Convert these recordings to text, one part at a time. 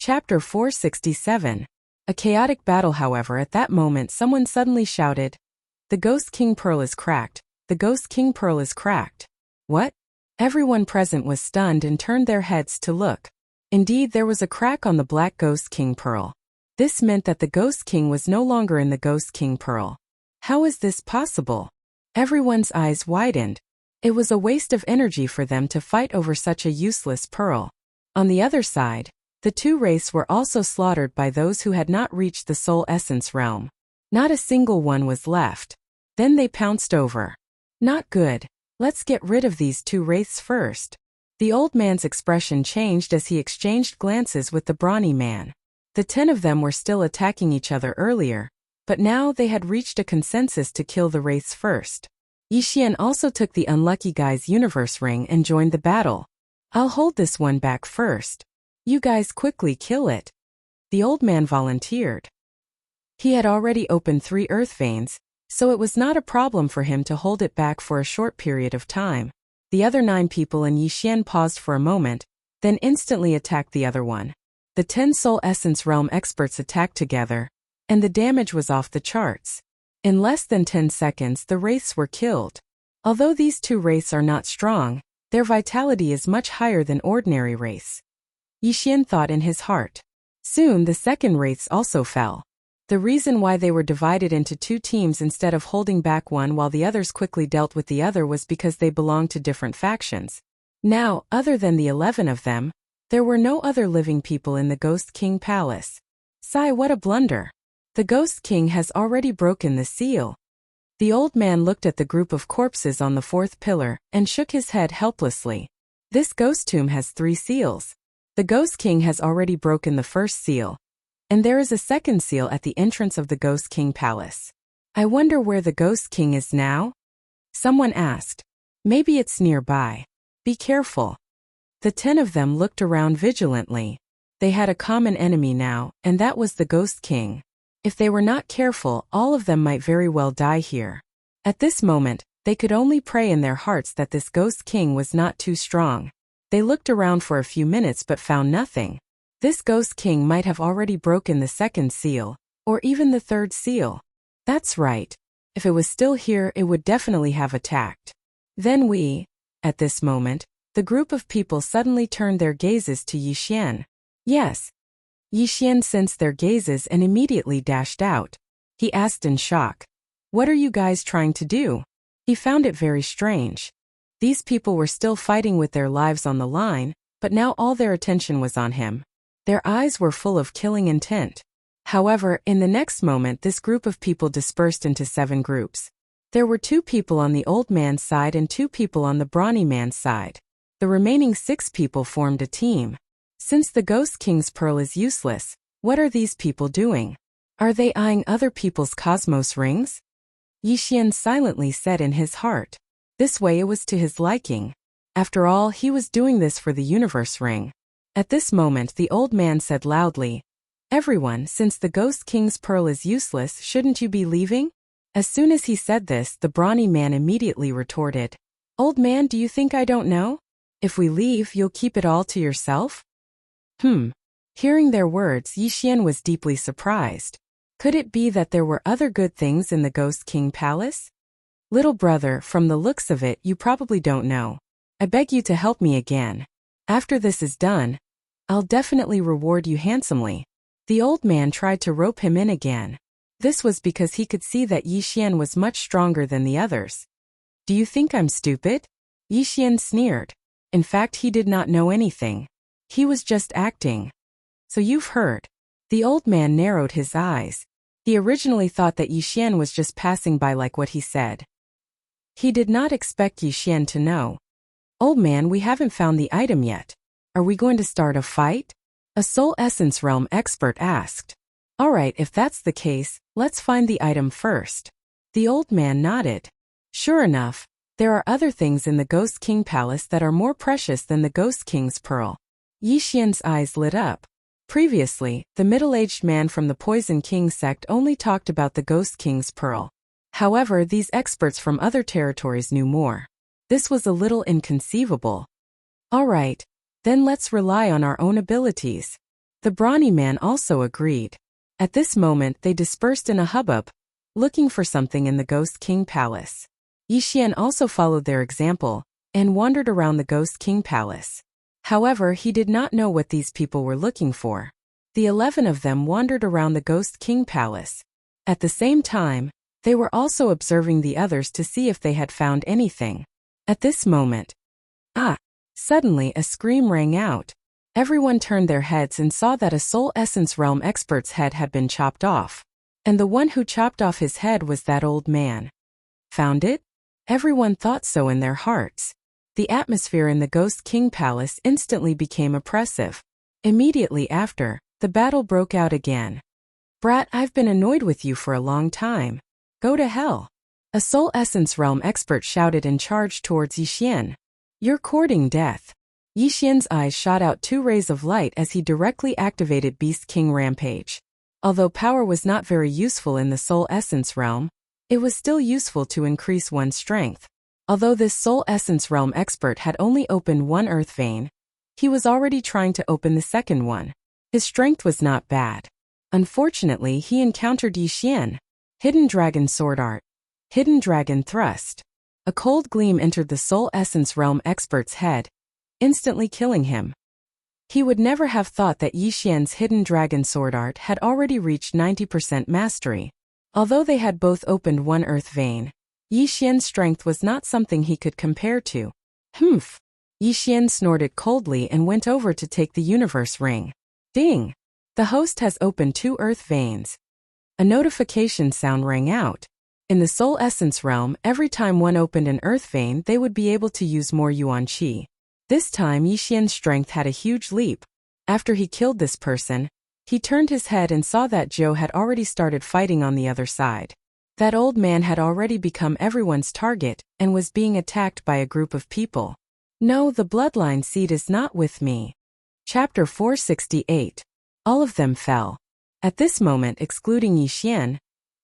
Chapter 467. A chaotic battle. However, at that moment someone suddenly shouted, "The Ghost King Pearl is cracked! The Ghost King Pearl is cracked!" What? Everyone present was stunned and turned their heads to look. Indeed, there was a crack on the Black Ghost King Pearl. This meant that the Ghost King was no longer in the Ghost King Pearl. How is this possible? Everyone's eyes widened. It was a waste of energy for them to fight over such a useless pearl. On the other side, the two wraiths were also slaughtered by those who had not reached the soul essence realm. Not a single one was left. Then they pounced over. Not good. Let's get rid of these two wraiths first. The old man's expression changed as he exchanged glances with the brawny man. The 10 of them were still attacking each other earlier, but now they had reached a consensus to kill the wraiths first. Yixian also took the unlucky guy's universe ring and joined the battle. "I'll hold this one back first. You guys quickly kill it," the old man volunteered. He had already opened 3 earth veins, so it was not a problem for him to hold it back for a short period of time. The other 9 people and Yixian paused for a moment, then instantly attacked the other one. The 10 Soul Essence Realm experts attacked together, and the damage was off the charts. In less than 10 seconds the wraiths were killed. Although these two wraiths are not strong, their vitality is much higher than ordinary wraiths. Yixian thought in his heart. Soon the second wraiths also fell. The reason why they were divided into 2 teams instead of holding back one while the others quickly dealt with the other was because they belonged to different factions. Now, other than the 11 of them, there were no other living people in the Ghost King Palace. Sigh, what a blunder. The Ghost King has already broken the seal. The old man looked at the group of corpses on the 4th pillar and shook his head helplessly. This ghost tomb has 3 seals. The Ghost King has already broken the first seal, and there is a second seal at the entrance of the Ghost King Palace. I wonder where the Ghost King is now? Someone asked. Maybe it's nearby. Be careful. The 10 of them looked around vigilantly. They had a common enemy now, and that was the Ghost King. If they were not careful, all of them might very well die here. At this moment, they could only pray in their hearts that this Ghost King was not too strong. They looked around for a few minutes but found nothing. This Ghost King might have already broken the 2nd seal, or even the 3rd seal. That's right. If it was still here, it would definitely have attacked. Then at this moment, the group of people suddenly turned their gazes to Yixian. Yes. Yixian sensed their gazes and immediately dashed out. He asked in shock, "What are you guys trying to do?" He found it very strange. These people were still fighting with their lives on the line, but now all their attention was on him. Their eyes were full of killing intent. However, in the next moment this group of people dispersed into 7 groups. There were 2 people on the old man's side and 2 people on the brawny man's side. The remaining 6 people formed a team. Since the Ghost King's Pearl is useless, what are these people doing? Are they eyeing other people's cosmos rings? Yixian silently said in his heart. This way it was to his liking. After all, he was doing this for the universe ring. At this moment the old man said loudly, "Everyone, since the Ghost King's Pearl is useless, shouldn't you be leaving?" As soon as he said this, the brawny man immediately retorted, "Old man, do you think I don't know? If we leave, you'll keep it all to yourself?" Hearing their words, Yixian was deeply surprised. Could it be that there were other good things in the Ghost King Palace? "Little brother, from the looks of it, you probably don't know. I beg you to help me again. After this is done, I'll definitely reward you handsomely." The old man tried to rope him in again. This was because he could see that Yixian was much stronger than the others. "Do you think I'm stupid?" Yixian sneered. In fact, he did not know anything. He was just acting. "So you've heard." The old man narrowed his eyes. He originally thought that Yixian was just passing by like what he said. He did not expect Yixian to know. "Old man, we haven't found the item yet. Are we going to start a fight?" A Soul Essence Realm expert asked. "Alright, if that's the case, let's find the item first." The old man nodded. Sure enough, there are other things in the Ghost King Palace that are more precious than the Ghost King's Pearl. Yixian's eyes lit up. Previously, the middle-aged man from the Poison King sect only talked about the Ghost King's Pearl. However, these experts from other territories knew more. This was a little inconceivable. "Alright, then let's rely on our own abilities." The brawny man also agreed. At this moment they dispersed in a hubbub, looking for something in the Ghost King Palace. Yixian also followed their example, and wandered around the Ghost King Palace. However, he did not know what these people were looking for. The 11 of them wandered around the Ghost King Palace. At the same time, they were also observing the others to see if they had found anything. At this moment, suddenly a scream rang out. Everyone turned their heads and saw that a Soul Essence Realm expert's head had been chopped off. And the one who chopped off his head was that old man. Found it? Everyone thought so in their hearts. The atmosphere in the Ghost King Palace instantly became oppressive. Immediately after, the battle broke out again. Brat, I've been annoyed with you for a long time. Go to hell. A Soul Essence Realm expert shouted and charged towards Yixian. You're courting death. Yixian's eyes shot out 2 rays of light as he directly activated Beast King Rampage. Although power was not very useful in the Soul Essence Realm, it was still useful to increase one's strength. Although this Soul Essence Realm expert had only opened 1 earth vein, he was already trying to open the second one. His strength was not bad. Unfortunately, he encountered Yixian. Hidden Dragon Sword Art. Hidden Dragon Thrust. A cold gleam entered the Soul Essence Realm expert's head, instantly killing him. He would never have thought that Yixian's Hidden Dragon Sword Art had already reached 90% mastery. Although they had both opened 1 earth vein, Yixian's strength was not something he could compare to. Humph! Yixian snorted coldly and went over to take the universe ring. Ding! The host has opened 2 earth veins. A notification sound rang out. In the Soul Essence Realm, every time one opened an earth vein, they would be able to use more Yuan Qi. This time Yixian's strength had a huge leap. After he killed this person, he turned his head and saw that Zhou had already started fighting on the other side. That old man had already become everyone's target and was being attacked by a group of people. No, the bloodline seed is not with me. Chapter 468. All of them fell. At this moment, excluding Yixian,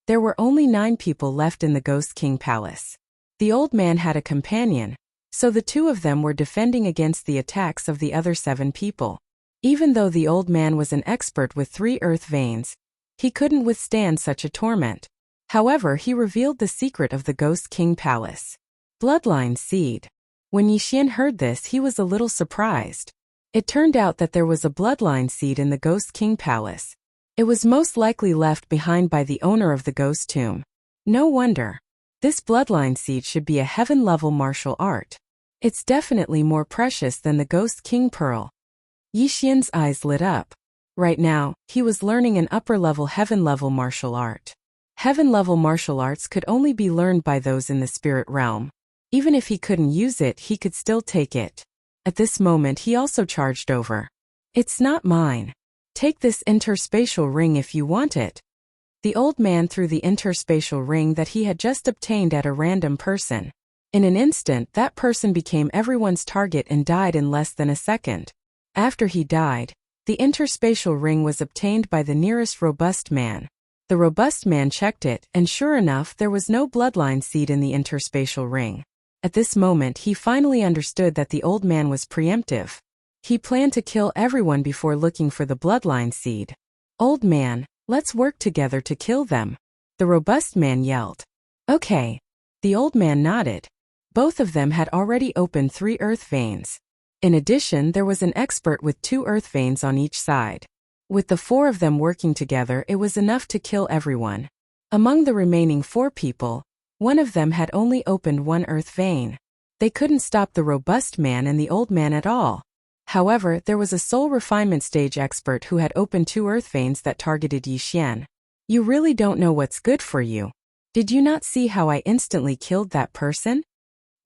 there were only 9 people left in the Ghost King Palace. The old man had a companion, so the 2 of them were defending against the attacks of the other 7 people. Even though the old man was an expert with 3 earth veins, he couldn't withstand such a torment. However, he revealed the secret of the Ghost King Palace. Bloodline Seed. When Yixian heard this, he was a little surprised. It turned out that there was a bloodline seed in the Ghost King Palace. It was most likely left behind by the owner of the Ghost Tomb. No wonder. This bloodline seed should be a heaven-level martial art. It's definitely more precious than the Ghost King Pearl. Yixian's eyes lit up. Right now, he was learning an upper-level heaven-level martial art. Heaven-level martial arts could only be learned by those in the spirit realm. Even if he couldn't use it, he could still take it. At this moment, he also charged over. It's not mine. Take this interspatial ring if you want it. The old man threw the interspatial ring that he had just obtained at a random person. In an instant, that person became everyone's target and died in less than a second. After he died, the interspatial ring was obtained by the nearest robust man. The robust man checked it, and sure enough, there was no bloodline seed in the interspatial ring. At this moment, he finally understood that the old man was preemptive. He planned to kill everyone before looking for the bloodline seed. Old man, let's work together to kill them. The robust man yelled. Okay. The old man nodded. Both of them had already opened 3 earth veins. In addition, there was an expert with 2 earth veins on each side. With the 4 of them working together, it was enough to kill everyone. Among the remaining 4 people, one of them had only opened 1 earth vein. They couldn't stop the robust man and the old man at all. However, there was a soul refinement stage expert who had opened 2 earth veins that targeted Yixian. You really don't know what's good for you. Did you not see how I instantly killed that person?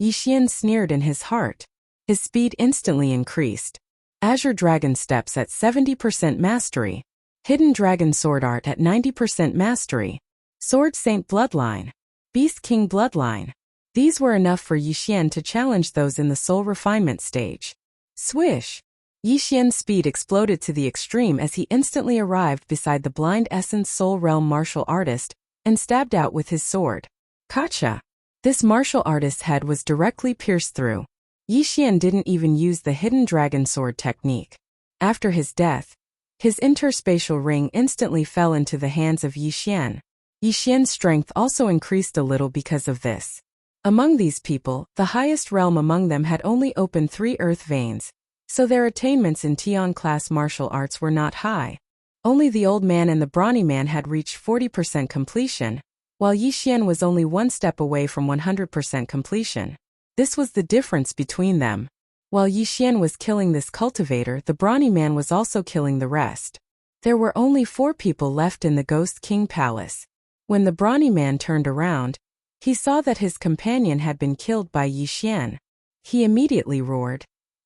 Yixian sneered in his heart. His speed instantly increased. Azure Dragon Steps at 70% mastery. Hidden Dragon Sword Art at 90% mastery. Sword Saint Bloodline. Beast King Bloodline. These were enough for Yixian to challenge those in the soul refinement stage. Swish! Yixian's speed exploded to the extreme as he instantly arrived beside the Blind Essence Soul Realm martial artist and stabbed out with his sword. Gotcha! This martial artist's head was directly pierced through. Yixian didn't even use the Hidden Dragon Sword technique. After his death, His interspatial ring instantly fell into the hands of Yi Xian. Yi Xian's strength also increased a little because of this. Among these people, the highest realm among them had only opened 3 earth veins, so their attainments in Tian-class martial arts were not high. Only the old man and the brawny man had reached 40% completion, while Yi Xian was only 1 step away from 100% completion. This was the difference between them. While Yi Xian was killing this cultivator, the brawny man was also killing the rest. There were only 4 people left in the Ghost King Palace. When the brawny man turned around, he saw that his companion had been killed by Yi Xian. He immediately roared,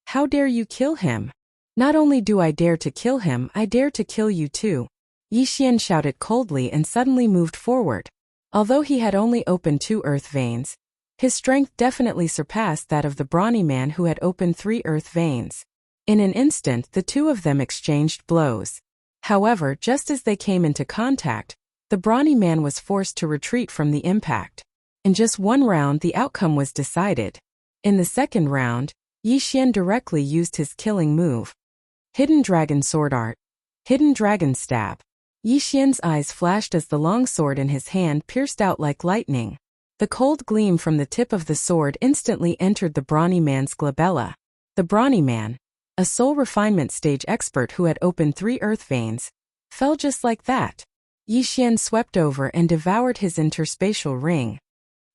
"How dare you kill him? Not only do I dare to kill him, I dare to kill you too." Yi Xian shouted coldly and suddenly moved forward. Although he had only opened 2 earth veins, his strength definitely surpassed that of the brawny man who had opened 3 earth veins. In an instant, the 2 of them exchanged blows. However, just as they came into contact, the brawny man was forced to retreat from the impact. In just 1 round, the outcome was decided. In the second round, Yi Xian directly used his killing move. Hidden Dragon Sword Art. Hidden Dragon Stab. Yi Xian's eyes flashed as the long sword in his hand pierced out like lightning. The cold gleam from the tip of the sword instantly entered the brawny man's glabella. The brawny man, a soul refinement stage expert who had opened 3 earth veins, fell just like that. Yi Xian swept over and devoured his interspatial ring.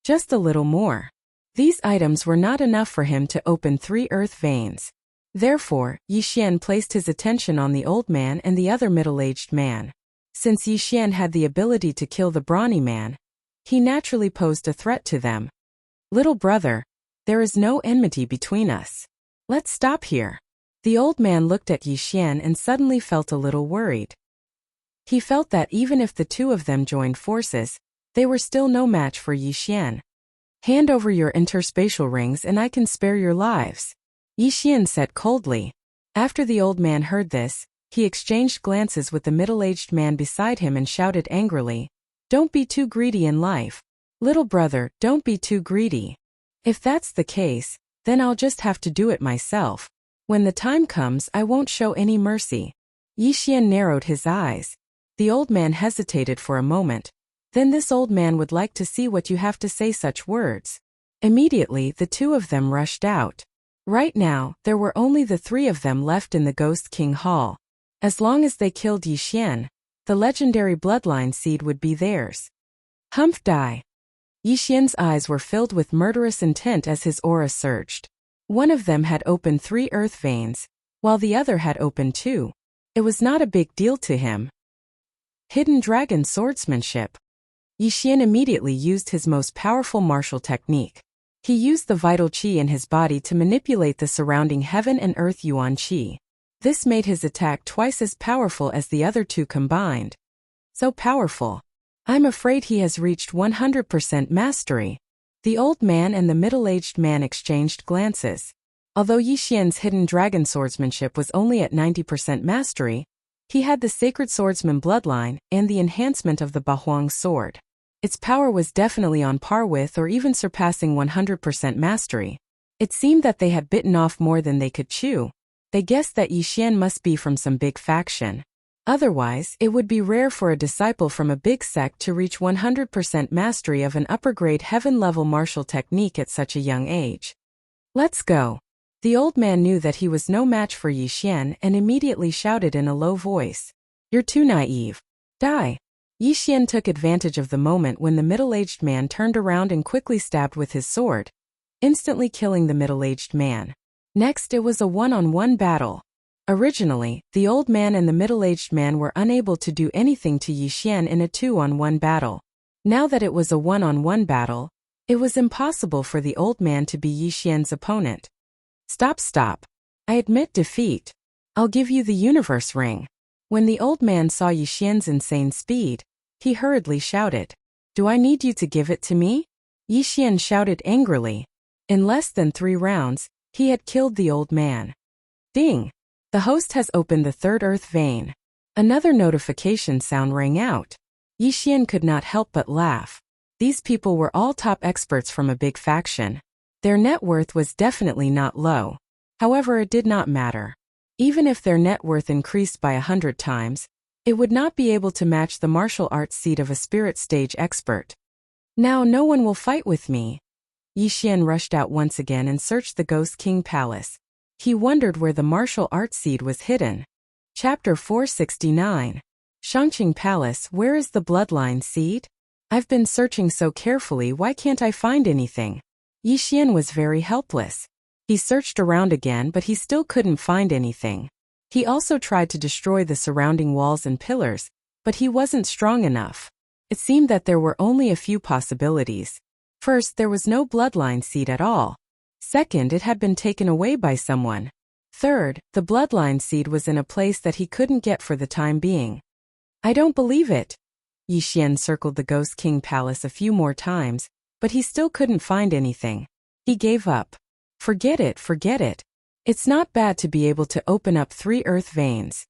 Just a little more. These items were not enough for him to open 3 earth veins. Therefore, Yi Xian placed his attention on the old man and the other middle-aged man. Since Yi Xian had the ability to kill the brawny man, he naturally posed a threat to them. "Little brother, there is no enmity between us. Let's stop here." The old man looked at Yi Xian and suddenly felt a little worried. He felt that even if the 2 of them joined forces, they were still no match for Yi Xian. "Hand over your interspatial rings and I can spare your lives," Yi Xian said coldly. After the old man heard this, he exchanged glances with the middle-aged man beside him and shouted angrily, "Don't be too greedy in life. Little brother, don't be too greedy. If that's the case, then I'll just have to do it myself. When the time comes, I won't show any mercy." Yi Xian narrowed his eyes. The old man hesitated for a moment. "Then this old man would like to see what you have to say such words." Immediately, the 2 of them rushed out. Right now, there were only the 3 of them left in the Ghost King Hall. As long as they killed Yi Xian, the legendary bloodline seed would be theirs. Humph die. Yi Xian's eyes were filled with murderous intent as his aura surged. One of them had opened 3 earth veins, while the other had opened 2. It was not a big deal to him. Hidden Dragon Swordsmanship. Yi Xian immediately used his most powerful martial technique. He used the vital qi in his body to manipulate the surrounding heaven and earth yuan qi. This made his attack twice as powerful as the other 2 combined. So powerful. I'm afraid he has reached 100% mastery. The old man and the middle-aged man exchanged glances. Although Yi Xian's hidden dragon swordsmanship was only at 90% mastery, he had the sacred swordsman bloodline and the enhancement of the Bahuang sword. Its power was definitely on par with or even surpassing 100% mastery. It seemed that they had bitten off more than they could chew. They guessed that Yi Xian must be from some big faction. Otherwise, it would be rare for a disciple from a big sect to reach 100% mastery of an upper-grade heaven-level martial technique at such a young age. Let's go. The old man knew that he was no match for Yi Xian and immediately shouted in a low voice, "You're too naive. Die." Yi Xian took advantage of the moment when the middle-aged man turned around and quickly stabbed with his sword, instantly killing the middle-aged man. Next, it was a one-on-one battle. Originally, the old man and the middle-aged man were unable to do anything to Yi Xian in a 2-on-1 battle. Now that it was a one-on-one battle, it was impossible for the old man to be Yi Xian's opponent. Stop. I admit defeat. I'll give you the universe ring." When the old man saw Yi Xian's insane speed, he hurriedly shouted, "Do I need you to give it to me?" Yi Xian shouted angrily. In less than 3 rounds, he had killed the old man. Ding! The host has opened the 3rd earth vein. Another notification sound rang out. Yi Xian could not help but laugh. These people were all top experts from a big faction. Their net worth was definitely not low. However, it did not matter. Even if their net worth increased by 100 times, it would not be able to match the martial arts seed of a spirit stage expert. Now no one will fight with me. Yi Xian rushed out once again and searched the Ghost King Palace. He wondered where the martial arts seed was hidden. Chapter 469. Shangqing Palace, where is the bloodline seed? I've been searching so carefully, why can't I find anything? Yi Xian was very helpless. He searched around again, but he still couldn't find anything. He also tried to destroy the surrounding walls and pillars, but he wasn't strong enough. It seemed that there were only a few possibilities. First, there was no bloodline seed at all. Second, it had been taken away by someone. Third, the bloodline seed was in a place that he couldn't get for the time being. I don't believe it. Yi Xian circled the Ghost King Palace a few more times, but he still couldn't find anything. He gave up. Forget it, forget it. It's not bad to be able to open up 3 earth veins.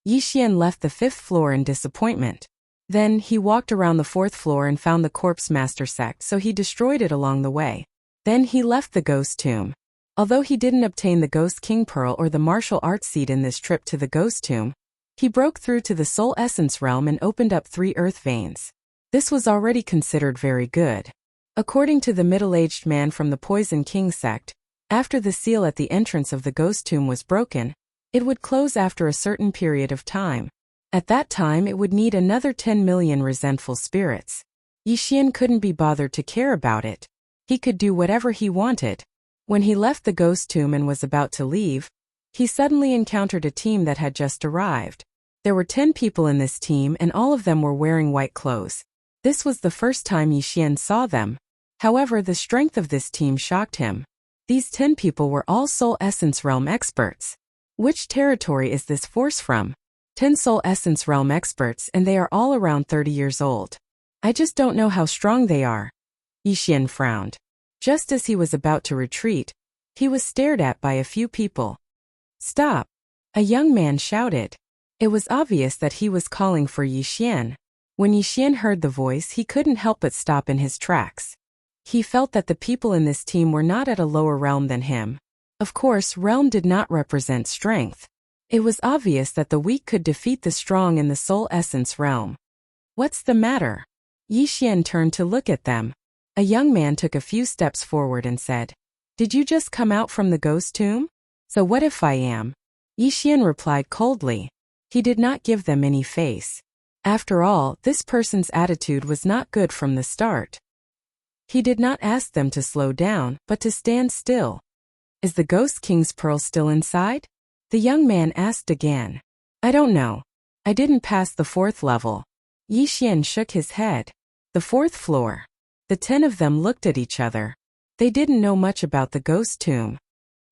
Yi Xian left the 5th floor in disappointment. Then, he walked around the 4th floor and found the Corpse Master sect, so he destroyed it along the way. Then he left the Ghost Tomb. Although he didn't obtain the Ghost King Pearl or the martial arts seed in this trip to the Ghost Tomb, he broke through to the Soul Essence realm and opened up 3 earth veins. This was already considered very good. According to the middle-aged man from the Poison King sect, after the seal at the entrance of the Ghost Tomb was broken, it would close after a certain period of time. At that time it would need another 10 million resentful spirits. Yi Xian couldn't be bothered to care about it. He could do whatever he wanted. When he left the Ghost Tomb and was about to leave, he suddenly encountered a team that had just arrived. There were 10 people in this team and all of them were wearing white clothes. This was the first time Yi Xian saw them. However, the strength of this team shocked him. These 10 people were all Soul Essence Realm experts. Which territory is this force from? 10 Soul Essence Realm experts, and they are all around 30 years old. I just don't know how strong they are. Yi Xian frowned. Just as he was about to retreat, he was stared at by a few people. Stop! A young man shouted. It was obvious that he was calling for Yi Xian. When Yi Xian heard the voice, he couldn't help but stop in his tracks. He felt that the people in this team were not at a lower realm than him. Of course, realm did not represent strength. It was obvious that the weak could defeat the strong in the Soul Essence realm. What's the matter? Yi Xian turned to look at them. A young man took a few steps forward and said, Did you just come out from the Ghost Tomb? So what if I am? Yi Xian replied coldly. He did not give them any face. After all, this person's attitude was not good from the start. He did not ask them to slow down, but to stand still. Is the Ghost King's Pearl still inside? The young man asked again. I don't know. I didn't pass the 4th level. Yi Xian shook his head. The 4th floor. The 10 of them looked at each other. They didn't know much about the Ghost Tomb.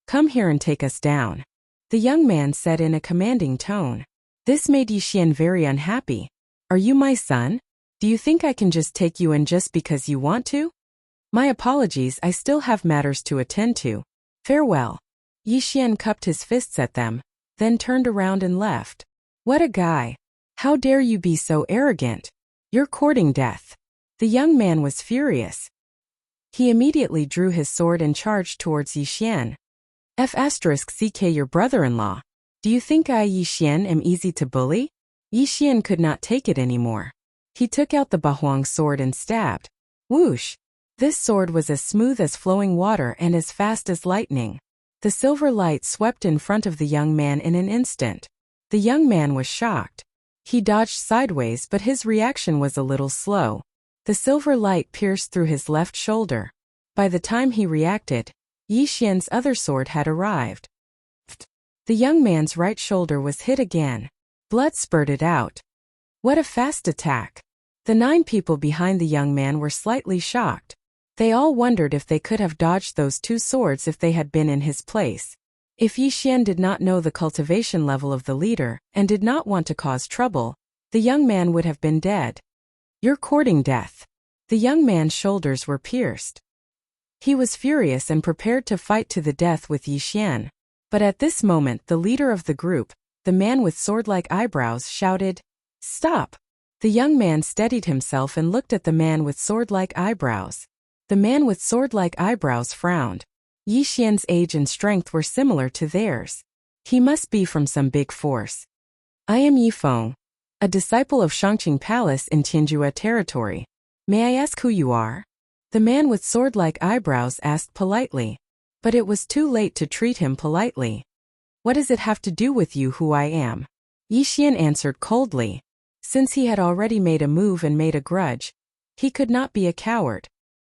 Come here and take us down. The young man said in a commanding tone. This made Yi Xian very unhappy. Are you my son? Do you think I can just take you in just because you want to? My apologies, I still have matters to attend to. Farewell. Yi Xian cupped his fists at them, then turned around and left. What a guy. How dare you be so arrogant? You're courting death. The young man was furious. He immediately drew his sword and charged towards Yi Xian. F***ck your brother-in-law. Do you think I, Yi Xian, am easy to bully? Yi Xian could not take it anymore. He took out the Bahuang sword and stabbed. Whoosh! This sword was as smooth as flowing water and as fast as lightning. The silver light swept in front of the young man in an instant. The young man was shocked. He dodged sideways, but his reaction was a little slow. The silver light pierced through his left shoulder. By the time he reacted, Yi Xian's other sword had arrived. The young man's right shoulder was hit again. Blood spurted out. What a fast attack! The 9 people behind the young man were slightly shocked. They all wondered if they could have dodged those 2 swords if they had been in his place. If Yi Xian did not know the cultivation level of the leader and did not want to cause trouble, the young man would have been dead. You're courting death. The young man's shoulders were pierced. He was furious and prepared to fight to the death with Yi Xian. But at this moment the leader of the group, the man with sword-like eyebrows, shouted, Stop! The young man steadied himself and looked at the man with sword-like eyebrows. The man with sword-like eyebrows frowned. Yi Xian's age and strength were similar to theirs. He must be from some big force. I am Yifeng, a disciple of Shangqing Palace in Tianjua territory. May I ask who you are? The man with sword-like eyebrows asked politely. But it was too late to treat him politely. What does it have to do with you who I am? Yixian answered coldly. Since he had already made a move and made a grudge, he could not be a coward.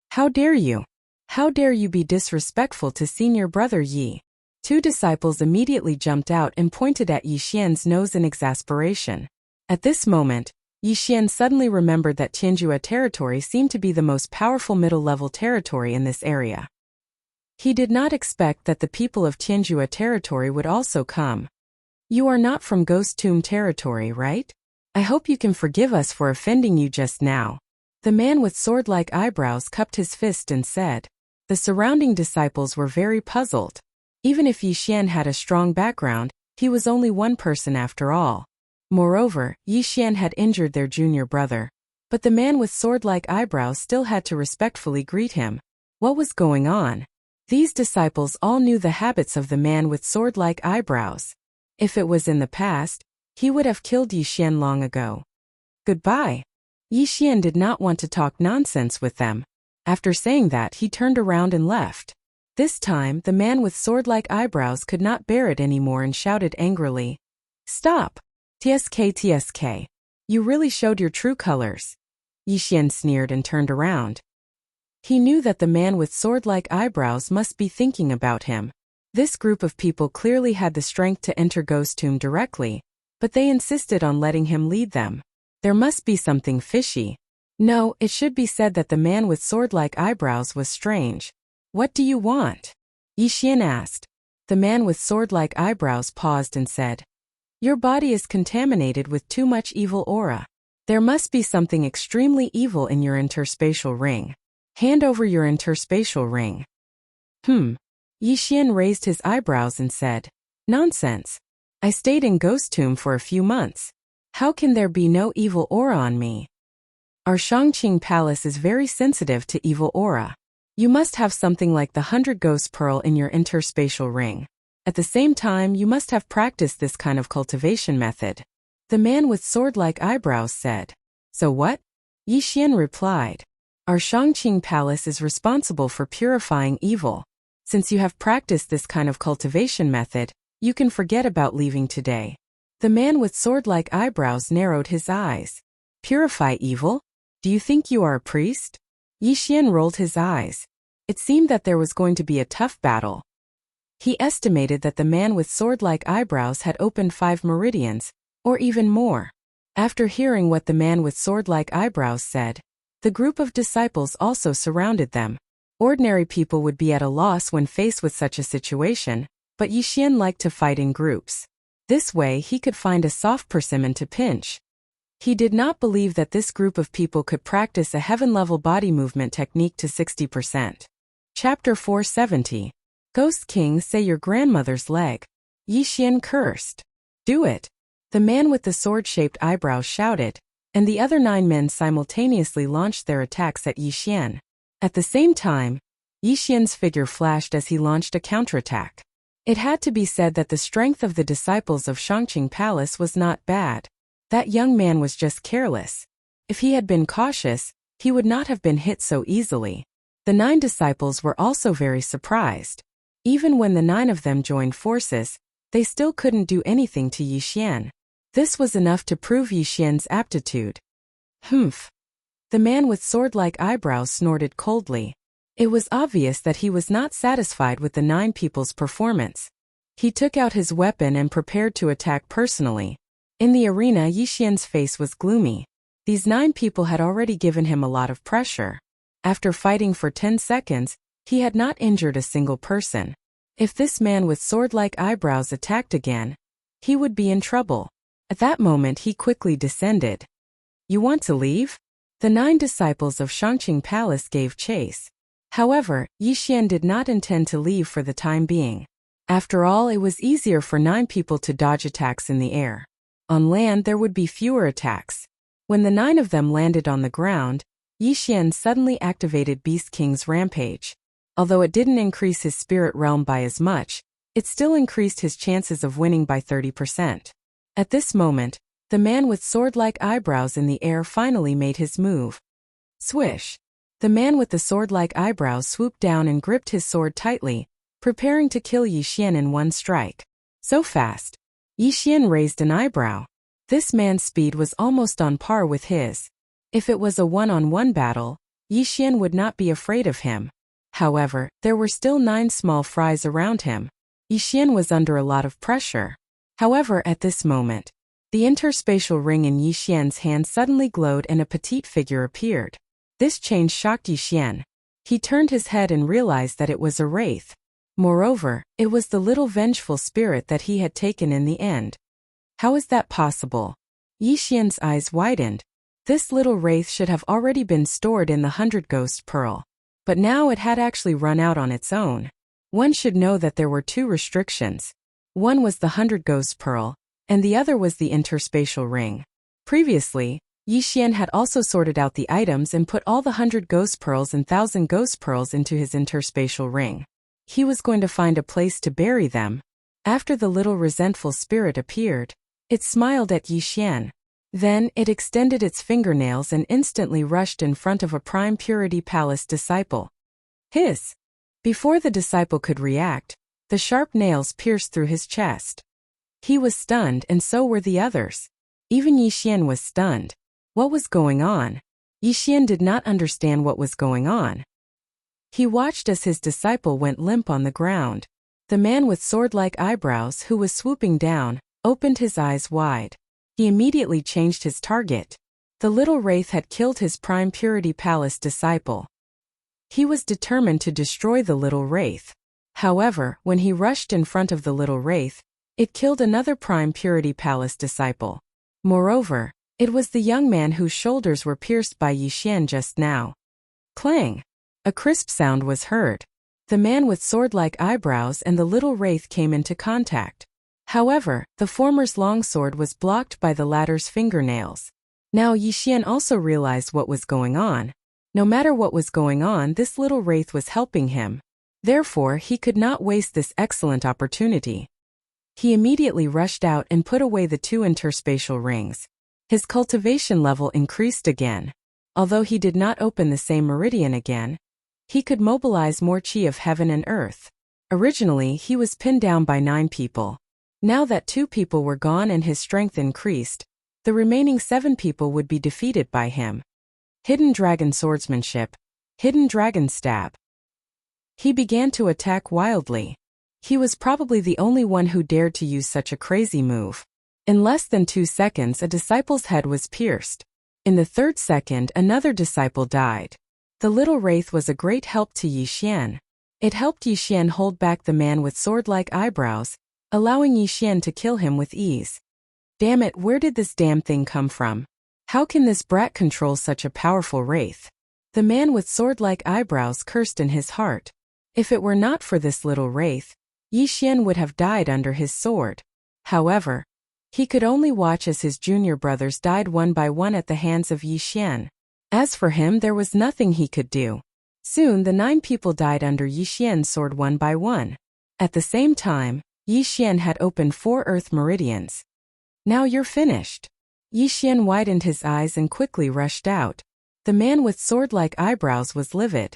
How dare you? How dare you be disrespectful to senior brother Yi? Two disciples immediately jumped out and pointed at Yixian's nose in exasperation. At this moment, Yixian suddenly remembered that Tianjua territory seemed to be the most powerful middle-level territory in this area. He did not expect that the people of Tianjua territory would also come. You are not from Ghost Tomb territory, right? I hope you can forgive us for offending you just now. The man with sword-like eyebrows cupped his fist and said. The surrounding disciples were very puzzled. Even if Yixian had a strong background, he was only one person after all. Moreover, Yixian had injured their junior brother. But the man with sword-like eyebrows still had to respectfully greet him. What was going on? These disciples all knew the habits of the man with sword-like eyebrows. If it was in the past, he would have killed Yixian long ago. Goodbye. Yixian did not want to talk nonsense with them. After saying that, he turned around and left. This time, the man with sword-like eyebrows could not bear it anymore and shouted angrily. Stop! TSK TSK. You really showed your true colors. Yixian sneered and turned around. He knew that the man with sword-like eyebrows must be thinking about him. This group of people clearly had the strength to enter Ghost Tomb directly, but they insisted on letting him lead them. There must be something fishy. No, it should be said that the man with sword-like eyebrows was strange. What do you want? Yixian asked. The man with sword-like eyebrows paused and said. Your body is contaminated with too much evil aura. There must be something extremely evil in your interspatial ring. Hand over your interspatial ring. Yixian raised his eyebrows and said. Nonsense. I stayed in Ghost Tomb for a few months. How can there be no evil aura on me? Our Shangqing Palace is very sensitive to evil aura. You must have something like the 100 Ghost Pearl in your interspatial ring. At the same time, you must have practiced this kind of cultivation method. The man with sword-like eyebrows said. So what? Yixian replied. Our Shangqing Palace is responsible for purifying evil. Since you have practiced this kind of cultivation method, you can forget about leaving today. The man with sword-like eyebrows narrowed his eyes. Purify evil? Do you think you are a priest? Yixian rolled his eyes. It seemed that there was going to be a tough battle. He estimated that the man with sword-like eyebrows had opened 5 meridians, or even more. After hearing what the man with sword-like eyebrows said, the group of disciples also surrounded them. Ordinary people would be at a loss when faced with such a situation, but Yixian liked to fight in groups. This way he could find a soft persimmon to pinch. He did not believe that this group of people could practice a heaven-level body movement technique to 60%. Chapter 470. Ghost King, say your grandmother's leg. Yixian cursed. Do it. The man with the sword-shaped eyebrows shouted, and the other 9 men simultaneously launched their attacks at Yixian. At the same time, Yixian's figure flashed as he launched a counterattack. It had to be said that the strength of the disciples of Shangqing Palace was not bad. That young man was just careless. If he had been cautious, he would not have been hit so easily. The 9 disciples were also very surprised. Even when the 9 of them joined forces, they still couldn't do anything to Yixian. This was enough to prove Yixian's aptitude. Humph. The man with sword-like eyebrows snorted coldly. It was obvious that he was not satisfied with the 9 people's performance. He took out his weapon and prepared to attack personally. In the arena, Yixian's face was gloomy. These 9 people had already given him a lot of pressure. After fighting for 10 seconds, he had not injured a single person. If this man with sword-like eyebrows attacked again, he would be in trouble. At that moment he quickly descended. You want to leave? The 9 disciples of Shangqing Palace gave chase. However, Yixian did not intend to leave for the time being. After all, it was easier for 9 people to dodge attacks in the air. On land there would be fewer attacks. When the 9 of them landed on the ground, Yixian suddenly activated Beast King's rampage. Although it didn't increase his spirit realm by as much, it still increased his chances of winning by 30%. At this moment, the man with sword-like eyebrows in the air finally made his move. Swish! The man with the sword-like eyebrows swooped down and gripped his sword tightly, preparing to kill Yi Xian in one strike. So fast. Yi Xian raised an eyebrow. This man's speed was almost on par with his. If it was a one-on-one battle, Yi Xian would not be afraid of him. However, there were still 9 small fries around him. Yi Xian was under a lot of pressure. However, at this moment, the interspatial ring in Yi Xian's hand suddenly glowed and a petite figure appeared. This change shocked Yi Xian. He turned his head and realized that it was a wraith. Moreover, it was the little vengeful spirit that he had taken in the end. How is that possible? Yi Xian's eyes widened. This little wraith should have already been stored in the 100 Ghost Pearl. But now it had actually run out on its own. One should know that there were 2 restrictions. One was the 100 Ghost Pearl, and the other was the interspatial ring. Previously, Yi Xian had also sorted out the items and put all the 100 Ghost Pearls and 1,000 Ghost Pearls into his interspatial ring. He was going to find a place to bury them. After the little resentful spirit appeared, it smiled at Yi Xian. Then, it extended its fingernails and instantly rushed in front of a Prime Purity Palace disciple. Hiss! Before the disciple could react, the sharp nails pierced through his chest. He was stunned and so were the others. Even Yi Xian was stunned. What was going on? Yi Xian did not understand what was going on. He watched as his disciple went limp on the ground. The man with sword-like eyebrows who was swooping down, opened his eyes wide. He immediately changed his target. The little wraith had killed his Prime Purity Palace disciple. He was determined to destroy the little wraith. However, when he rushed in front of the little wraith, it killed another Prime Purity Palace disciple. Moreover, it was the young man whose shoulders were pierced by Yi Xian just now. Clang! A crisp sound was heard. The man with sword-like eyebrows and the little wraith came into contact. However, the former's longsword was blocked by the latter's fingernails. Now Yi Xian also realized what was going on. No matter what was going on, this little wraith was helping him. Therefore, he could not waste this excellent opportunity. He immediately rushed out and put away the 2 interspatial rings. His cultivation level increased again. Although he did not open the same meridian again, he could mobilize more chi of heaven and earth. Originally, he was pinned down by 9 people. Now that 2 people were gone and his strength increased, the remaining 7 people would be defeated by him. Hidden Dragon Swordsmanship. Hidden Dragon Stab. He began to attack wildly. He was probably the only one who dared to use such a crazy move. In less than 2 seconds, a disciple's head was pierced. In the 3rd second, another disciple died. The little wraith was a great help to Yi Xian. It helped Yi Xian hold back the man with sword-like eyebrows, allowing Yi Xian to kill him with ease. Damn it, where did this damn thing come from? How can this brat control such a powerful wraith? The man with sword-like eyebrows cursed in his heart. If it were not for this little wraith, Yi Xian would have died under his sword. However, he could only watch as his junior brothers died one by one at the hands of Yi Xian. As for him, there was nothing he could do. Soon the 9 people died under Yi Xian's sword one by one. At the same time, Yi Xian had opened 4 earth meridians. Now you're finished. Yi Xian widened his eyes and quickly rushed out. The man with sword-like eyebrows was livid.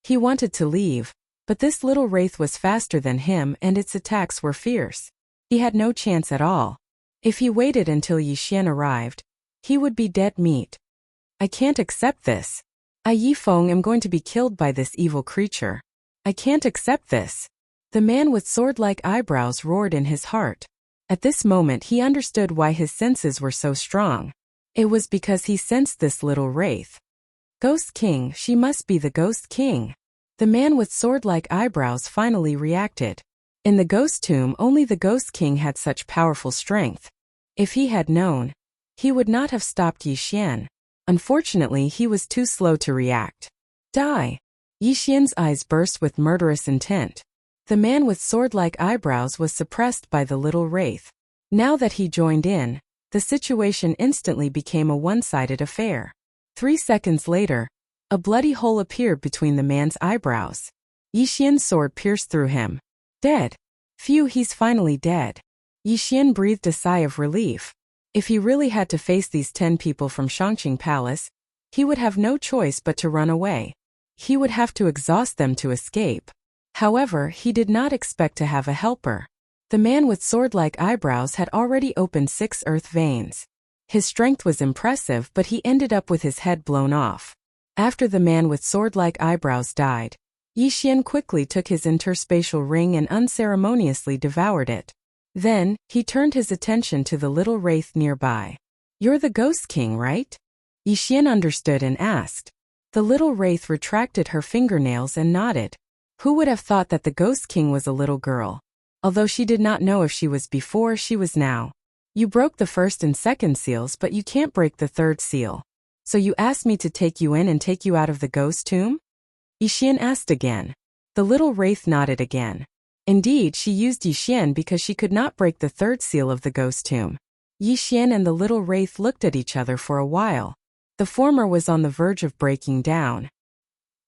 He wanted to leave, but this little wraith was faster than him and its attacks were fierce. He had no chance at all. If he waited until Yi Xian arrived, he would be dead meat. I can't accept this. I Yi Feng am going to be killed by this evil creature. I can't accept this. The man with sword-like eyebrows roared in his heart. At this moment he understood why his senses were so strong. It was because he sensed this little wraith. Ghost King, she must be the Ghost King. The man with sword-like eyebrows finally reacted. In the ghost tomb, only the Ghost King had such powerful strength. If he had known, he would not have stopped Yi Xian. Unfortunately, he was too slow to react. Die! Yi Xian's eyes burst with murderous intent. The man with sword-like eyebrows was suppressed by the little wraith. Now that he joined in, the situation instantly became a one-sided affair. 3 seconds later, a bloody hole appeared between the man's eyebrows. Yi Xian's sword pierced through him. Dead. Phew, he's finally dead. Yixian breathed a sigh of relief. If he really had to face these 10 people from Shangqing Palace, he would have no choice but to run away. He would have to exhaust them to escape. However, he did not expect to have a helper. The man with sword-like eyebrows had already opened 6 earth veins. His strength was impressive, but he ended up with his head blown off. After the man with sword-like eyebrows died, Yixian quickly took his interspatial ring and unceremoniously devoured it. Then, he turned his attention to the little wraith nearby. "You're the Ghost King, right?" Yixian understood and asked. The little wraith retracted her fingernails and nodded. Who would have thought that the Ghost King was a little girl? Although she did not know if she was before, she was now. "You broke the first and second seals, but you can't break the third seal. So you asked me to take you in and take you out of the ghost tomb?" Yixian asked again. The little wraith nodded again. Indeed, she used Yixian because she could not break the third seal of the ghost tomb. Yixian and the little wraith looked at each other for a while. The former was on the verge of breaking down.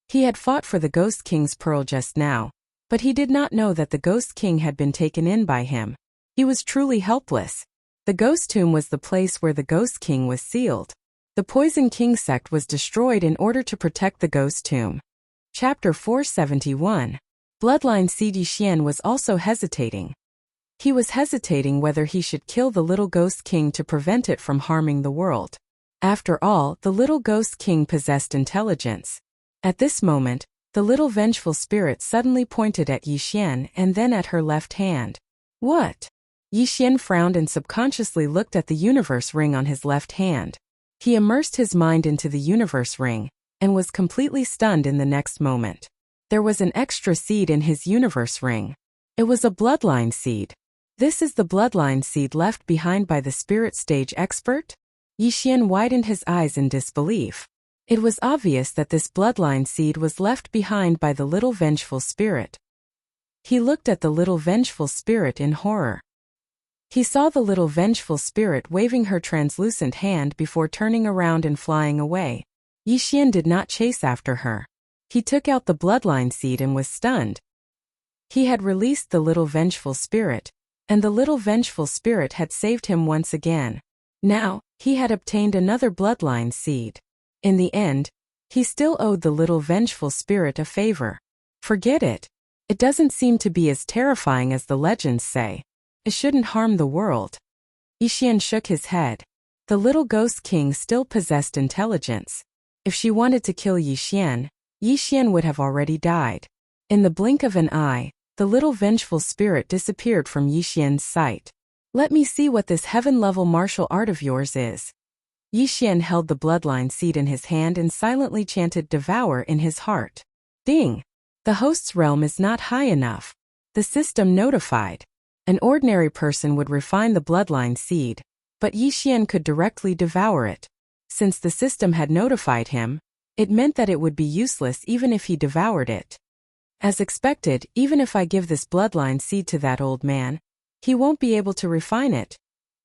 He had fought for the Ghost King's pearl just now, but he did not know that the Ghost King had been taken in by him. He was truly helpless. The ghost tomb was the place where the Ghost King was sealed. The Poison King sect was destroyed in order to protect the ghost tomb. Chapter 471. Bloodline Seed. Yixian was also hesitating. He was hesitating whether he should kill the little Ghost King to prevent it from harming the world. After all, the little Ghost King possessed intelligence. At this moment, the little vengeful spirit suddenly pointed at Yixian and then at her left hand. "What?" Yixian frowned and subconsciously looked at the universe ring on his left hand. He immersed his mind into the universe ring, and was completely stunned in the next moment. There was an extra seed in his universe ring. It was a bloodline seed. This is the bloodline seed left behind by the spirit stage expert? Yixian widened his eyes in disbelief. It was obvious that this bloodline seed was left behind by the little vengeful spirit. He looked at the little vengeful spirit in horror. He saw the little vengeful spirit waving her translucent hand before turning around and flying away. Yixian did not chase after her. He took out the bloodline seed and was stunned. He had released the little vengeful spirit, and the little vengeful spirit had saved him once again. Now, he had obtained another bloodline seed. In the end, he still owed the little vengeful spirit a favor. Forget it. It doesn't seem to be as terrifying as the legends say. It shouldn't harm the world. Yixian shook his head. The little Ghost King still possessed intelligence. If she wanted to kill Yixian, Yixian would have already died. In the blink of an eye, the little vengeful spirit disappeared from Yixian's sight. "Let me see what this heaven-level martial art of yours is." Yixian held the bloodline seed in his hand and silently chanted "Devour" in his heart. Ding! The host's realm is not high enough. The system notified. An ordinary person would refine the bloodline seed, but Yixian could directly devour it. Since the system had notified him, it meant that it would be useless even if he devoured it. As expected, even if I give this bloodline seed to that old man, he won't be able to refine it.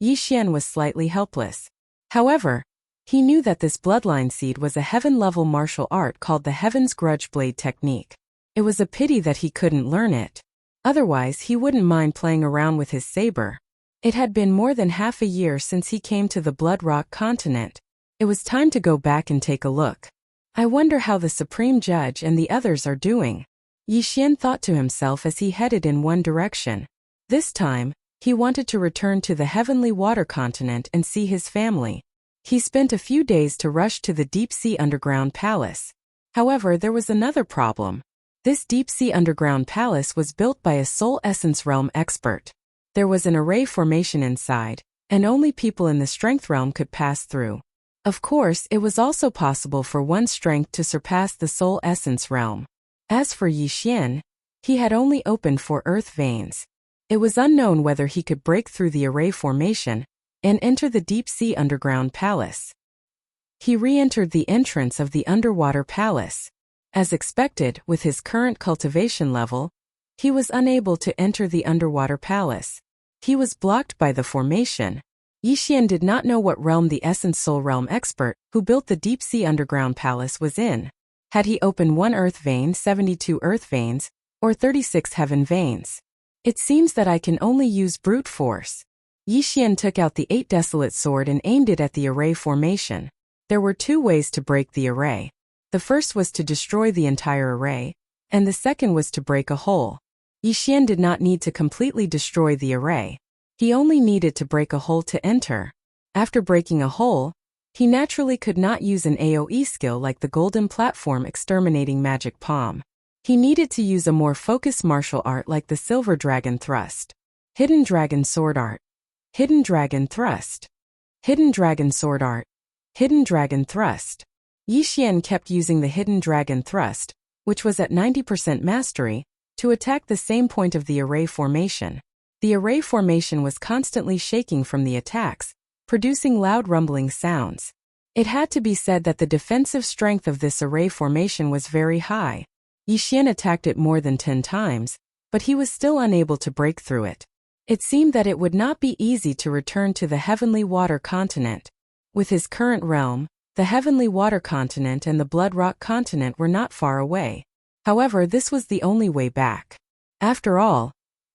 Yixian was slightly helpless. However, he knew that this bloodline seed was a heaven-level martial art called the Heaven's Grudge Blade technique. It was a pity that he couldn't learn it. Otherwise, he wouldn't mind playing around with his saber. It had been more than half a year since he came to the Blood Rock continent. It was time to go back and take a look. I wonder how the Supreme Judge and the others are doing. Yixian thought to himself as he headed in one direction. This time, he wanted to return to the Heavenly Water continent and see his family. He spent a few days to rush to the deep-sea underground palace. However, there was another problem. This deep-sea underground palace was built by a Soul Essence Realm expert. There was an array formation inside, and only people in the Strength Realm could pass through. Of course, it was also possible for one's strength to surpass the Soul Essence Realm. As for Yixian, he had only opened 4 earth veins. It was unknown whether he could break through the array formation and enter the deep-sea underground palace. He re-entered the entrance of the underwater palace. As expected, with his current cultivation level, he was unable to enter the underwater palace. He was blocked by the formation. Yixian did not know what realm the Essence Soul Realm expert, who built the deep-sea underground palace, was in. Had he opened 1 earth vein, 72 earth veins, or 36 heaven veins? It seems that I can only use brute force. Yixian took out the 8 desolate sword and aimed it at the array formation. There were 2 ways to break the array. The first was to destroy the entire array, and the second was to break a hole. Yixian did not need to completely destroy the array. He only needed to break a hole to enter. After breaking a hole, he naturally could not use an AoE skill like the golden platform exterminating magic palm. He needed to use a more focused martial art like the silver dragon thrust. Hidden dragon sword art. Hidden dragon thrust. Hidden dragon sword art. Hidden dragon thrust. Yixian kept using the hidden dragon thrust, which was at 90% mastery, to attack the same point of the array formation. The array formation was constantly shaking from the attacks, producing loud rumbling sounds. It had to be said that the defensive strength of this array formation was very high. Yixian attacked it more than 10 times, but he was still unable to break through it. It seemed that it would not be easy to return to the Heavenly Water Continent. With his current realm, the Heavenly Water Continent and the Blood Rock Continent were not far away. However, this was the only way back. After all,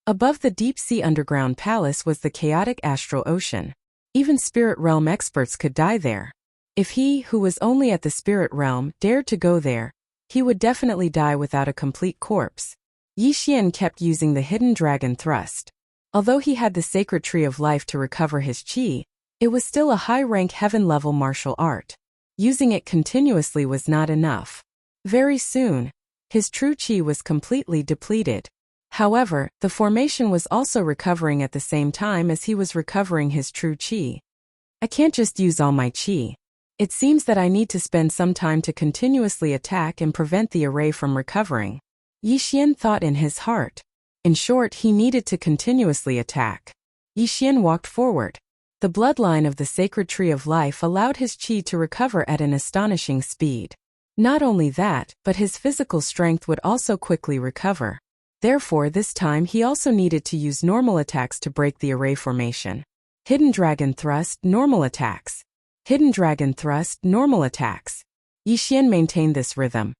above the deep-sea underground palace was the chaotic astral ocean. Even spirit realm experts could die there. If he, who was only at the spirit realm, dared to go there, he would definitely die without a complete corpse. Yixian kept using the hidden dragon thrust. Although he had the sacred tree of life to recover his qi, it was still a high-rank heaven-level martial art. Using it continuously was not enough. Very soon, his true qi was completely depleted. However, the formation was also recovering at the same time as he was recovering his true qi. I can't just use all my qi. It seems that I need to spend some time to continuously attack and prevent the array from recovering. Yixian thought in his heart. In short, he needed to continuously attack. Yixian walked forward. The bloodline of the sacred tree of life allowed his qi to recover at an astonishing speed. Not only that, but his physical strength would also quickly recover. Therefore, this time he also needed to use normal attacks to break the array formation. Hidden dragon thrust, normal attacks. Hidden dragon thrust, normal attacks. Yixian maintained this rhythm,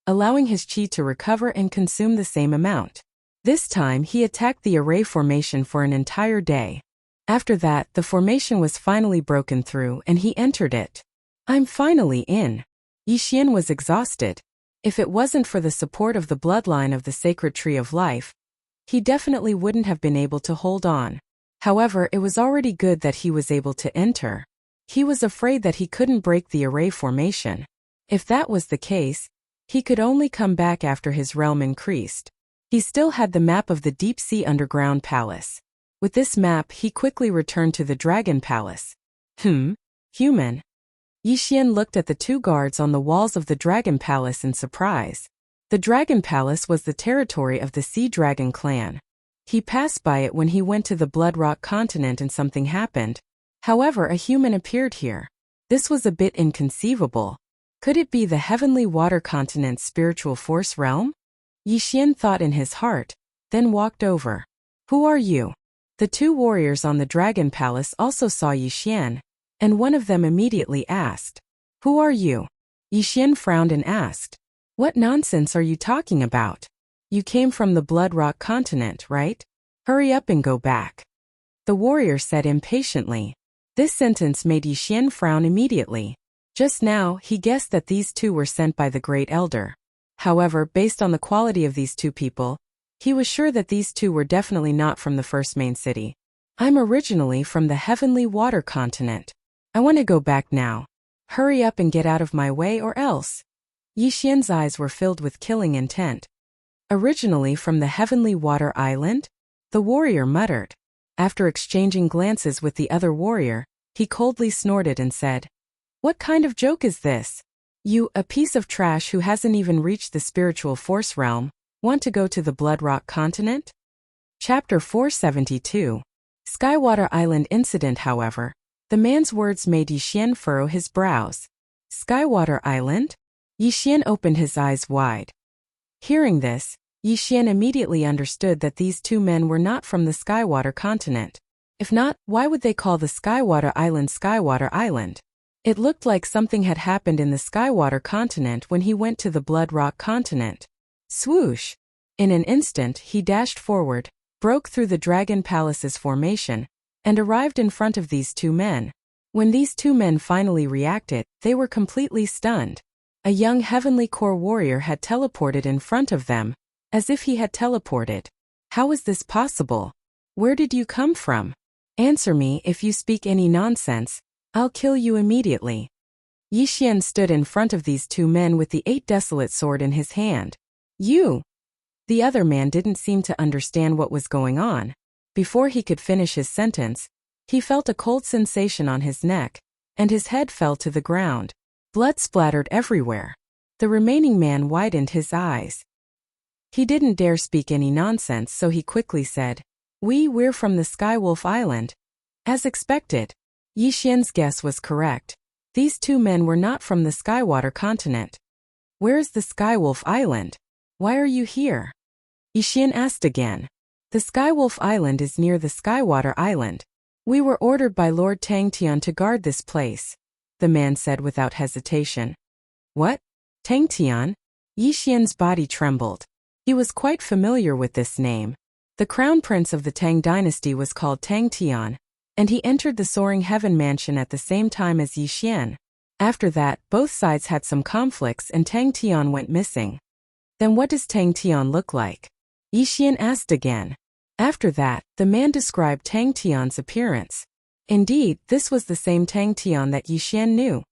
allowing his qi to recover and consume the same amount. This time he attacked the array formation for an entire day. After that, the formation was finally broken through and he entered it. I'm finally in. Yixian was exhausted. If it wasn't for the support of the bloodline of the sacred tree of life, he definitely wouldn't have been able to hold on. However, it was already good that he was able to enter. He was afraid that he couldn't break the array formation. If that was the case, he could only come back after his realm increased. He still had the map of the deep-sea underground palace. With this map, he quickly returned to the Dragon Palace. Human. Yixian looked at the 2 guards on the walls of the Dragon Palace in surprise. The Dragon Palace was the territory of the Sea Dragon clan. He passed by it when he went to the Blood Rock Continent and something happened. However, a human appeared here. This was a bit inconceivable. Could it be the Heavenly Water Continent's spiritual force realm? Yixian thought in his heart, then walked over. Who are you? The 2 warriors on the Dragon Palace also saw Yixian, and one of them immediately asked, Who are you? Yixian frowned and asked, What nonsense are you talking about? You came from the Blood Rock Continent, right? Hurry up and go back. The warrior said impatiently. This sentence made Yixian frown immediately. Just now, he guessed that these 2 were sent by the Great Elder. However, based on the quality of these 2 people, he was sure that these 2 were definitely not from the first main city. I'm originally from the Heavenly Water Continent. I want to go back now. Hurry up and get out of my way or else. Yixian's eyes were filled with killing intent. Originally from the Heavenly Water Island? The warrior muttered. After exchanging glances with the other warrior, he coldly snorted and said, What kind of joke is this? You, a piece of trash who hasn't even reached the spiritual force realm, want to go to the Blood Rock Continent? Chapter 472. Skywater Island Incident. However, the man's words made Yixian furrow his brows. Skywater Island? Yixian opened his eyes wide. Hearing this, Yixian immediately understood that these 2 men were not from the Skywater Continent. If not, why would they call the Skywater Island Skywater Island? It looked like something had happened in the Skywater Continent when he went to the Blood Rock Continent. Swoosh! In an instant, he dashed forward, broke through the Dragon Palace's formation, and arrived in front of these two men. When these two men finally reacted, they were completely stunned. A young Heavenly Core warrior had teleported in front of them, as if he had teleported. How is this possible? Where did you come from? Answer me. If you speak any nonsense, I'll kill you immediately. Yi Xian stood in front of these two men with the 8 desolate sword in his hand. You! The other man didn't seem to understand what was going on. Before he could finish his sentence, he felt a cold sensation on his neck, and his head fell to the ground. Blood splattered everywhere. The remaining man widened his eyes. He didn't dare speak any nonsense, so he quickly said, We're from the Skywolf Island. As expected, Yi Xian's guess was correct. These two men were not from the Skywater continent. Where is the Skywolf Island? Why are you here? Yi Xian asked again. The Skywolf Island is near the Skywater Island. We were ordered by Lord Tangtian to guard this place, the man said without hesitation. What? Tangtian? Yi Xian's body trembled. He was quite familiar with this name. The crown prince of the Tang dynasty was called Tangtian, and he entered the Soaring Heaven mansion at the same time as Yi Xian. After that, both sides had some conflicts and Tangtian went missing. Then what does Tangtian look like? Yi Xian asked again. After that, the man described Tangtian's appearance. Indeed, this was the same Tangtian that Yi Xian knew.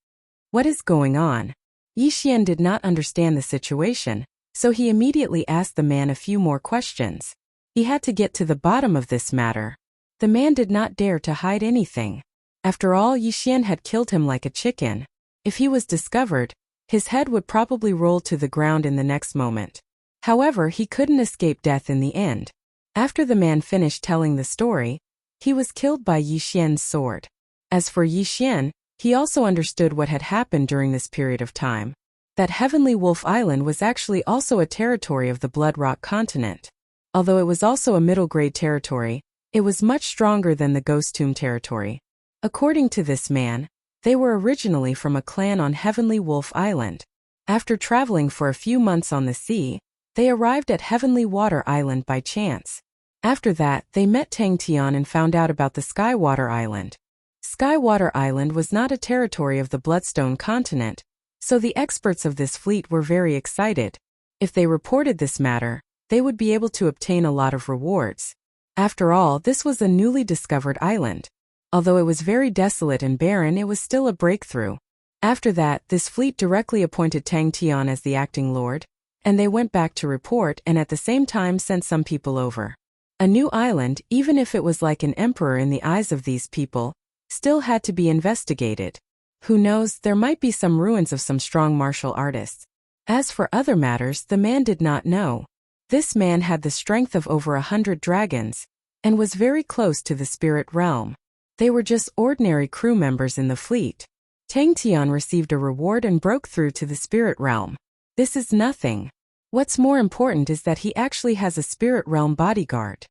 What is going on? Yi Xian did not understand the situation, so he immediately asked the man a few more questions. He had to get to the bottom of this matter. The man did not dare to hide anything. After all, Yi Xian had killed him like a chicken. If he was discovered, his head would probably roll to the ground in the next moment. However, he couldn't escape death in the end. After the man finished telling the story, he was killed by Yi Xian's sword. As for Yi Xian, he also understood what had happened during this period of time. That Heavenly Wolf Island was actually also a territory of the Blood Rock continent. Although it was also a middle-grade territory, it was much stronger than the Ghost Tomb territory. According to this man, they were originally from a clan on Heavenly Wolf Island. After traveling for a few months on the sea, they arrived at Heavenly Water Island by chance. After that, they met Tangtian and found out about the Skywater Island. Skywater Island was not a territory of the Bloodstone continent, so the experts of this fleet were very excited. If they reported this matter, they would be able to obtain a lot of rewards. After all, this was a newly discovered island. Although it was very desolate and barren, it was still a breakthrough. After that, this fleet directly appointed Tangtian as the acting lord, and they went back to report and at the same time sent some people over. A new island, even if it was like an emperor in the eyes of these people, still had to be investigated. Who knows, there might be some ruins of some strong martial artists. As for other matters, the man did not know. This man had the strength of over 100 dragons, and was very close to the spirit realm. They were just ordinary crew members in the fleet. Tangtian received a reward and broke through to the spirit realm. This is nothing. What's more important is that he actually has a spirit realm bodyguard.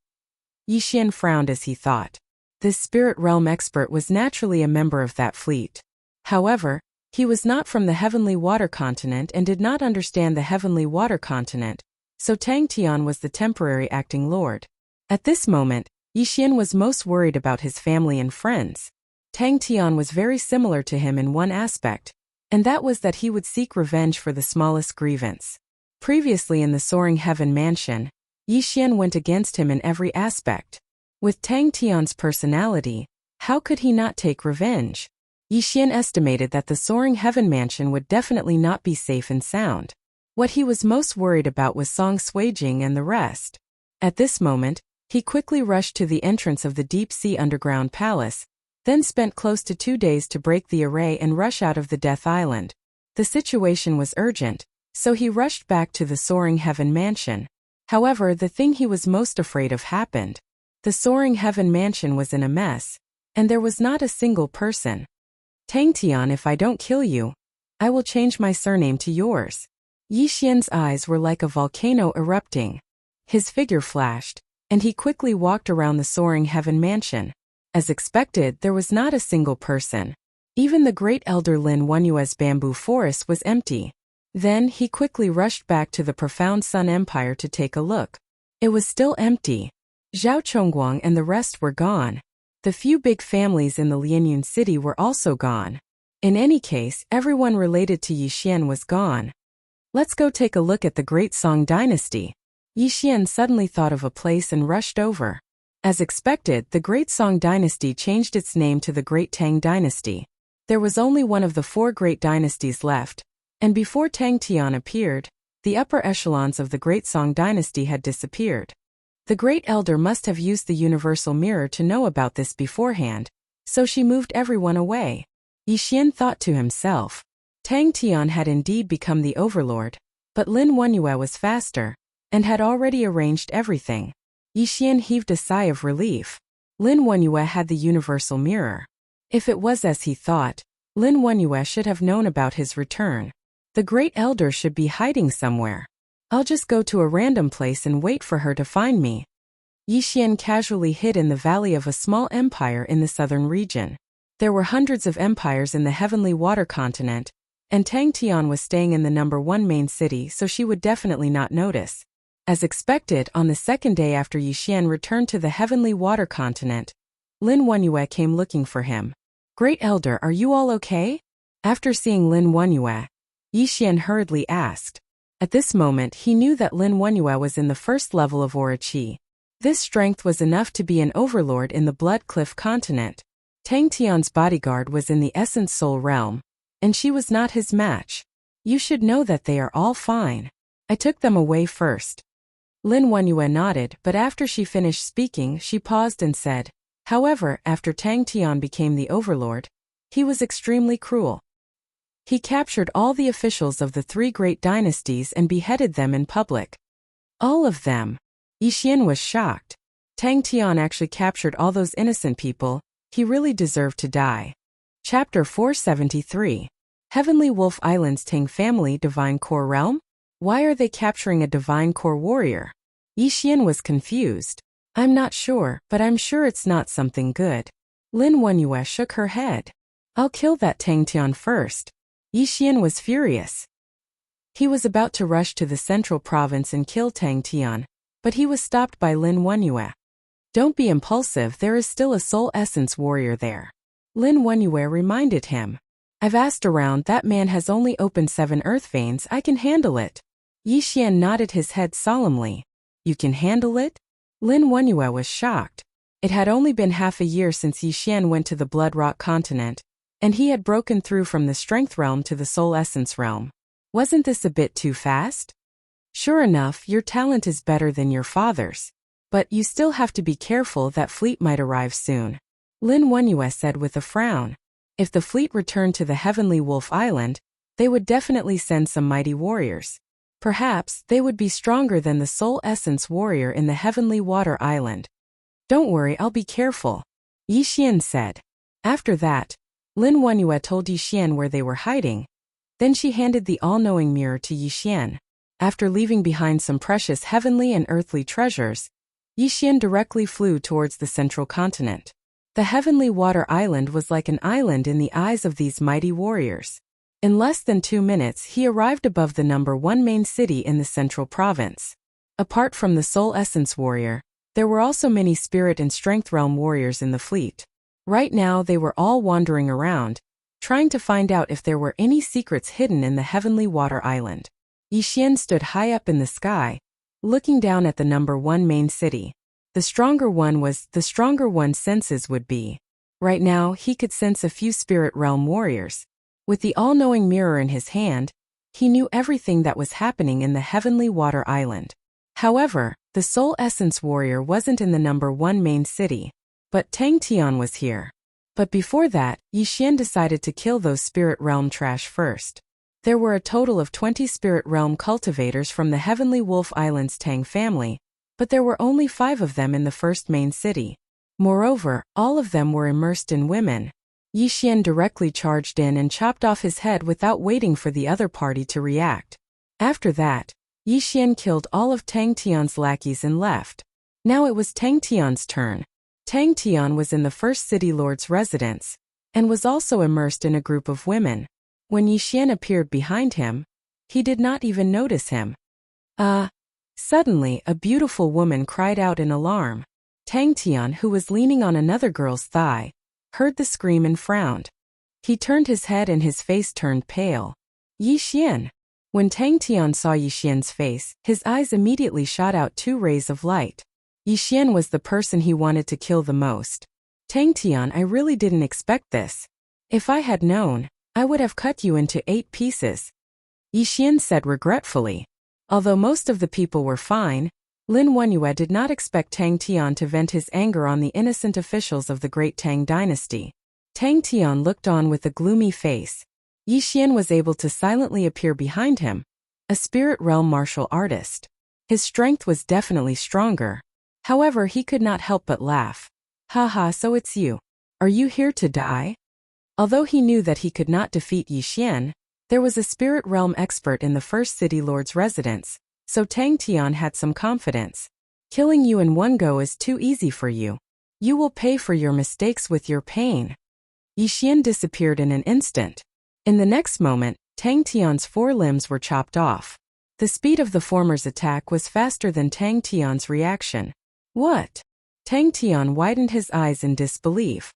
Yi Xian frowned as he thought. This spirit realm expert was naturally a member of that fleet. However, he was not from the Heavenly Water continent and did not understand the Heavenly Water continent, so Tangtian was the temporary acting lord. At this moment, Yi Xian was most worried about his family and friends. Tangtian was very similar to him in one aspect, and that was that he would seek revenge for the smallest grievance. Previously in the Soaring Heaven mansion, Yi Xian went against him in every aspect. With Tangtian's personality, how could he not take revenge? Yi Xian estimated that the Soaring Heaven mansion would definitely not be safe and sound. What he was most worried about was Song Suijing and the rest. At this moment, he quickly rushed to the entrance of the deep-sea underground palace, then spent close to 2 days to break the array and rush out of the Death Island. The situation was urgent, so he rushed back to the Soaring Heaven mansion. However, the thing he was most afraid of happened. The Soaring Heaven mansion was in a mess, and there was not a single person. Tangtian, if I don't kill you, I will change my surname to yours. Yi Xian's eyes were like a volcano erupting. His figure flashed, and he quickly walked around the Soaring Heaven mansion. As expected, there was not a single person. Even the great elder Lin Wenyue's bamboo forest was empty. Then he quickly rushed back to the Profound Sun Empire to take a look. It was still empty. Zhao Chongguang and the rest were gone. The few big families in the Lianyun city were also gone. In any case, everyone related to Yixian was gone. Let's go take a look at the Great Song Dynasty. Yixian suddenly thought of a place and rushed over. As expected, the Great Song Dynasty changed its name to the Great Tang Dynasty. There was only one of the 4 great dynasties left, and before Tang Tian appeared, the upper echelons of the Great Song Dynasty had disappeared. The Great Elder must have used the universal mirror to know about this beforehand, so she moved everyone away. Yixian thought to himself. Tang Tian had indeed become the overlord, but Lin Wenyue was faster, and had already arranged everything. Yixian heaved a sigh of relief. Lin Wenyue had the universal mirror. If it was as he thought, Lin Wenyue should have known about his return. The Great Elder should be hiding somewhere. I'll just go to a random place and wait for her to find me. Yixian casually hid in the valley of a small empire in the southern region. There were hundreds of empires in the Heavenly Water continent, and Tang Tian was staying in the number 1 main city, so she would definitely not notice. As expected, on the second day after Yixian returned to the Heavenly Water continent, Lin Wenyue came looking for him. Great Elder, are you all okay? After seeing Lin Wenyue, Yixian hurriedly asked. At this moment he knew that Lin Wenyue was in the first level of Aura Qi. This strength was enough to be an overlord in the Blood Cliff continent. Tang Tian's bodyguard was in the Essence Soul realm, and she was not his match. You should know that they are all fine. I took them away first. Lin Wenyue nodded, but after she finished speaking she paused and said, however, after Tang Tian became the overlord, he was extremely cruel. He captured all the officials of the 3 great dynasties and beheaded them in public. All of them. Yixian was shocked. Tang Tian actually captured all those innocent people. He really deserved to die. Chapter 473. Heavenly Wolf Island's Tang family Divine Core Realm? Why are they capturing a Divine Core warrior? Yixian was confused. I'm not sure, but I'm sure it's not something good. Lin Wenyue shook her head. I'll kill that Tang Tian first. Yixian was furious. He was about to rush to the central province and kill Tang Tian, but he was stopped by Lin Wenyue. Don't be impulsive, there is still a soul essence warrior there. Lin Wenyue reminded him. I've asked around, that man has only opened 7 earth veins, I can handle it. Yixian nodded his head solemnly. You can handle it? Lin Wenyue was shocked. It had only been half a year since Yixian went to the Blood Rock continent, and he had broken through from the Strength realm to the Soul Essence realm. Wasn't this a bit too fast? Sure enough, your talent is better than your father's. But you still have to be careful, that fleet might arrive soon. Lin Wenyue said with a frown. If the fleet returned to the Heavenly Wolf Island, they would definitely send some mighty warriors. Perhaps they would be stronger than the Soul Essence warrior in the Heavenly Water Island. Don't worry, I'll be careful, Yixian said. After that, Lin Wenyue told Yixian where they were hiding. Then she handed the all-knowing mirror to Yixian. After leaving behind some precious heavenly and earthly treasures, Yixian directly flew towards the central continent. The Heavenly Water Island was like an island in the eyes of these mighty warriors. In less than 2 minutes he arrived above the number 1 main city in the central province. Apart from the Soul Essence warrior, there were also many Spirit and Strength realm warriors in the fleet. Right now they were all wandering around, trying to find out if there were any secrets hidden in the Heavenly Water Island. Yixian stood high up in the sky, looking down at the number 1 main city. The stronger one's senses would be. Right now he could sense a few Spirit realm warriors. With the all-knowing mirror in his hand, he knew everything that was happening in the Heavenly Water Island. However, the Soul Essence warrior wasn't in the number 1 main city, but Tang Tian was here. But before that, Yixian decided to kill those Spirit realm trash first. There were a total of 20 Spirit realm cultivators from the Heavenly Wolf Island's Tang family, but there were only 5 of them in the first main city. Moreover, all of them were immersed in women. Yixian directly charged in and chopped off his head without waiting for the other party to react. After that, Yixian killed all of Tang Tian's lackeys and left. Now it was Tang Tian's turn. Tang Tian was in the first city lord's residence, and was also immersed in a group of women. When Yixian appeared behind him, he did not even notice him. Suddenly a beautiful woman cried out in alarm. Tang Tian, who was leaning on another girl's thigh, heard the scream and frowned. He turned his head and his face turned pale. Yi Xian. When Tang Tian saw Yi Xian's face, his eyes immediately shot out two rays of light. Yi Xian was the person he wanted to kill the most. Tang Tian, I really didn't expect this. If I had known, I would have cut you into 8 pieces. Yi Xian said regretfully. Although most of the people were fine, Lin Wenyue did not expect Tang Tian to vent his anger on the innocent officials of the great Tang dynasty. Tang Tian looked on with a gloomy face. Yi Xian was able to silently appear behind him, a spirit realm martial artist. His strength was definitely stronger. However, he could not help but laugh. Haha, so it's you. Are you here to die? Although he knew that he could not defeat Yi Xian, there was a spirit realm expert in the first city lord's residence, so Tang Tian had some confidence. Killing you in one go is too easy for you. You will pay for your mistakes with your pain. Yi Xian disappeared in an instant. In the next moment, Tang Tian's 4 limbs were chopped off. The speed of the former's attack was faster than Tang Tian's reaction. What? Tang Tian widened his eyes in disbelief.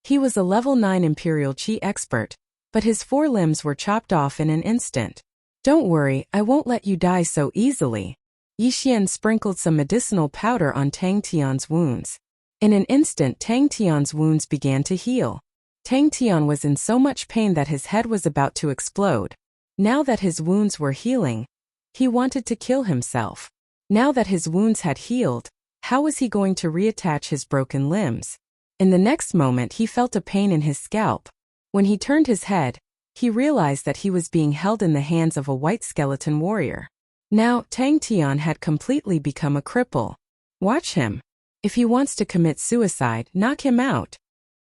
He was a level 9 Imperial Qi expert, but his 4 limbs were chopped off in an instant. Don't worry, I won't let you die so easily. Yi Xian sprinkled some medicinal powder on Tang Tian's wounds. In an instant, Tang Tian's wounds began to heal. Tang Tian was in so much pain that his head was about to explode. Now that his wounds were healing, he wanted to kill himself. Now that his wounds had healed, how was he going to reattach his broken limbs? In the next moment, he felt a pain in his scalp. When he turned his head, he realized that he was being held in the hands of a white skeleton warrior. Now, Tang Tian had completely become a cripple. Watch him. If he wants to commit suicide, knock him out.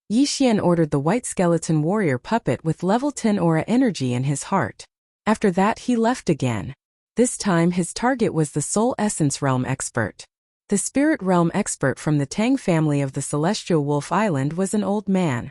Yi Xian ordered the white skeleton warrior puppet with level 10 aura energy in his heart. After that, he left again. This time, his target was the Soul Essence Realm expert. The Spirit Realm expert from the Tang family of the Celestial Wolf Island was an old man.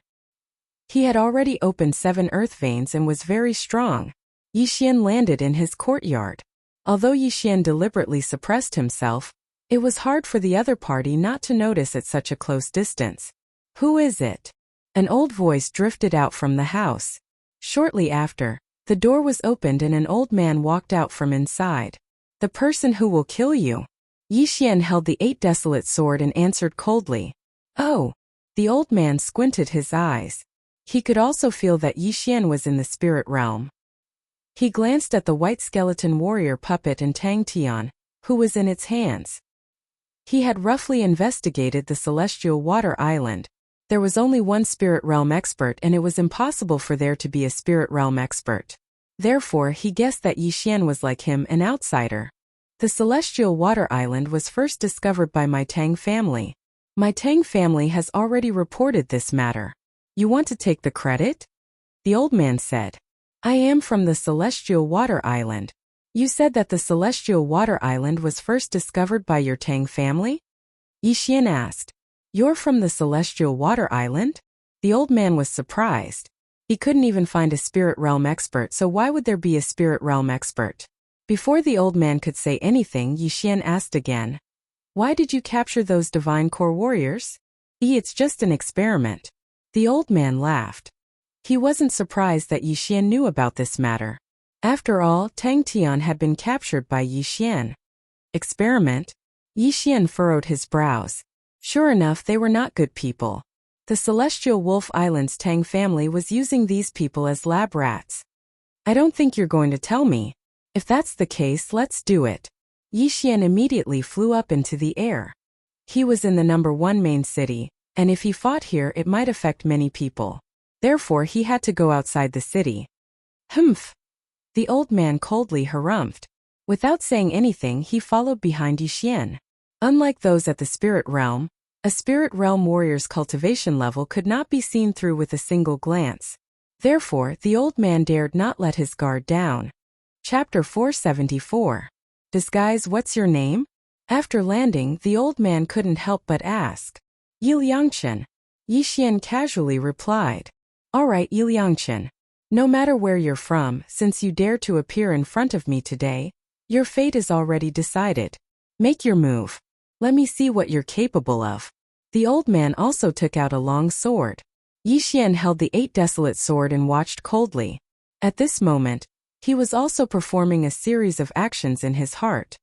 He had already opened 7 earth veins and was very strong. Yi Xian landed in his courtyard. Although Yi Xian deliberately suppressed himself, it was hard for the other party not to notice at such a close distance. Who is it? An old voice drifted out from the house. Shortly after, the door was opened and an old man walked out from inside. The person who will kill you. Yi Xian held the 8 desolate sword and answered coldly. Oh! The old man squinted his eyes. He could also feel that Yi Xian was in the spirit realm. He glanced at the white skeleton warrior puppet and Tang Tian, who was in its hands. He had roughly investigated the celestial water island. There was only one spirit realm expert and it was impossible for there to be a spirit realm expert. Therefore, he guessed that Yi Xian was like him, an outsider. The celestial water island was first discovered by my Tang family. My Tang family has already reported this matter. You want to take the credit? The old man said. I am from the celestial water island. You said that the celestial water island was first discovered by your Tang family? Yi Xian asked. You're from the celestial water island? The old man was surprised. He couldn't even find a spirit realm expert, so why would there be a spirit realm expert? Before the old man could say anything, Yi Xian asked again. Why did you capture those divine core warriors? It's just an experiment. The old man laughed. He wasn't surprised that Yi Xian knew about this matter. After all, Tang Tian had been captured by Yi Xian. Experiment? Yi Xian furrowed his brows. Sure enough, they were not good people. The Celestial Wolf Island's Tang family was using these people as lab rats. I don't think you're going to tell me. If that's the case, let's do it. Yi Xian immediately flew up into the air. He was in the number 1 main city, and if he fought here it might affect many people. Therefore he had to go outside the city. Humph! The old man coldly harumphed. Without saying anything, he followed behind Yi Xian. Unlike those at the spirit realm, a spirit realm warrior's cultivation level could not be seen through with a single glance. Therefore, the old man dared not let his guard down. Chapter 474. Disguise, what's your name? After landing, the old man couldn't help but ask. Yi Liangchen. Yi Xian casually replied. Alright, Yi Liangchen. No matter where you're from, since you dare to appear in front of me today, your fate is already decided. Make your move. Let me see what you're capable of. The old man also took out a long sword. Yi Xian held the 8 desolate sword and watched coldly. At this moment, he was also performing a series of actions in his heart.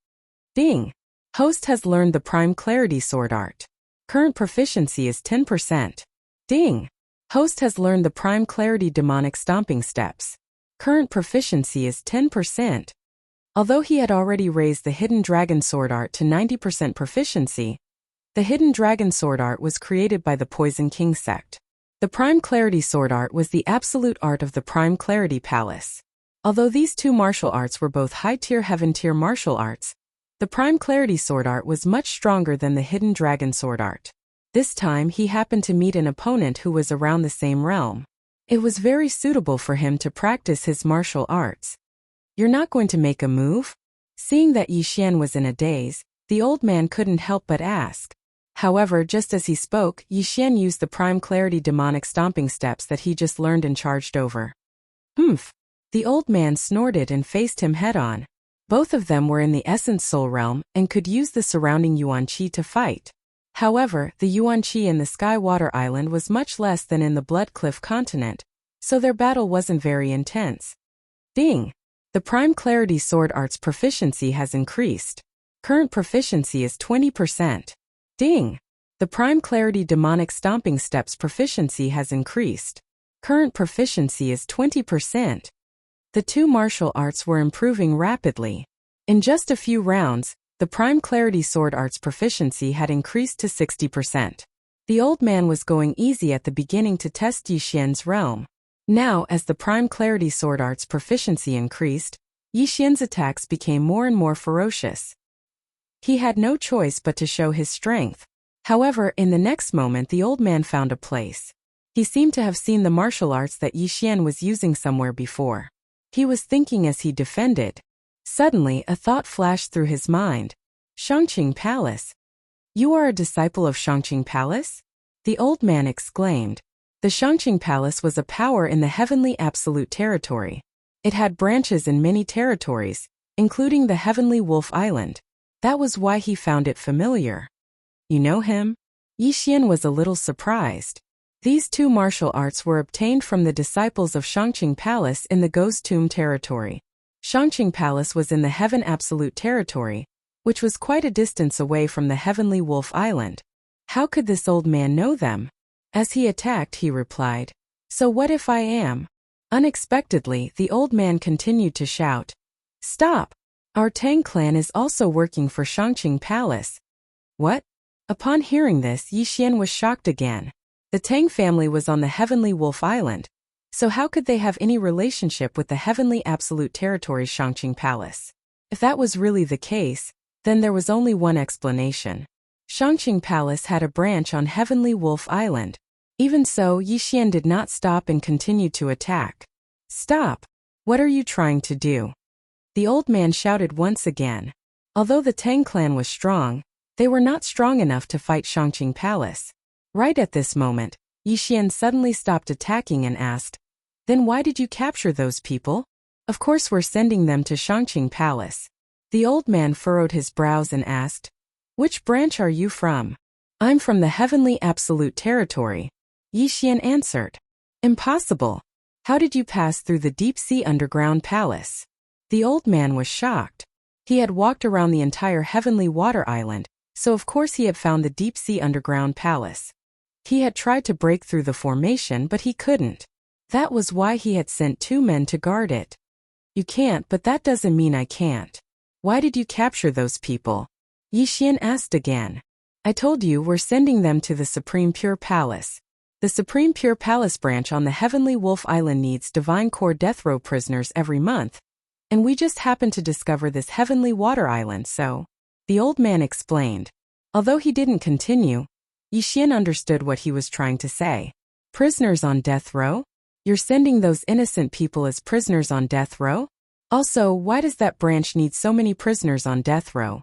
Ding! Host has learned the Prime Clarity Sword Art. Current proficiency is 10%. Ding! Host has learned the Prime Clarity Demonic Stomping Steps. Current proficiency is 10%. Although he had already raised the Hidden Dragon Sword Art to 90% proficiency, the Hidden Dragon Sword Art was created by the Poison King sect. The Prime Clarity Sword Art was the absolute art of the Prime Clarity Palace. Although these two martial arts were both high-tier heaven-tier martial arts, the Prime Clarity Sword Art was much stronger than the Hidden Dragon Sword Art. This time he happened to meet an opponent who was around the same realm. It was very suitable for him to practice his martial arts. You're not going to make a move? Seeing that Yi Xian was in a daze, the old man couldn't help but ask. However, just as he spoke, Yi Xian used the Prime Clarity Demonic Stomping Steps that he just learned and charged over. Humph! The old man snorted and faced him head-on. Both of them were in the Essence Soul realm and could use the surrounding Yuan Qi to fight. However, the Yuan Qi in the Sky Water Island was much less than in the Blood Cliff continent, so their battle wasn't very intense. Ding! The Prime Clarity Sword Art's proficiency has increased. Current proficiency is 20%. Ding! The Prime Clarity Demonic Stomping Steps proficiency has increased. Current proficiency is 20%. The two martial arts were improving rapidly. In just a few rounds, the Prime Clarity Sword Art's proficiency had increased to 60%. The old man was going easy at the beginning to test Yi Xian's realm. Now, as the Prime Clarity Sword Art's proficiency increased, Yi Xian's attacks became more and more ferocious. He had no choice but to show his strength. However, in the next moment the old man found a place. He seemed to have seen the martial arts that Yi Xian was using somewhere before. He was thinking as he defended. Suddenly, a thought flashed through his mind. Shangqing Palace. You are a disciple of Shangqing Palace? The old man exclaimed. The Shangqing Palace was a power in the Heavenly Absolute Territory. It had branches in many territories, including the Heavenly Wolf Island. That was why he found it familiar. You know him? Yi Xian was a little surprised. These two martial arts were obtained from the disciples of Shangqing Palace in the Ghost Tomb territory. Shangqing Palace was in the Heaven Absolute Territory, which was quite a distance away from the Heavenly Wolf Island. How could this old man know them? As he attacked, he replied, "So what if I am?" Unexpectedly, the old man continued to shout, "Stop! Our Tang clan is also working for Shangqing Palace." What? Upon hearing this, Yi Xian was shocked again. The Tang family was on the Heavenly Wolf Island, so how could they have any relationship with the Heavenly Absolute Territory Shangqing Palace? If that was really the case, then there was only one explanation. Shangqing Palace had a branch on Heavenly Wolf Island. Even so, Yi Xian did not stop and continued to attack. "Stop! What are you trying to do?" The old man shouted once again. Although the Tang clan was strong, they were not strong enough to fight Shangqing Palace. Right at this moment, Yi Xian suddenly stopped attacking and asked, "Then why did you capture those people?" "Of course we're sending them to Shangqing Palace." The old man furrowed his brows and asked, "Which branch are you from?" "I'm from the Heavenly Absolute Territory," Yi Xian answered. "Impossible. How did you pass through the deep-sea underground palace?" The old man was shocked. He had walked around the entire Heavenly Water Island, so of course he had found the deep-sea underground palace. He had tried to break through the formation, but he couldn't. That was why he had sent 2 men to guard it. "You can't, but that doesn't mean I can't. Why did you capture those people?" Yi Xian asked again. "I told you we're sending them to the Supreme Pure Palace. The Supreme Pure Palace branch on the Heavenly Wolf Island needs Divine Core Death Row prisoners every month, and we just happened to discover this Heavenly Water Island, so..." The old man explained. Although he didn't continue, Yi Xian understood what he was trying to say. "Prisoners on death row? You're sending those innocent people as prisoners on death row? Also, why does that branch need so many prisoners on death row?"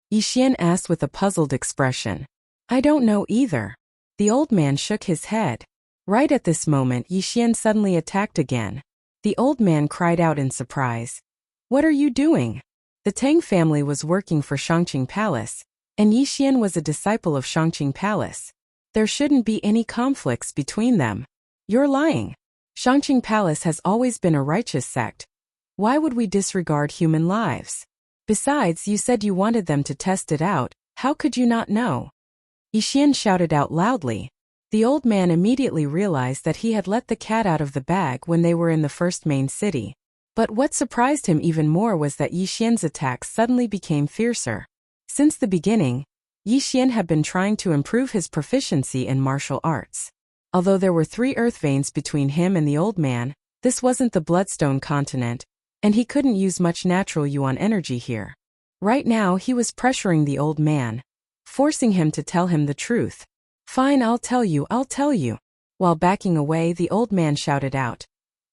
Yi Xian asked with a puzzled expression. "I don't know either." The old man shook his head. Right at this moment, Yi Xian suddenly attacked again. The old man cried out in surprise. "What are you doing?" The Tang family was working for Shangqing Palace. And Yixian was a disciple of Shangqing Palace. There shouldn't be any conflicts between them. You're lying. Shangqing Palace has always been a righteous sect. Why would we disregard human lives? Besides, you said you wanted them to test it out. How could you not know? Yixian shouted out loudly. The old man immediately realized that he had let the cat out of the bag when they were in the first main city. But what surprised him even more was that Yixian's attacks suddenly became fiercer. Since the beginning, Yixian had been trying to improve his proficiency in martial arts. Although there were 3 earth veins between him and the old man, this wasn't the Bloodstone continent, and he couldn't use much natural yuan energy here. Right now he was pressuring the old man, forcing him to tell him the truth. Fine, I'll tell you. While backing away, the old man shouted out.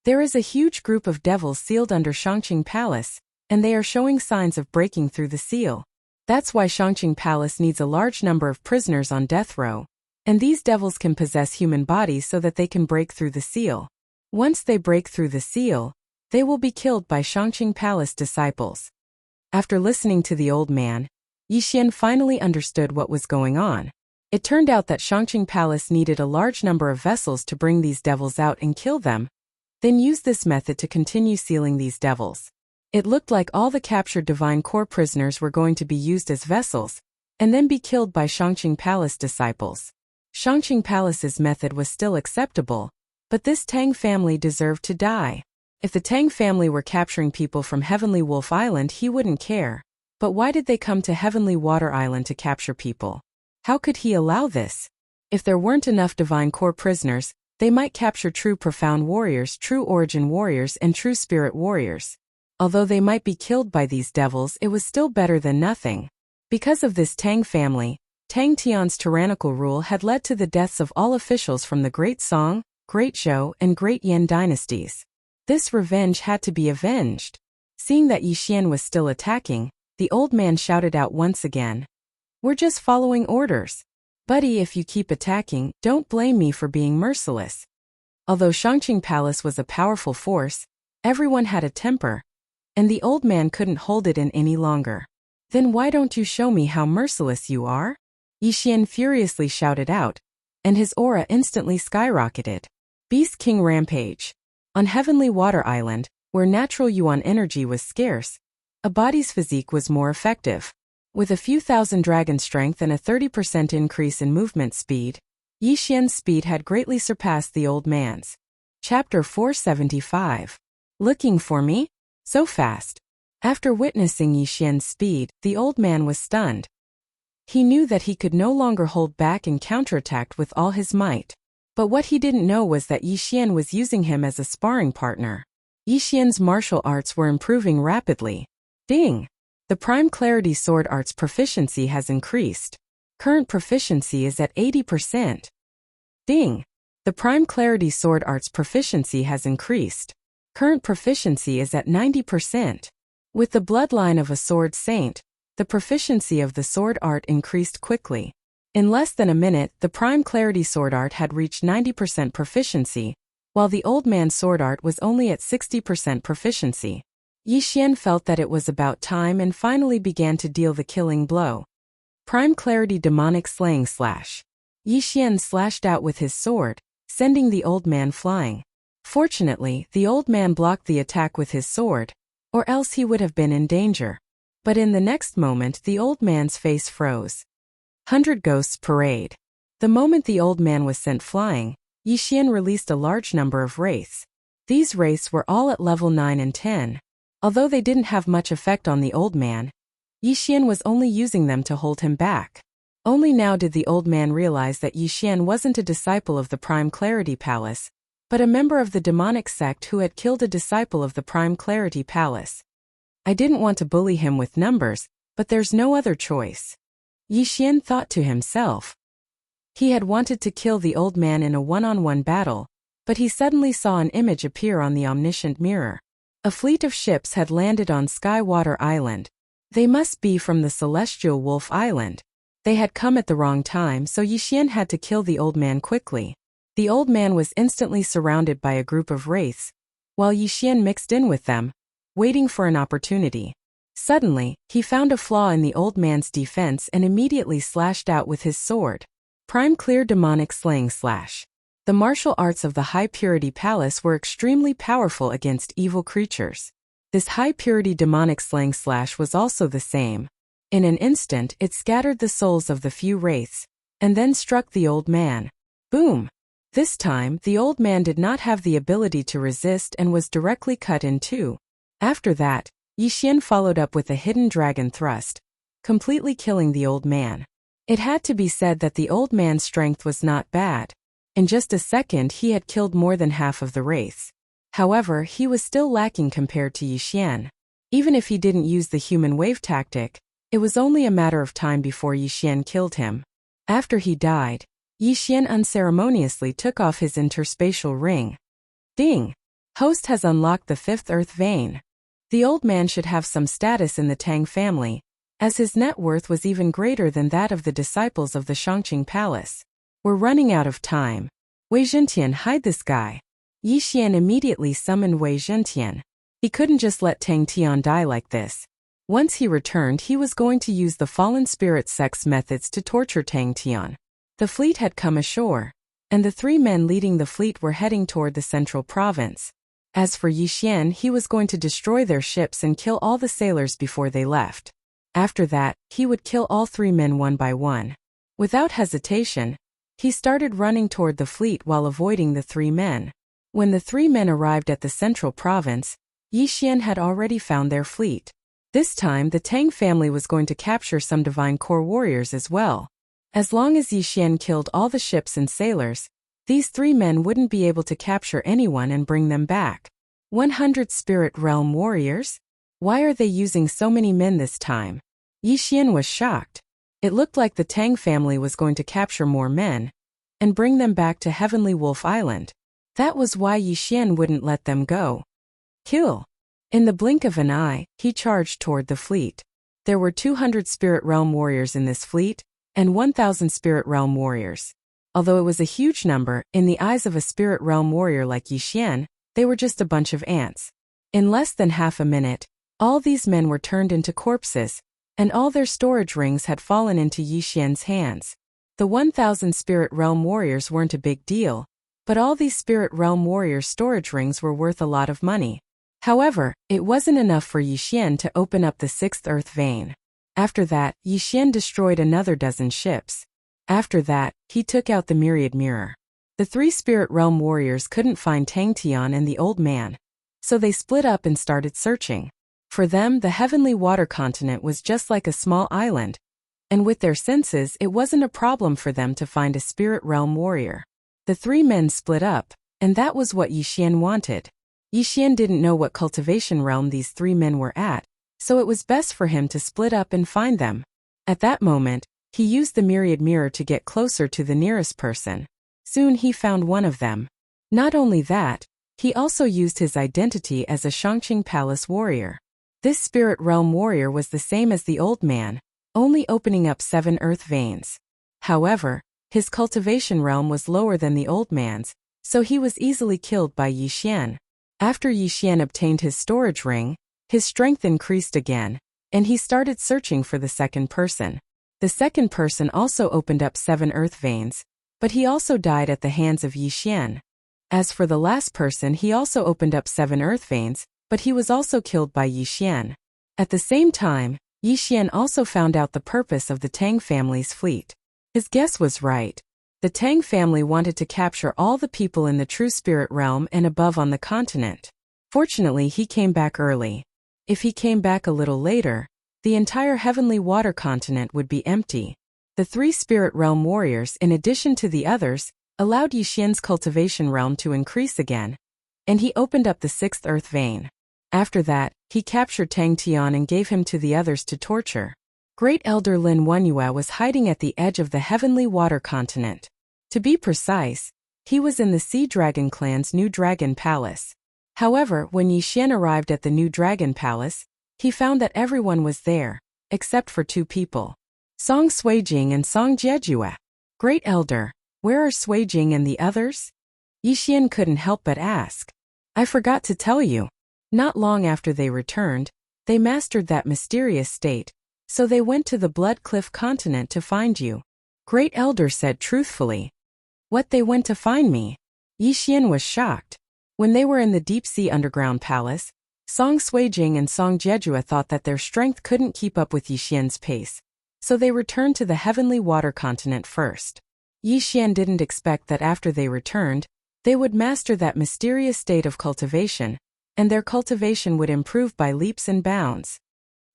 There is a huge group of devils sealed under Shangqing Palace, and they are showing signs of breaking through the seal. That's why Shangqing Palace needs a large number of prisoners on death row, and these devils can possess human bodies so that they can break through the seal. Once they break through the seal, they will be killed by Shangqing Palace disciples. After listening to the old man, Yixian finally understood what was going on. It turned out that Shangqing Palace needed a large number of vessels to bring these devils out and kill them, then use this method to continue sealing these devils. It looked like all the captured Divine Core prisoners were going to be used as vessels, and then be killed by Shangqing Palace disciples. Shangqing Palace's method was still acceptable, but this Tang family deserved to die. If the Tang family were capturing people from Heavenly Wolf Island, he wouldn't care. But why did they come to Heavenly Water Island to capture people? How could he allow this? If there weren't enough Divine Core prisoners, they might capture true Profound Warriors, true Origin Warriors, and true Spirit Warriors. Although they might be killed by these devils, it was still better than nothing. Because of this Tang family, Tang Tian's tyrannical rule had led to the deaths of all officials from the Great Song, Great Zhou, and Great Yan dynasties. This revenge had to be avenged. Seeing that Yixian was still attacking, the old man shouted out once again. We're just following orders. Buddy, if you keep attacking, don't blame me for being merciless. Although Shangqing Palace was a powerful force, everyone had a temper, and the old man couldn't hold it in any longer. Then why don't you show me how merciless you are? Yixian furiously shouted out, and his aura instantly skyrocketed. Beast King Rampage. On Heavenly Water Island, where natural yuan energy was scarce, a body's physique was more effective. With a few thousand dragon strength and a 30% increase in movement speed, Yixian's speed had greatly surpassed the old man's. Chapter 475. Looking for me? So fast. After witnessing Yixian's speed, the old man was stunned. He knew that he could no longer hold back and counterattack with all his might. But what he didn't know was that Yixian was using him as a sparring partner. Yixian's martial arts were improving rapidly. Ding! The Prime Clarity Sword Arts proficiency has increased. Current proficiency is at 80%. Ding! The Prime Clarity Sword Arts proficiency has increased. Current proficiency is at 90%. With the bloodline of a sword saint, the proficiency of the sword art increased quickly. In less than a minute, the Prime Clarity Sword Art had reached 90% proficiency, while the old man's sword art was only at 60% proficiency. Yixian felt that it was about time and finally began to deal the killing blow. Prime Clarity Demonic Slaying Slash. Yixian slashed out with his sword, sending the old man flying. Fortunately, the old man blocked the attack with his sword, or else he would have been in danger. But in the next moment, the old man's face froze. 100 Ghosts Parade. The moment the old man was sent flying, Yixian released a large number of wraiths. These wraiths were all at level 9 and 10. Although they didn't have much effect on the old man, Yixian was only using them to hold him back. Only now did the old man realize that Yixian wasn't a disciple of the Prime Clarity Palace, but a member of the demonic sect who had killed a disciple of the Prime Clarity Palace. I didn't want to bully him with numbers, but there's no other choice. Yixian thought to himself. He had wanted to kill the old man in a one-on-one battle, but he suddenly saw an image appear on the omniscient mirror. A fleet of ships had landed on Skywater Island. They must be from the Celestial Wolf Island. They had come at the wrong time, so Yixian had to kill the old man quickly. The old man was instantly surrounded by a group of wraiths, while Yixian mixed in with them, waiting for an opportunity. Suddenly, he found a flaw in the old man's defense and immediately slashed out with his sword. Prime Clear Demonic Slaying Slash. The martial arts of the High Purity Palace were extremely powerful against evil creatures. This High Purity Demonic Slaying Slash was also the same. In an instant, it scattered the souls of the few wraiths, and then struck the old man. Boom! This time, the old man did not have the ability to resist and was directly cut in two. After that, Yi Xian followed up with a hidden dragon thrust, completely killing the old man. It had to be said that the old man's strength was not bad. In just a second he had killed more than half of the wraiths. However, he was still lacking compared to Yi Xian. Even if he didn't use the human wave tactic, it was only a matter of time before Yi Xian killed him. After he died, Yi Xian unceremoniously took off his interspatial ring. Ding! Host has unlocked the 5th Earth Vein. The old man should have some status in the Tang family, as his net worth was even greater than that of the disciples of the Shangqing Palace. We're running out of time. Wei Zhentian, hide this guy. Yi Xian immediately summoned Wei Zhentian. He couldn't just let Tang Tian die like this. Once he returned, he was going to use the fallen spirit sex methods to torture Tang Tian. The fleet had come ashore, and the 3 men leading the fleet were heading toward the central province. As for Yi Xian, he was going to destroy their ships and kill all the sailors before they left. After that, he would kill all 3 men one by one. Without hesitation, he started running toward the fleet while avoiding the 3 men. When the 3 men arrived at the central province, Yi Xian had already found their fleet. This time the Tang family was going to capture some divine core warriors as well. As long as Yi Xian killed all the ships and sailors, these 3 men wouldn't be able to capture anyone and bring them back. 100 Spirit Realm warriors? Why are they using so many men this time? Yi Xian was shocked. It looked like the Tang family was going to capture more men and bring them back to Heavenly Wolf Island. That was why Yi Xian wouldn't let them go. Kill! In the blink of an eye, he charged toward the fleet. There were 200 Spirit Realm warriors in this fleet, and 1,000 Spirit Realm warriors. Although it was a huge number, in the eyes of a Spirit Realm warrior like Yi Xian, they were just a bunch of ants. In less than half a minute, all these men were turned into corpses, and all their storage rings had fallen into Yi Xian's hands. The 1,000 Spirit Realm warriors weren't a big deal, but all these Spirit Realm warriors' storage rings were worth a lot of money. However, it wasn't enough for Yi Xian to open up the 6th Earth Vein. After that, Yi Xian destroyed another dozen ships. After that, he took out the Myriad Mirror. The 3 Spirit Realm warriors couldn't find Tang Tian and the old man, so they split up and started searching. For them, the Heavenly Water Continent was just like a small island, and with their senses, it wasn't a problem for them to find a Spirit Realm warrior. The 3 men split up, and that was what Yi Xian wanted. Yi Xian didn't know what cultivation realm these 3 men were at, so it was best for him to split up and find them. At that moment, he used the Myriad Mirror to get closer to the nearest person. Soon he found one of them. Not only that, he also used his identity as a Shangqing Palace warrior. This Spirit Realm warrior was the same as the old man, only opening up 7 earth veins. However, his cultivation realm was lower than the old man's, so he was easily killed by Yi Xian. After Yi Xian obtained his storage ring, his strength increased again, and he started searching for the second person. The second person also opened up 7 earth veins, but he also died at the hands of Yi Xian. As for the last person, he also opened up 7 earth veins, but he was also killed by Yi Xian. At the same time, Yi Xian also found out the purpose of the Tang family's fleet. His guess was right. The Tang family wanted to capture all the people in the True Spirit Realm and above on the continent. Fortunately, he came back early. If he came back a little later, the entire Heavenly Water Continent would be empty. The 3 Spirit Realm warriors, in addition to the others, allowed Yi Xian's cultivation realm to increase again, and he opened up the 6th earth vein. After that, he captured Tang Tian and gave him to the others to torture. Great Elder Lin Wenyue was hiding at the edge of the Heavenly Water Continent. To be precise, he was in the Sea Dragon clan's New Dragon Palace. However, when Yi Xian arrived at the New Dragon Palace, he found that everyone was there, except for 2 people. Song Suijing and Song Jiejue. Great Elder, where are Suijing and the others? Yi Xian couldn't help but ask. I forgot to tell you. Not long after they returned, They mastered that mysterious state, so they went to the Blood Cliff continent to find you. Great Elder said truthfully. What, they went to find me? Yi Xian was shocked. When they were in the deep-sea underground palace, Song Suijing and Song Jejua thought that their strength couldn't keep up with Yi Xian's pace, so they returned to the heavenly water continent first. Yi Xian didn't expect that after they returned, they would master that mysterious state of cultivation, and their cultivation would improve by leaps and bounds.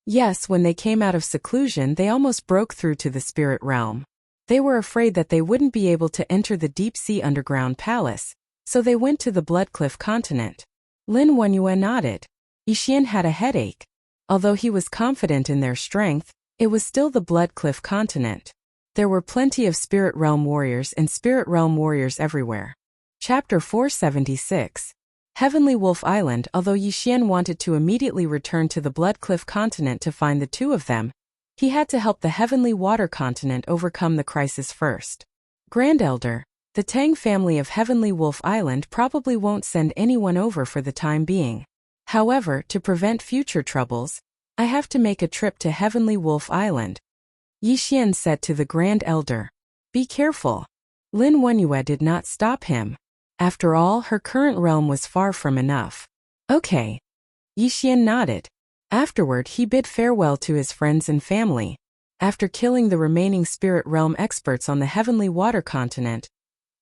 Yes, when they came out of seclusion, they almost broke through to the spirit realm. They were afraid that they wouldn't be able to enter the deep-sea underground palace, so they went to the Blood Cliff continent. Lin Wenyue nodded. Yi Xian had a headache. Although he was confident in their strength, it was still the Blood Cliff continent. There were plenty of spirit realm warriors and spirit realm warriors everywhere. Chapter 476. Heavenly Wolf Island. Although Yi Xian wanted to immediately return to the Blood Cliff continent to find the two of them, he had to help the Heavenly Water continent overcome the crisis first. Grand Elder, the Tang family of Heavenly Wolf Island probably won't send anyone over for the time being. However, to prevent future troubles, I have to make a trip to Heavenly Wolf Island. Yi Xian said to the Grand Elder. Be careful. Lin Wenyue did not stop him. After all, her current realm was far from enough. Okay. Yi Xian nodded. Afterward, he bid farewell to his friends and family. After killing the remaining spirit realm experts on the Heavenly Water continent,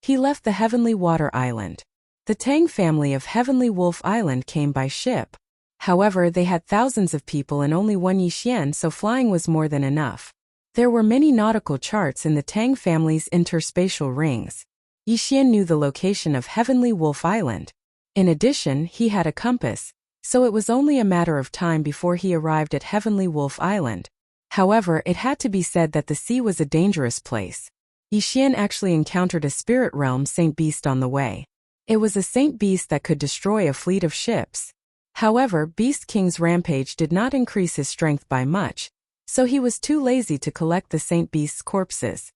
he left the Heavenly Water Island. The Tang family of Heavenly Wolf Island came by ship. However, they had thousands of people and only one Yi Xian, so flying was more than enough. There were many nautical charts in the Tang family's interspatial rings. Yi Xian knew the location of Heavenly Wolf Island. In addition, he had a compass, so it was only a matter of time before he arrived at Heavenly Wolf Island. However, it had to be said that the sea was a dangerous place. Yi Xian actually encountered a spirit realm saint beast on the way. It was a saint beast that could destroy a fleet of ships. However, Beast King's rampage did not increase his strength by much, so he was too lazy to collect the saint beast's corpses.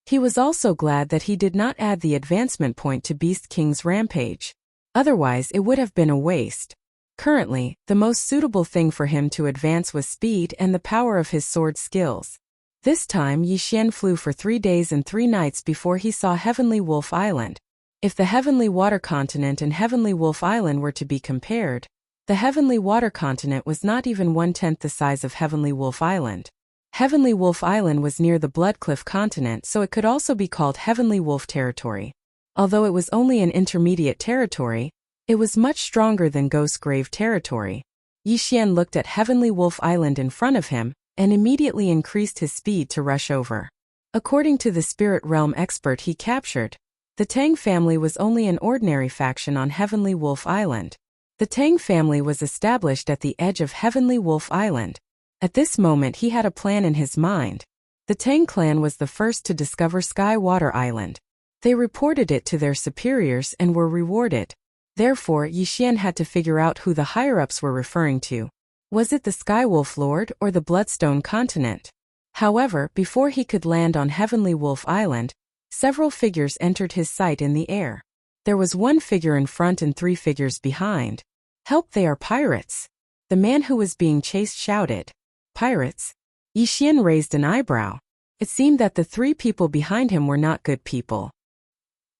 He was also glad that he did not add the advancement point to Beast King's rampage. Otherwise, it would have been a waste. Currently, the most suitable thing for him to advance was speed and the power of his sword skills. This time, Yi Xian flew for 3 days and 3 nights before he saw Heavenly Wolf Island. If the Heavenly Water Continent and Heavenly Wolf Island were to be compared, the Heavenly Water Continent was not even 1/10 the size of Heavenly Wolf Island. Heavenly Wolf Island was near the Blood Cliff continent, so it could also be called Heavenly Wolf Territory. Although it was only an intermediate territory, it was much stronger than Ghost Grave Territory. Yi Xian looked at Heavenly Wolf Island in front of him, and immediately increased his speed to rush over. According to the Spirit Realm expert he captured, the Tang family was only an ordinary faction on Heavenly Wolf Island. The Tang family was established at the edge of Heavenly Wolf Island. At this moment he had a plan in his mind. The Tang clan was the first to discover Sky Water Island. They reported it to their superiors and were rewarded. Therefore, Yi Xian had to figure out who the higher-ups were referring to. Was it the Skywolf Lord or the Bloodstone Continent? However, before he could land on Heavenly Wolf Island, several figures entered his sight in the air. There was 1 figure in front and 3 figures behind. Help, they are pirates! The man who was being chased shouted. Pirates? Yi Xian raised an eyebrow. It seemed that the 3 people behind him were not good people.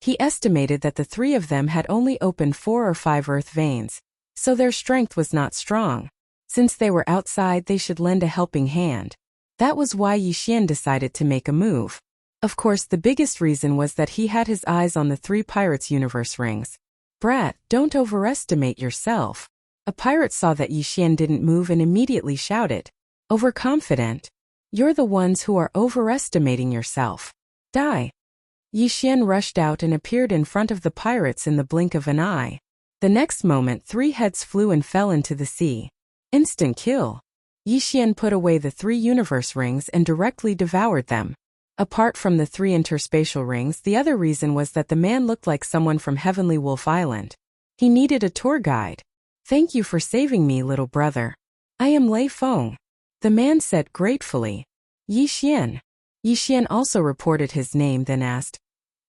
He estimated that the 3 of them had only opened 4 or 5 earth veins, so their strength was not strong. Since they were outside, they should lend a helping hand. That was why Yi Xian decided to make a move. Of course, the biggest reason was that he had his eyes on the 3 pirates' universe rings. Brat, don't overestimate yourself. A pirate saw that Yi Xian didn't move and immediately shouted. Overconfident? You're the ones who are overestimating yourself. Die. Yi Xian rushed out and appeared in front of the pirates in the blink of an eye. The next moment 3 heads flew and fell into the sea. Instant kill. Yi Xian put away the 3 universe rings and directly devoured them. Apart from the 3 interspatial rings, the other reason was that the man looked like someone from Heavenly Wolf Island. He needed a tour guide. Thank you for saving me, little brother. I am Lei Feng. The man said gratefully. Yi Xian. Yi Xian also reported his name, then asked,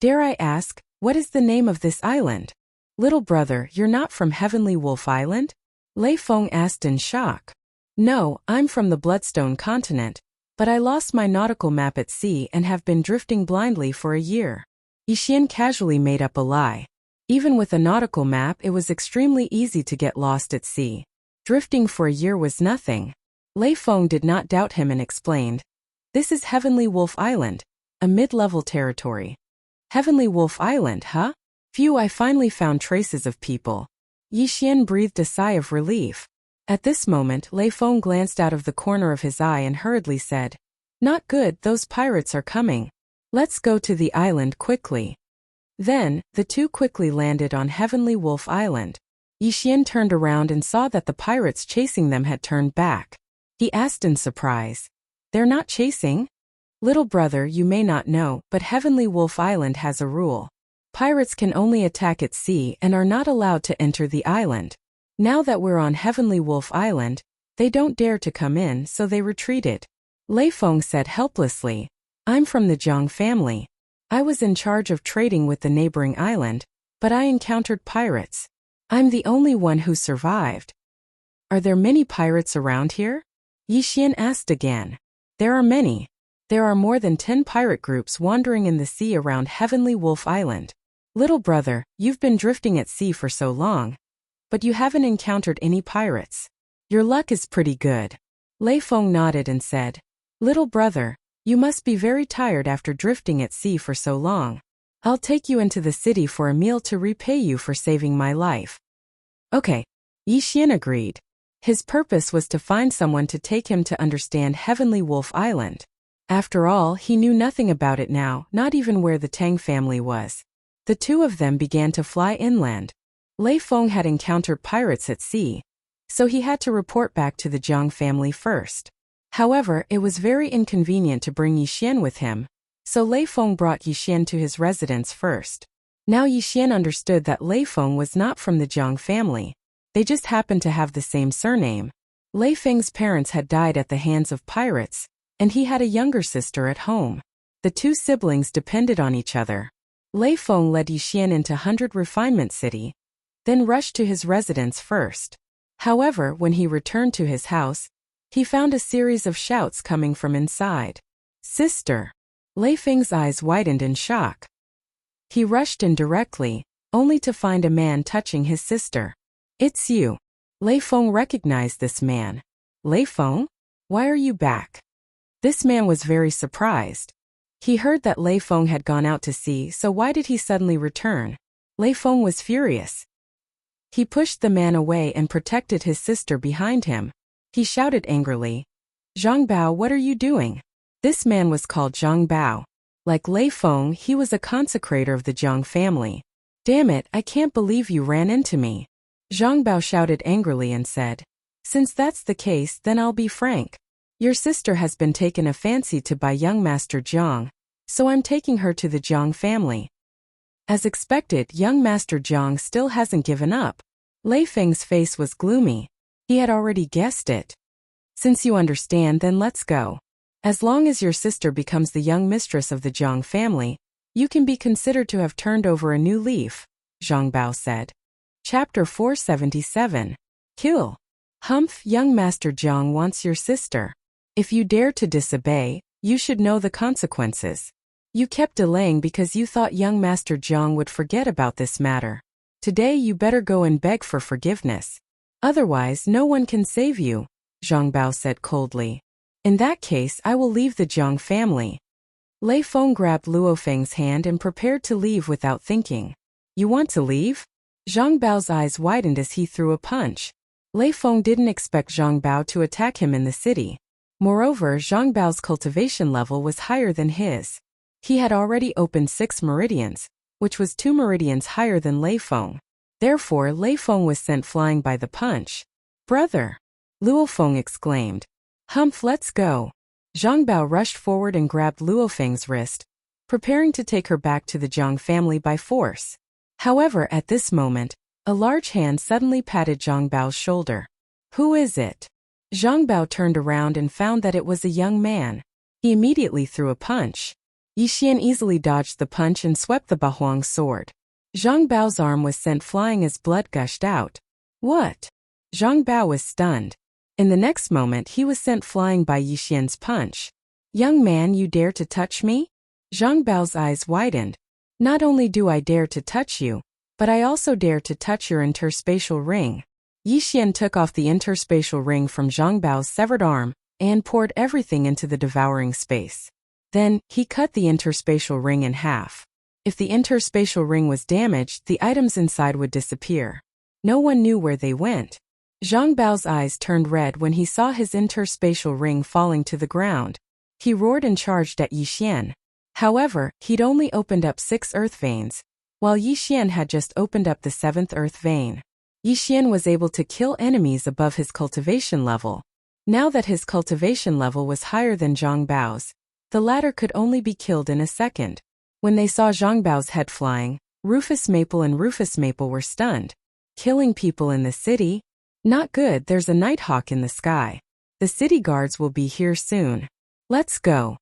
Dare I ask, what is the name of this island? Little brother, you're not from Heavenly Wolf Island? Lei Feng asked in shock. No, I'm from the Bloodstone continent, but I lost my nautical map at sea and have been drifting blindly for a year. Yixian casually made up a lie. Even with a nautical map, it was extremely easy to get lost at sea. Drifting for a year was nothing. Lei Feng did not doubt him and explained. This is Heavenly Wolf Island, a mid-level territory. Heavenly Wolf Island, huh? Phew, I finally found traces of people. Yixian breathed a sigh of relief. At this moment, Lei Feng glanced out of the corner of his eye and hurriedly said, Not good, those pirates are coming. Let's go to the island quickly. Then, the two quickly landed on Heavenly Wolf Island. Yixian turned around and saw that the pirates chasing them had turned back. He asked in surprise, They're not chasing? Little brother, you may not know, but Heavenly Wolf Island has a rule. Pirates can only attack at sea and are not allowed to enter the island. Now that we're on Heavenly Wolf Island, they don't dare to come in, so they retreated. Lei Feng said helplessly, I'm from the Zhang family. I was in charge of trading with the neighboring island, but I encountered pirates. I'm the only one who survived. Are there many pirates around here? Yixian asked again. There are many. There are more than 10 pirate groups wandering in the sea around Heavenly Wolf Island. Little brother, you've been drifting at sea for so long, but you haven't encountered any pirates. Your luck is pretty good. Lei Feng nodded and said, Little brother, you must be very tired after drifting at sea for so long. I'll take you into the city for a meal to repay you for saving my life. Okay. Yixian agreed. His purpose was to find someone to take him to understand Heavenly Wolf Island. After all, he knew nothing about it now, not even where the Tang family was. The two of them began to fly inland. Lei Feng had encountered pirates at sea, so he had to report back to the Zhang family first. However, it was very inconvenient to bring Yixian with him, so Lei Feng brought Yixian to his residence first. Now Yixian understood that Lei Feng was not from the Zhang family. They just happened to have the same surname. Lei Feng's parents had died at the hands of pirates, and he had a younger sister at home. The two siblings depended on each other. Lei Feng led Yixian into 100 Refinement City, then rushed to his residence first. However, when he returned to his house, he found a series of shouts coming from inside. Sister! Lei Feng's eyes widened in shock. He rushed in directly, only to find a man touching his sister. It's you. Lei Feng recognized this man. Lei Feng? Why are you back? This man was very surprised. He heard that Lei Feng had gone out to sea, so why did he suddenly return? Lei Feng was furious. He pushed the man away and protected his sister behind him. He shouted angrily, Zhang Bao, what are you doing? This man was called Zhang Bao. Like Lei Feng, he was a consecrator of the Zhang family. Damn it, I can't believe you ran into me. Zhang Bao shouted angrily and said, Since that's the case, then I'll be frank. Your sister has been taken a fancy to by young Master Zhang, so I'm taking her to the Zhang family. As expected, young Master Zhang still hasn't given up. Lei Feng's face was gloomy. He had already guessed it. Since you understand, then let's go. As long as your sister becomes the young mistress of the Zhang family, you can be considered to have turned over a new leaf, Zhang Bao said. Chapter 477. Kill. Humph, young Master Zhang wants your sister. If you dare to disobey, you should know the consequences. You kept delaying because you thought young Master Zhang would forget about this matter. Today you better go and beg for forgiveness. Otherwise no one can save you, Zhang Bao said coldly. In that case I will leave the Zhang family. Lei Feng grabbed Luo Feng's hand and prepared to leave without thinking. You want to leave? Zhang Bao's eyes widened as he threw a punch. Lei Feng didn't expect Zhang Bao to attack him in the city. Moreover, Zhang Bao's cultivation level was higher than his. He had already opened 6 meridians, which was 2 meridians higher than Lei Feng. Therefore, Lei Feng was sent flying by the punch. Brother! Luo Feng exclaimed. Humph, let's go. Zhang Bao rushed forward and grabbed Luo Feng's wrist, preparing to take her back to the Zhang family by force. However, at this moment, a large hand suddenly patted Zhang Bao's shoulder. Who is it? Zhang Bao turned around and found that it was a young man. He immediately threw a punch. Yixian easily dodged the punch and swept the Bahuang's sword. Zhang Bao's arm was sent flying as blood gushed out. What? Zhang Bao was stunned. In the next moment he was sent flying by Yixian's punch. "Young man, you dare to touch me?" Zhang Bao's eyes widened. "Not only do I dare to touch you, but I also dare to touch your interspatial ring." Yixian took off the interspatial ring from Zhang Bao's severed arm and poured everything into the devouring space. Then, he cut the interspatial ring in half. If the interspatial ring was damaged, the items inside would disappear. No one knew where they went. Zhang Bao's eyes turned red when he saw his interspatial ring falling to the ground. He roared and charged at Yixian. However, he'd only opened up 6 earth veins, while Yixian had just opened up the 7th earth vein. Yixian was able to kill enemies above his cultivation level. Now that his cultivation level was higher than Zhang Bao's, the latter could only be killed in a second. When they saw Zhang Bao's head flying, Rufus Maple and Rufus Maple were stunned. Killing people in the city? Not good, there's a nighthawk in the sky. The city guards will be here soon. Let's go.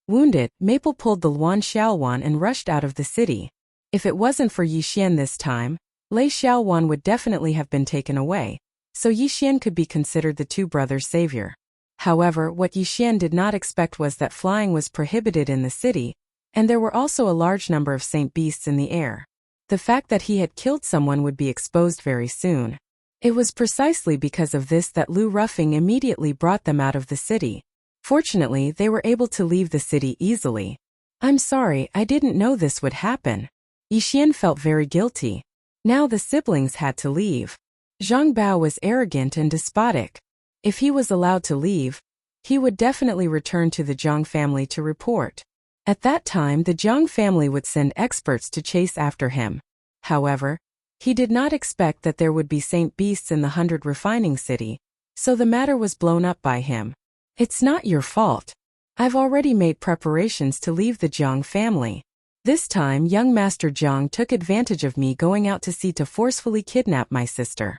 Wounded, Maple pulled the Luan Xiaowan and rushed out of the city. If it wasn't for Yixian this time, Lei Xiaowan would definitely have been taken away, so Yixian could be considered the two brothers' savior. However, what Yixian did not expect was that flying was prohibited in the city, and there were also a large number of saint beasts in the air. The fact that he had killed someone would be exposed very soon. It was precisely because of this that Lu Ruffing immediately brought them out of the city. Fortunately, they were able to leave the city easily. "I'm sorry, I didn't know this would happen." Yixian felt very guilty. Now the siblings had to leave. Zhang Bao was arrogant and despotic. If he was allowed to leave, he would definitely return to the Zhang family to report. At that time, the Zhang family would send experts to chase after him. However, he did not expect that there would be saint beasts in the 100 refining city, so the matter was blown up by him. "It's not your fault. I've already made preparations to leave the Jiang family. This time young Master Jiang took advantage of me going out to sea to forcefully kidnap my sister.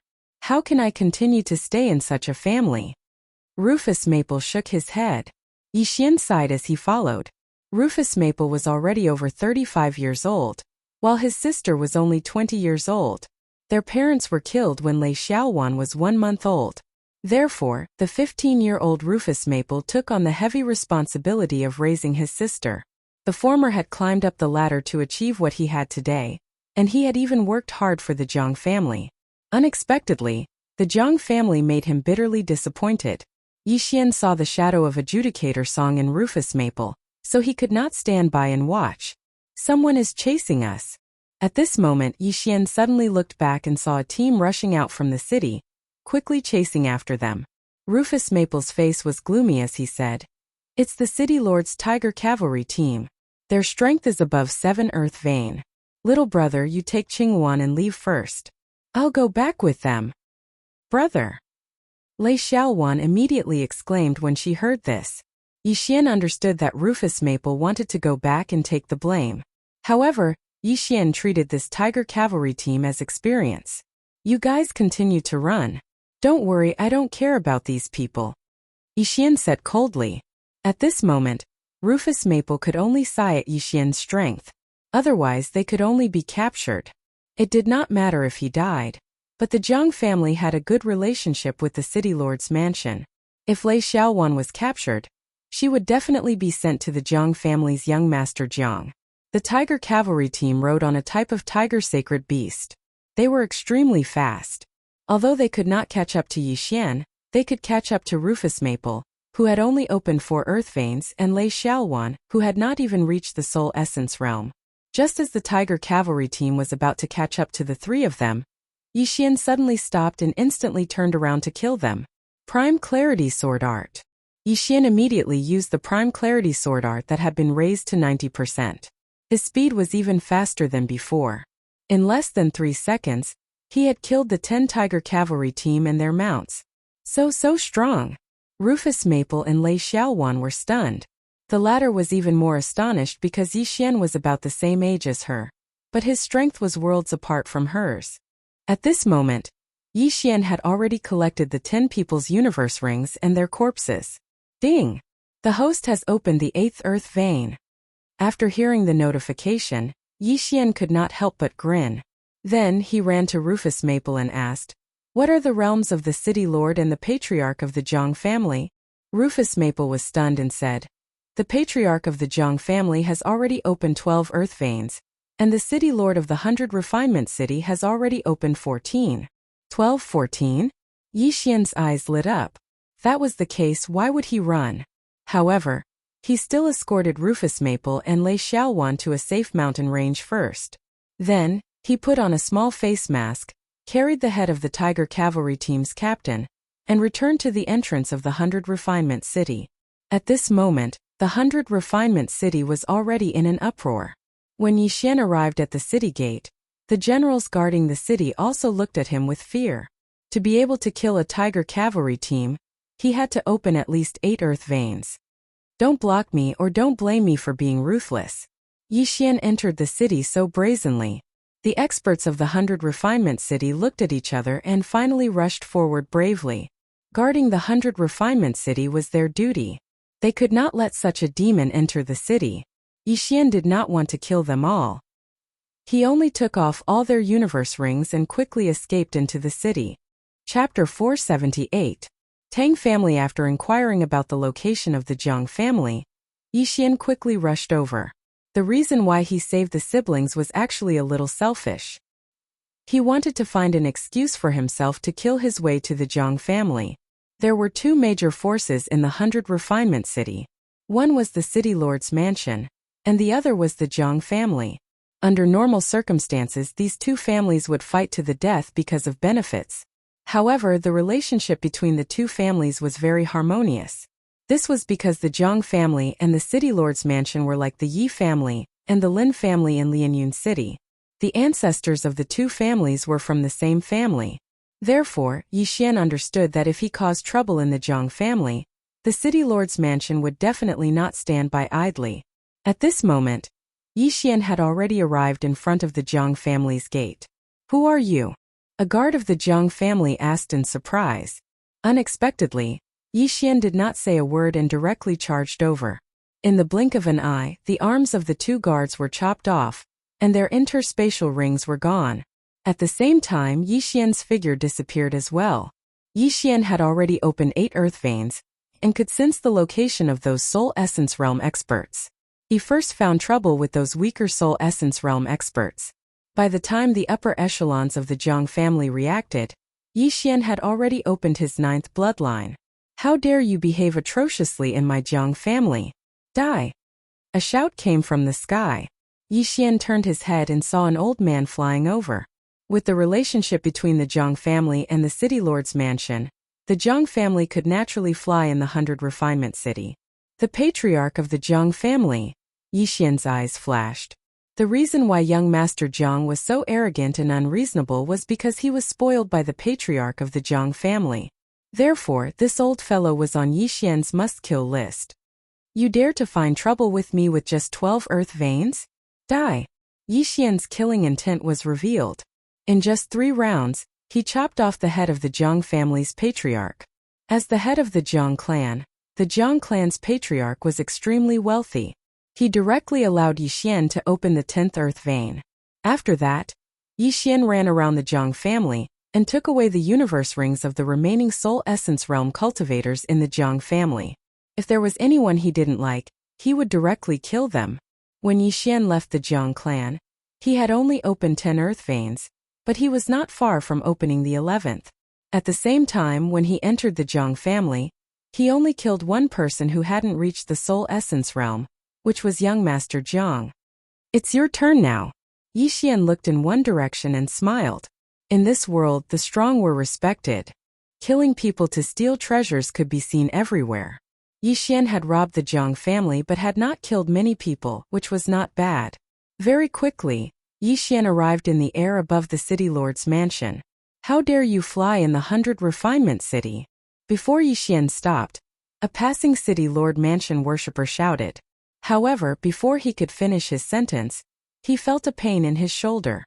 How can I continue to stay in such a family?" Rufus Maple shook his head. Yixian sighed as he followed. Rufus Maple was already over 35 years old, while his sister was only 20 years old. Their parents were killed when Lei Xiaowan was 1 month old. Therefore, the 15-year-old Rufus Maple took on the heavy responsibility of raising his sister. The former had climbed up the ladder to achieve what he had today, and he had even worked hard for the Jiang family. Unexpectedly, the Jiang family made him bitterly disappointed. Yixian saw the shadow of adjudicator song in Rufus Maple, so he could not stand by and watch. "Someone is chasing us." At this moment, Yixian suddenly looked back and saw a team rushing out from the city, quickly chasing after them. Rufus Maple's face was gloomy as he said, "It's the City Lord's Tiger Cavalry team. Their strength is above 7 earth vein. Little brother, you take Qingwan and leave first. I'll go back with them." "Brother!" Lei Xiaowan immediately exclaimed when she heard this. Yixian understood that Rufus Maple wanted to go back and take the blame. However, Yixian treated this Tiger Cavalry team as experience. "You guys continue to run. Don't worry, I don't care about these people," Yixian said coldly. At this moment, Rufus Maple could only sigh at Yixian's strength. Otherwise, they could only be captured. It did not matter if he died. But the Jiang family had a good relationship with the City Lord's mansion. If Lei Xiaowan was captured, she would definitely be sent to the Jiang family's young master Jiang. The Tiger Cavalry team rode on a type of tiger sacred beast. They were extremely fast. Although they could not catch up to Yixian, they could catch up to Rufus Maple, who had only opened 4 earth veins, and Lei Xiaowan, who had not even reached the soul essence realm. Just as the Tiger Cavalry team was about to catch up to the 3 of them, Yixian suddenly stopped and instantly turned around to kill them. Prime Clarity Sword Art. Yixian immediately used the Prime Clarity Sword Art that had been raised to 90%. His speed was even faster than before. In less than 3 seconds, he had killed the 10 Tiger Cavalry team and their mounts. So strong. Rufus Maple and Lei Xiaowan were stunned. The latter was even more astonished because Yixian was about the same age as her. But his strength was worlds apart from hers. At this moment, Yixian had already collected the 10 people's universe rings and their corpses. Ding! The host has opened the 8th earth vein. After hearing the notification, Yixian could not help but grin. Then he ran to Rufus Maple and asked, What are the realms of the city lord and the patriarch of the Jiang family? Rufus Maple was stunned and said, the patriarch of the Jiang family has already opened 12 earth veins, and the city lord of the 100 refinement city has already opened 14. 14? Yi Xian's eyes lit up. If that was the case, why would he run? However, he still escorted Rufus Maple and Lei Xiaowan to a safe mountain range first. Then, he put on a small face mask, carried the head of the Tiger Cavalry Team's captain, and returned to the entrance of the 100 Refinement City. At this moment, the 100 Refinement City was already in an uproar. When Yi Xian arrived at the city gate, the generals guarding the city also looked at him with fear. To be able to kill a Tiger Cavalry Team, he had to open at least 8 earth veins. Don't block me or don't blame me for being ruthless. Yi Xian entered the city so brazenly. The experts of the 100 Refinement City looked at each other and finally rushed forward bravely. Guarding the 100 Refinement City was their duty. They could not let such a demon enter the city. Yi Xian did not want to kill them all. He only took off all their universe rings and quickly escaped into the city. Chapter 478. Tang family. After inquiring about the location of the Jiang family, Yi Xian quickly rushed over. The reason why he saved the siblings was actually a little selfish. He wanted to find an excuse for himself to kill his way to the Jiang family. There were 2 major forces in the 100 Refinement City. One was the City Lord's mansion, and the other was the Jiang family. Under normal circumstances, these 2 families would fight to the death because of benefits. However, the relationship between the 2 families was very harmonious. This was because the Jiang family and the City Lord's mansion were like the Yi family and the Lin family in Lianyun City. The ancestors of the 2 families were from the same family. Therefore, Yi Xian understood that if he caused trouble in the Jiang family, the City Lord's mansion would definitely not stand by idly. At this moment, Yi Xian had already arrived in front of the Jiang family's gate. Who are you? A guard of the Jiang family asked in surprise. Unexpectedly, Yi Xian did not say a word and directly charged over. In the blink of an eye, the arms of the 2 guards were chopped off, and their interspatial rings were gone. At the same time, Yi Xian's figure disappeared as well. Yi Xian had already opened 8 earth veins, and could sense the location of those Soul Essence Realm experts. He first found trouble with those weaker Soul Essence Realm experts. By the time the upper echelons of the Jiang family reacted, Yi Xian had already opened his 9th bloodline. How dare you behave atrociously in my Jiang family? Die! A shout came from the sky. Yi Xian turned his head and saw an old man flying over. With the relationship between the Jiang family and the City Lord's mansion, the Jiang family could naturally fly in the 100 Refinement City. The patriarch of the Jiang family. Yi Xian's eyes flashed. The reason why young Master Jiang was so arrogant and unreasonable was because he was spoiled by the patriarch of the Jiang family. Therefore, this old fellow was on Yi Xian's must-kill list. You dare to find trouble with me with just 12 earth veins? Die! Yi Xian's killing intent was revealed. In just 3 rounds, he chopped off the head of the Jiang family's patriarch. As the head of the Jiang clan's patriarch was extremely wealthy. He directly allowed Yi Xian to open the 10th earth vein. After that, Yi Xian ran around the Jiang family and took away the universe rings of the remaining Soul Essence Realm cultivators in the Jiang family. If there was anyone he didn't like, he would directly kill them. When Yi Xian left the Jiang clan, he had only opened 10 earth veins, but he was not far from opening the 11th. At the same time, when he entered the Jiang family, he only killed 1 person who hadn't reached the Soul Essence Realm, which was young Master Jiang. It's your turn now. Yi Xian looked in one direction and smiled. In this world, the strong were respected. Killing people to steal treasures could be seen everywhere. Yi Xian had robbed the Jiang family but had not killed many people, which was not bad. Very quickly, Yi Xian arrived in the air above the City Lord's mansion. How dare you fly in the 100 Refinement City? Before Yi Xian stopped, a passing City Lord mansion worshipper shouted. However, before he could finish his sentence, he felt a pain in his shoulder.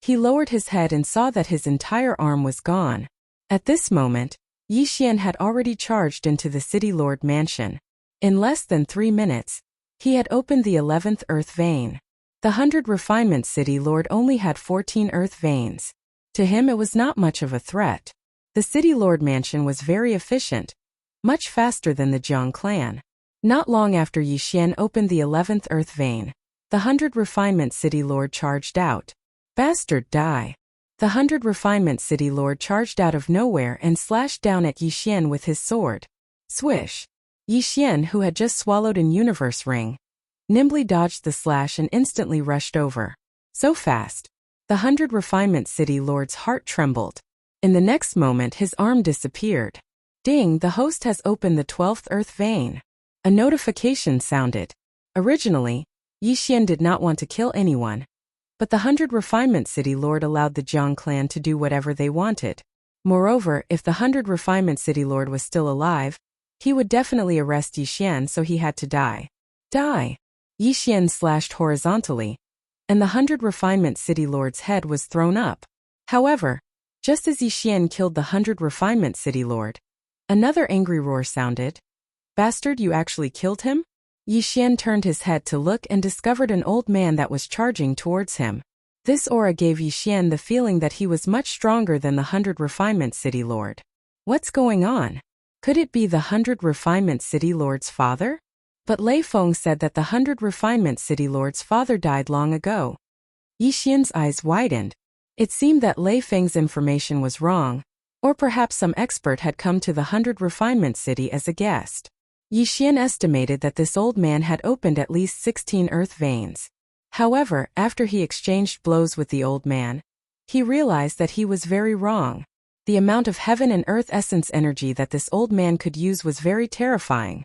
He lowered his head and saw that his entire arm was gone. At this moment, Yi Xian had already charged into the City Lord mansion. In less than 3 minutes, he had opened the 11th earth vein. The 100 Refinement City Lord only had 14 earth veins. To him it was not much of a threat. The city lord mansion was very efficient, much faster than the Jiang clan. Not long after Yi Xian opened the 11th earth vein, the 100 refinement city lord charged out. Bastard, die. The 100 refinement city lord charged out of nowhere and slashed down at Yi Xian with his sword. Swish. Yi Xian, who had just swallowed an universe ring, nimbly dodged the slash and instantly rushed over. So fast. The 100 refinement city lord's heart trembled. In the next moment his arm disappeared. Ding, the host has opened the 12th earth vein. A notification sounded. Originally, Yi Xian did not want to kill anyone, but the 100 refinement city lord allowed the Jiang clan to do whatever they wanted. Moreover, if the 100 refinement city lord was still alive, he would definitely arrest Yi Xian, so he had to die. Die! Yi Xian slashed horizontally, and the 100 refinement city lord's head was thrown up. However, just as Yi Xian killed the 100 refinement city lord, another angry roar sounded. Bastard, you actually killed him? Yi Xian turned his head to look and discovered an old man that was charging towards him. This aura gave Yi Xian the feeling that he was much stronger than the 100 refinement city lord. What's going on? Could it be the 100 refinement city lord's father? But Lei Feng said that the 100 refinement city lord's father died long ago. Yi Xian's eyes widened. It seemed that Lei Feng's information was wrong, or perhaps some expert had come to the 100 refinement city as a guest. Yi Xian estimated that this old man had opened at least 16 earth veins. However, after he exchanged blows with the old man, he realized that he was very wrong. The amount of heaven and earth essence energy that this old man could use was very terrifying.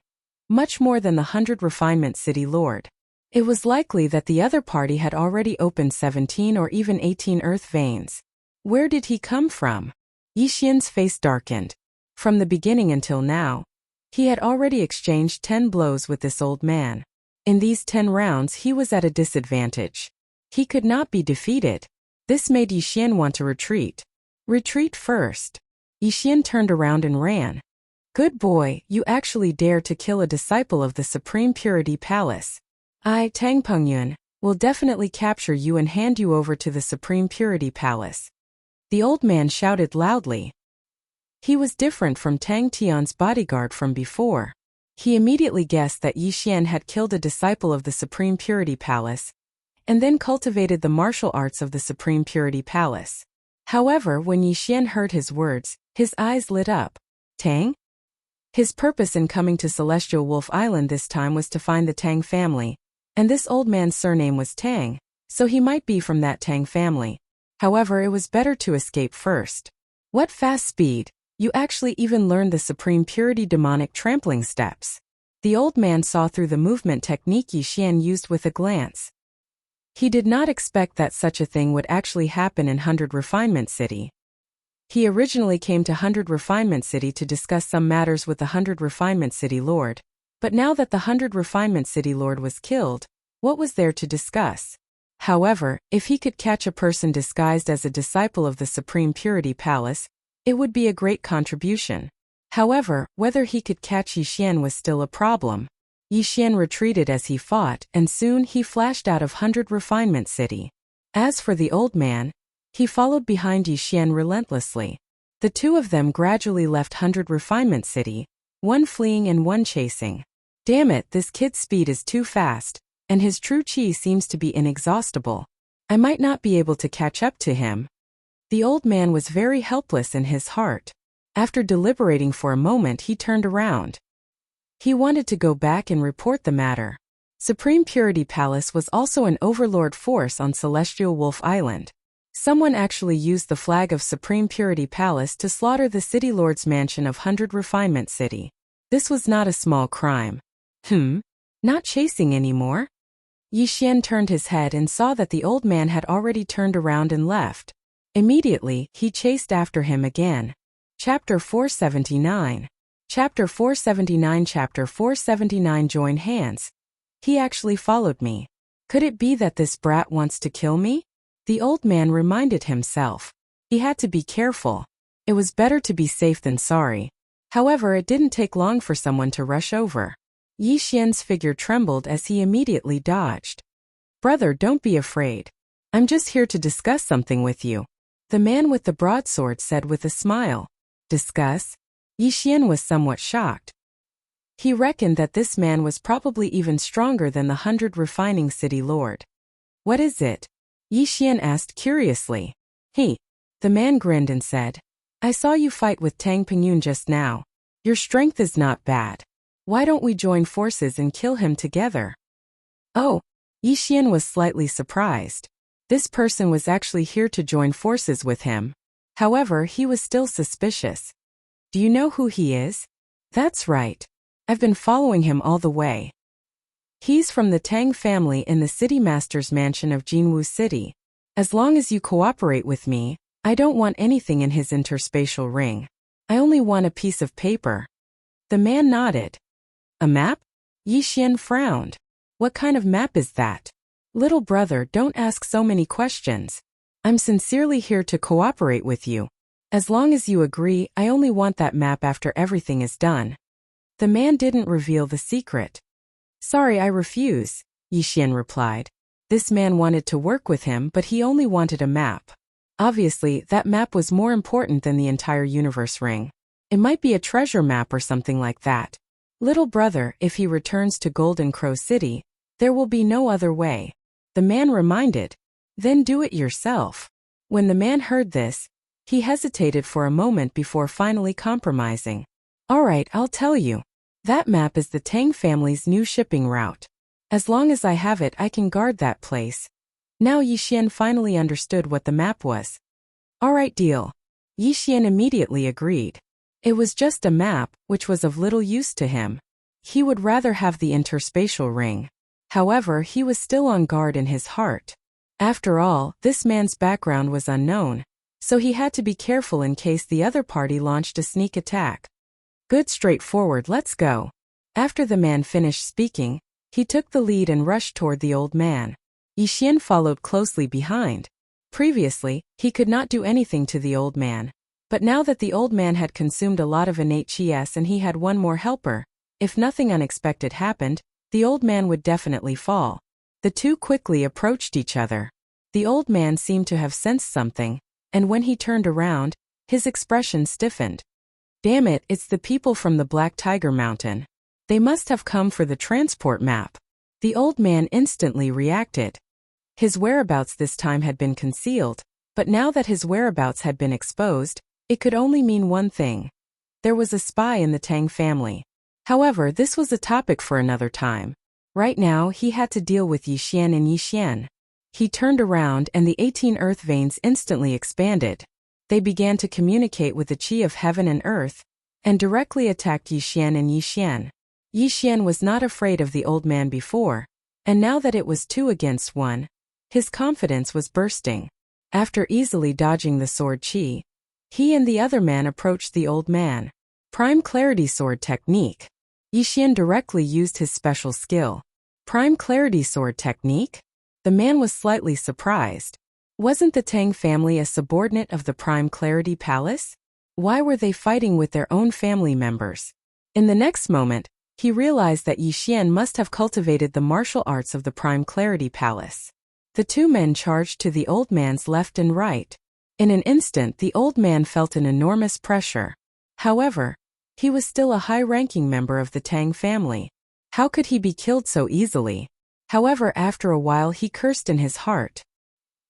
Much more than the 100 refinement city lord. It was likely that the other party had already opened 17 or even 18 earth veins. Where did he come from? Yi Xian's face darkened. From the beginning until now, he had already exchanged 10 blows with this old man. In these 10 rounds he was at a disadvantage. He could not be defeated. This made Yi Xian want to retreat. Retreat first. Yi Xian turned around and ran. Good boy, you actually dare to kill a disciple of the Supreme Purity Palace. I, Tang Pengyun, will definitely capture you and hand you over to the Supreme Purity Palace. The old man shouted loudly. He was different from Tang Tian's bodyguard from before. He immediately guessed that Yi Xian had killed a disciple of the Supreme Purity Palace, and then cultivated the martial arts of the Supreme Purity Palace. However, when Yi Xian heard his words, his eyes lit up. Tang? His purpose in coming to Celestial Wolf Island this time was to find the Tang family, and this old man's surname was Tang, so he might be from that Tang family. However, it was better to escape first. What fast speed! You actually even learned the Supreme Purity demonic trampling steps. The old man saw through the movement technique Yi Xian used with a glance. He did not expect that such a thing would actually happen in 100 Refinement City. He originally came to 100 Refinement City to discuss some matters with the 100 Refinement City Lord, but now that the 100 Refinement City Lord was killed, what was there to discuss? However, if he could catch a person disguised as a disciple of the Supreme Purity Palace, it would be a great contribution. However, whether he could catch Yi Xian was still a problem. Yi Xian retreated as he fought, and soon he flashed out of 100 Refinement City. As for the old man, he followed behind Yi Xian relentlessly. The two of them gradually left 100 Refinement City, one fleeing and one chasing. Damn it, this kid's speed is too fast, and his true chi seems to be inexhaustible. I might not be able to catch up to him. The old man was very helpless in his heart. After deliberating for a moment, he turned around. He wanted to go back and report the matter. Supreme Purity Palace was also an overlord force on Celestial Wolf Island. Someone actually used the flag of Supreme Purity Palace to slaughter the City Lord's mansion of 100 Refinement City. This was not a small crime. Not chasing anymore? Yi Xian turned his head and saw that the old man had already turned around and left. Immediately, he chased after him again. Chapter 479. Chapter 479. Chapter 479. Join hands. He actually followed me. Could it be that this brat wants to kill me? The old man reminded himself. He had to be careful. It was better to be safe than sorry. However, it didn't take long for someone to rush over. Yi Xian's figure trembled as he immediately dodged. Brother, don't be afraid. I'm just here to discuss something with you. The man with the broadsword said with a smile. Discuss? Yi Xian was somewhat shocked. He reckoned that this man was probably even stronger than the 100 refining city lord. What is it? Yi Xian asked curiously. He. The man grinned and said, I saw you fight with Tang Pingyun just now. Your strength is not bad. Why don't we join forces and kill him together? Oh, Yi Xian was slightly surprised. This person was actually here to join forces with him. However, he was still suspicious. Do you know who he is? That's right. I've been following him all the way. He's from the Tang family in the city master's mansion of Jinwu City. As long as you cooperate with me, I don't want anything in his interspatial ring. I only want a piece of paper. The man nodded. A map? Yi Xian frowned. What kind of map is that? Little brother, don't ask so many questions. I'm sincerely here to cooperate with you. As long as you agree, I only want that map after everything is done. The man didn't reveal the secret. Sorry, I refuse, Yi Xian replied. This man wanted to work with him, but he only wanted a map. Obviously, that map was more important than the entire universe ring. It might be a treasure map or something like that. Little brother, if he returns to Golden Crow City, there will be no other way. The man reminded. Then do it yourself. When the man heard this, he hesitated for a moment before finally compromising. All right, I'll tell you. That map is the Tang family's new shipping route. As long as I have it, I can guard that place. Now Yi Xian finally understood what the map was. All right, deal. Yi Xian immediately agreed. It was just a map, which was of little use to him. He would rather have the interspatial ring. However, he was still on guard in his heart. After all, this man's background was unknown, so he had to be careful in case the other party launched a sneak attack. Good, straightforward, let's go. After the man finished speaking, he took the lead and rushed toward the old man. Yi Xian followed closely behind. Previously, he could not do anything to the old man. But now that the old man had consumed a lot of innate qis and he had one more helper, if nothing unexpected happened, the old man would definitely fall. The two quickly approached each other. The old man seemed to have sensed something, and when he turned around, his expression stiffened. Damn it, it's the people from the Black Tiger Mountain. They must have come for the transport map. The old man instantly reacted. His whereabouts this time had been concealed, but now that his whereabouts had been exposed, it could only mean one thing. There was a spy in the Tang family. However, this was a topic for another time. Right now, he had to deal with Yi Xian and Yi Xian. He turned around and the 18 earth veins instantly expanded. They began to communicate with the qi of heaven and earth, and directly attacked Yi Xian and Yi Xian. Yi Xian was not afraid of the old man before, and now that it was 2 against 1, his confidence was bursting. After easily dodging the sword qi, he and the other man approached the old man. Prime Clarity Sword Technique. Yi Xian directly used his special skill. Prime Clarity Sword Technique? The man was slightly surprised. Wasn't the Tang family a subordinate of the Prime Clarity Palace? Why were they fighting with their own family members? In the next moment, he realized that Yi Xian must have cultivated the martial arts of the Prime Clarity Palace. The two men charged to the old man's left and right. In an instant, the old man felt an enormous pressure. However, he was still a high-ranking member of the Tang family. How could he be killed so easily? However, after a while he cursed in his heart.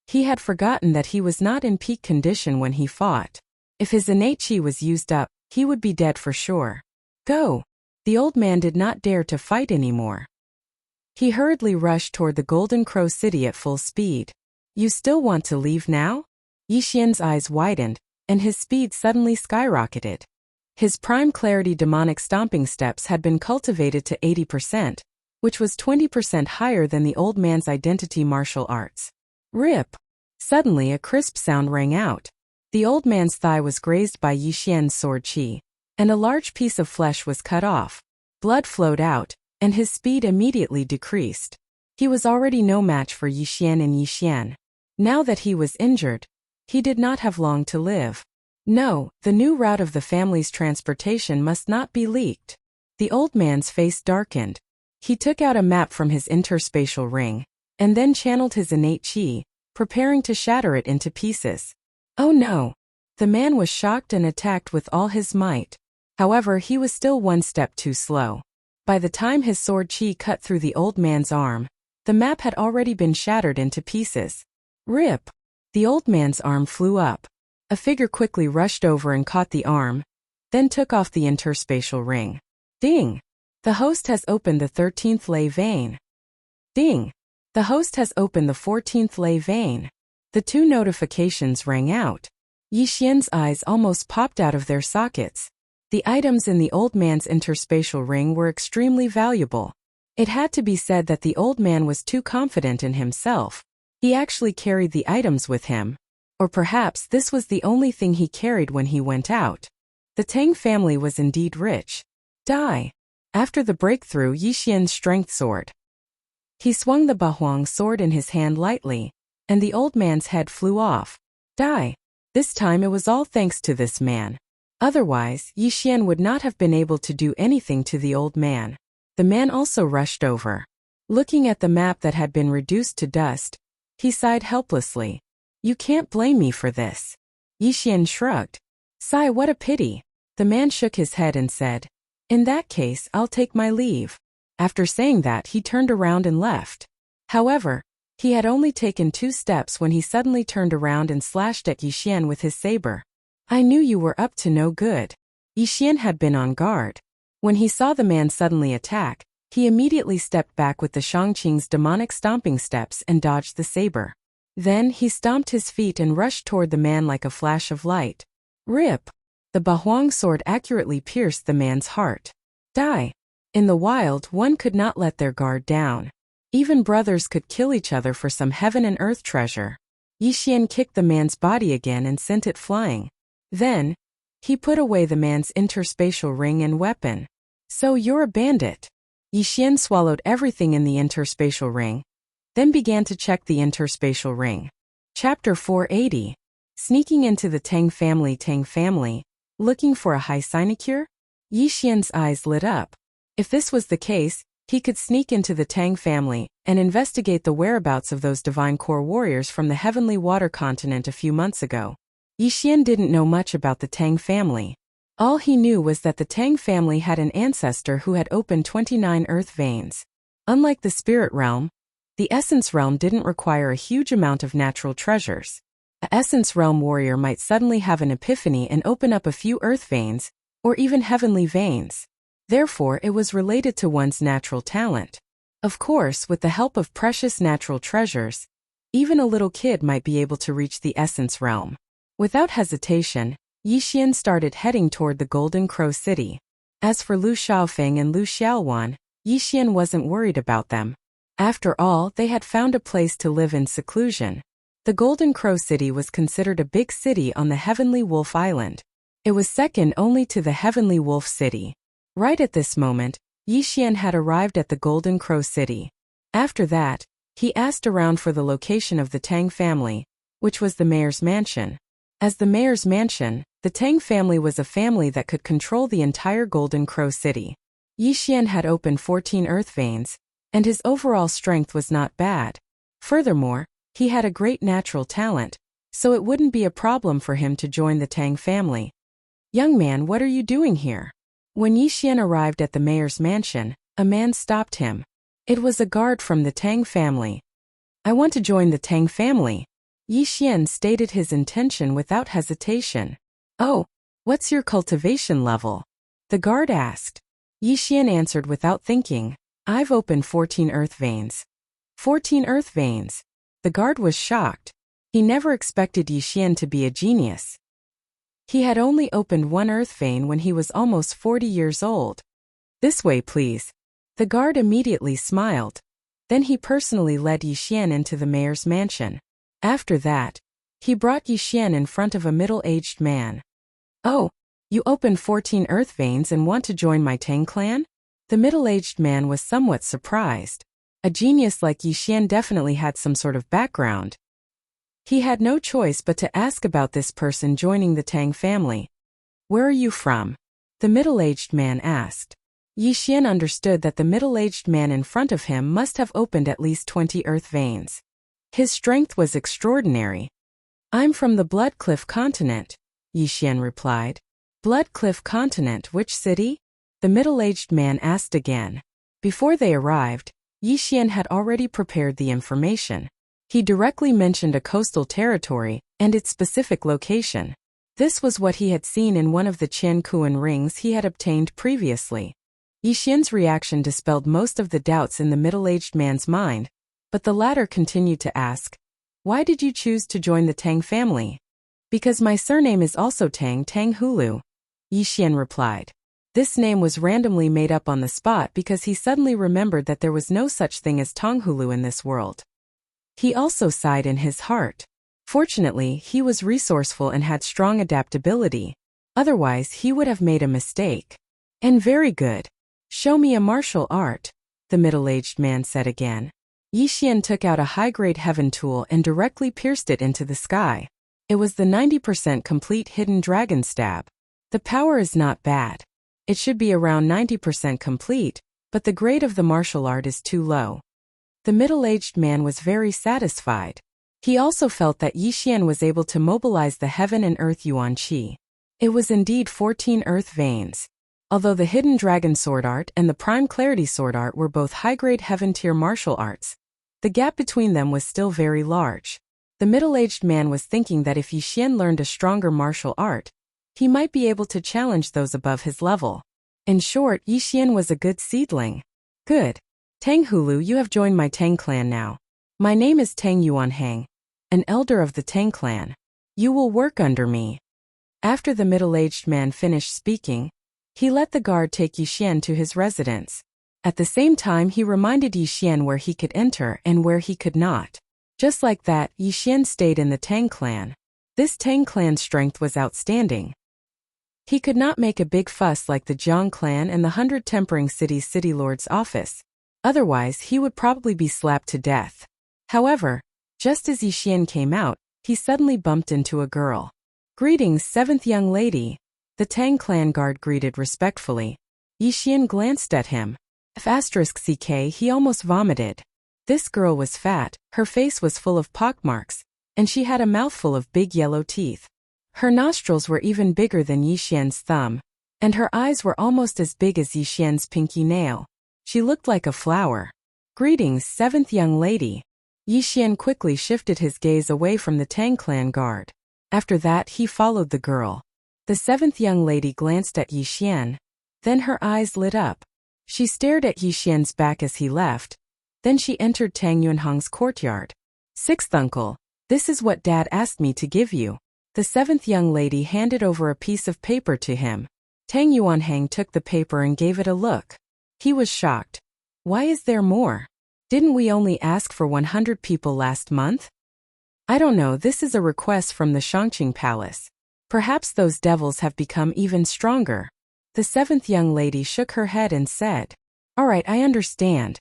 He had forgotten that he was not in peak condition when he fought. If his innate qi was used up, he would be dead for sure. Go! The old man did not dare to fight anymore. He hurriedly rushed toward the Golden Crow City at full speed. You still want to leave now? Yi Xian's eyes widened, and his speed suddenly skyrocketed. His Prime Clarity demonic stomping steps had been cultivated to 80%, which was 20% higher than the old man's identity martial arts. Rip! Suddenly a crisp sound rang out. The old man's thigh was grazed by Yi Xian's sword qi, and a large piece of flesh was cut off. Blood flowed out, and his speed immediately decreased. He was already no match for Yi Xian and Yi Xian. Now that he was injured, he did not have long to live. No, the new route of the family's transportation must not be leaked. The old man's face darkened. He took out a map from his interspatial ring, and then channeled his innate qi, preparing to shatter it into pieces. Oh no! The man was shocked and attacked with all his might. However, he was still one step too slow. By the time his sword chi cut through the old man's arm, the map had already been shattered into pieces. Rip! The old man's arm flew up. A figure quickly rushed over and caught the arm, then took off the interspatial ring. Ding! The host has opened the 13th ley vein. Ding! The host has opened the 14th ley vein. The two notifications rang out. Yi Xian's eyes almost popped out of their sockets. The items in the old man's interspatial ring were extremely valuable. It had to be said that the old man was too confident in himself. He actually carried the items with him. Or perhaps this was the only thing he carried when he went out. The Tang family was indeed rich. Die! After the breakthrough, Yi Xian's strength soared. He swung the Bahuang sword in his hand lightly, and the old man's head flew off. Die! This time it was all thanks to this man. Otherwise, Yi Xian would not have been able to do anything to the old man. The man also rushed over. Looking at the map that had been reduced to dust, he sighed helplessly. You can't blame me for this. Yi Xian shrugged. Sigh, what a pity. The man shook his head and said, in that case, I'll take my leave. After saying that, he turned around and left. However, he had only taken 2 steps when he suddenly turned around and slashed at Yi Xian with his saber. I knew you were up to no good. Yi Xian had been on guard. When he saw the man suddenly attack, he immediately stepped back with the Shangqing's demonic stomping steps and dodged the saber. Then he stomped his feet and rushed toward the man like a flash of light. Rip! The Bahuang sword accurately pierced the man's heart. Die! In the wild, one could not let their guard down. Even brothers could kill each other for some heaven and earth treasure. Yi Xian kicked the man's body again and sent it flying. Then, he put away the man's interspatial ring and weapon. So you're a bandit. Yi Xian swallowed everything in the interspatial ring, then began to check the interspatial ring. Chapter 480. Sneaking into the Tang family, looking for a high sinecure? Yi Xian's eyes lit up. If this was the case, he could sneak into the Tang family and investigate the whereabouts of those divine core warriors from the heavenly water continent a few months ago. Yi Xian didn't know much about the Tang family. All he knew was that the Tang family had an ancestor who had opened 29 earth veins. Unlike the spirit realm, the essence realm didn't require a huge amount of natural treasures. A essence realm warrior might suddenly have an epiphany and open up a few earth veins, or even heavenly veins. Therefore, it was related to one's natural talent. Of course, with the help of precious natural treasures, even a little kid might be able to reach the essence realm. Without hesitation, Yi Xian started heading toward the Golden Crow City. As for Lu Xiaofeng and Lu Xiaowan, Yi Xian wasn't worried about them. After all, they had found a place to live in seclusion. The Golden Crow City was considered a big city on the Heavenly Wolf Island. It was second only to the Heavenly Wolf City. Right at this moment, Yi Xian had arrived at the Golden Crow City. After that, he asked around for the location of the Tang family, which was the mayor's mansion. As the mayor's mansion, the Tang family was a family that could control the entire Golden Crow City. Yi Xian had opened 14 earth veins, and his overall strength was not bad. Furthermore, he had a great natural talent, so it wouldn't be a problem for him to join the Tang family. Young man, what are you doing here? When Yi Xian arrived at the mayor's mansion, a man stopped him. It was a guard from the Tang family. I want to join the Tang family. Yi Xian stated his intention without hesitation. Oh, what's your cultivation level? The guard asked. Yi Xian answered without thinking. I've opened 14 earth veins. 14 earth veins. The guard was shocked. He never expected Yi Xian to be a genius. He had only opened 1 earth vein when he was almost 40 years old. This way, please. The guard immediately smiled. Then he personally led Yi Xian into the mayor's mansion. After that, he brought Yi Xian in front of a middle-aged man. Oh, you opened 14 earth veins and want to join my Tang clan? The middle-aged man was somewhat surprised. A genius like Yi Xian definitely had some sort of background. He had no choice but to ask about this person joining the Tang family. Where are you from? The middle-aged man asked. Yi Xian understood that the middle-aged man in front of him must have opened at least 20 earth veins. His strength was extraordinary. I'm from the Blood Cliff continent, Yixian replied. Blood Cliff continent, which city? The middle-aged man asked again. Before they arrived, Yixian had already prepared the information. He directly mentioned a coastal territory and its specific location. This was what he had seen in one of the Qian Kuan rings he had obtained previously. Yixian's reaction dispelled most of the doubts in the middle-aged man's mind, but the latter continued to ask, "Why did you choose to join the Tang family?" "Because my surname is also Tang Hulu," Yixian replied. This name was randomly made up on the spot because he suddenly remembered that there was no such thing as Tonghulu in this world. He also sighed in his heart. Fortunately, he was resourceful and had strong adaptability. Otherwise, he would have made a mistake. "And very good. Show me a martial art," the middle-aged man said again. Yixian took out a high-grade heaven tool and directly pierced it into the sky. It was the 90% complete hidden dragon stab. The power is not bad. It should be around 90% complete, but the grade of the martial art is too low. The middle-aged man was very satisfied. He also felt that Yixian was able to mobilize the heaven and earth yuan qi. It was indeed 14 earth veins. Although the hidden dragon sword art and the prime clarity sword art were both high-grade heaven-tier martial arts, the gap between them was still very large. The middle-aged man was thinking that if Yixian learned a stronger martial art, he might be able to challenge those above his level. In short, Yixian was a good seedling. Good. Tang Hulu, you have joined my Tang clan now. My name is Tang Yuanhang, an elder of the Tang clan. You will work under me. After the middle-aged man finished speaking, he let the guard take Yixian to his residence. At the same time, he reminded Yixian where he could enter and where he could not. Just like that, Yixian stayed in the Tang clan. This Tang clan's strength was outstanding. He could not make a big fuss like the Jiang clan and the 100 Tempering City's city lord's office. Otherwise, he would probably be slapped to death. However, just as Yixian came out, he suddenly bumped into a girl. "Greetings, seventh young lady," the Tang clan guard greeted respectfully. Yixian glanced at him. *CK, he almost vomited. This girl was fat, her face was full of pockmarks, and she had a mouthful of big yellow teeth. Her nostrils were even bigger than Yixian's thumb, and her eyes were almost as big as Yixian's pinky nail. She looked like a flower. "Greetings, seventh young lady." Yixian quickly shifted his gaze away from the Tang clan guard. After that, he followed the girl. The seventh young lady glanced at Yixian. Then her eyes lit up. She stared at Yixian's back as he left. Then she entered Tang Yuanhang's courtyard. "Sixth uncle, this is what Dad asked me to give you." The seventh young lady handed over a piece of paper to him. Tang Yuanhang took the paper and gave it a look. He was shocked. "Why is there more? Didn't we only ask for 100 people last month?" "I don't know, this is a request from the Shangqing Palace. Perhaps those devils have become even stronger." The seventh young lady shook her head and said, "All right, I understand."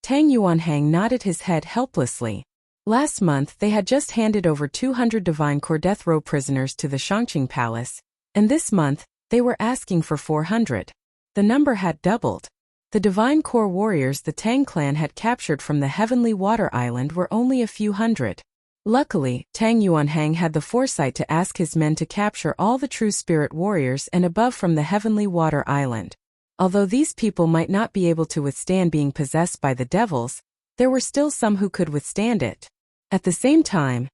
Tang Yuanhang nodded his head helplessly. Last month they had just handed over 200 Divine Core death row prisoners to the Shangqing Palace, and this month, they were asking for 400. The number had doubled. The Divine Core warriors the Tang clan had captured from the Heavenly Water Island were only a few hundred. Luckily, Tang Yuanhang had the foresight to ask his men to capture all the true spirit warriors and above from the Heavenly Water Island. Although these people might not be able to withstand being possessed by the devils, there were still some who could withstand it. At the same time,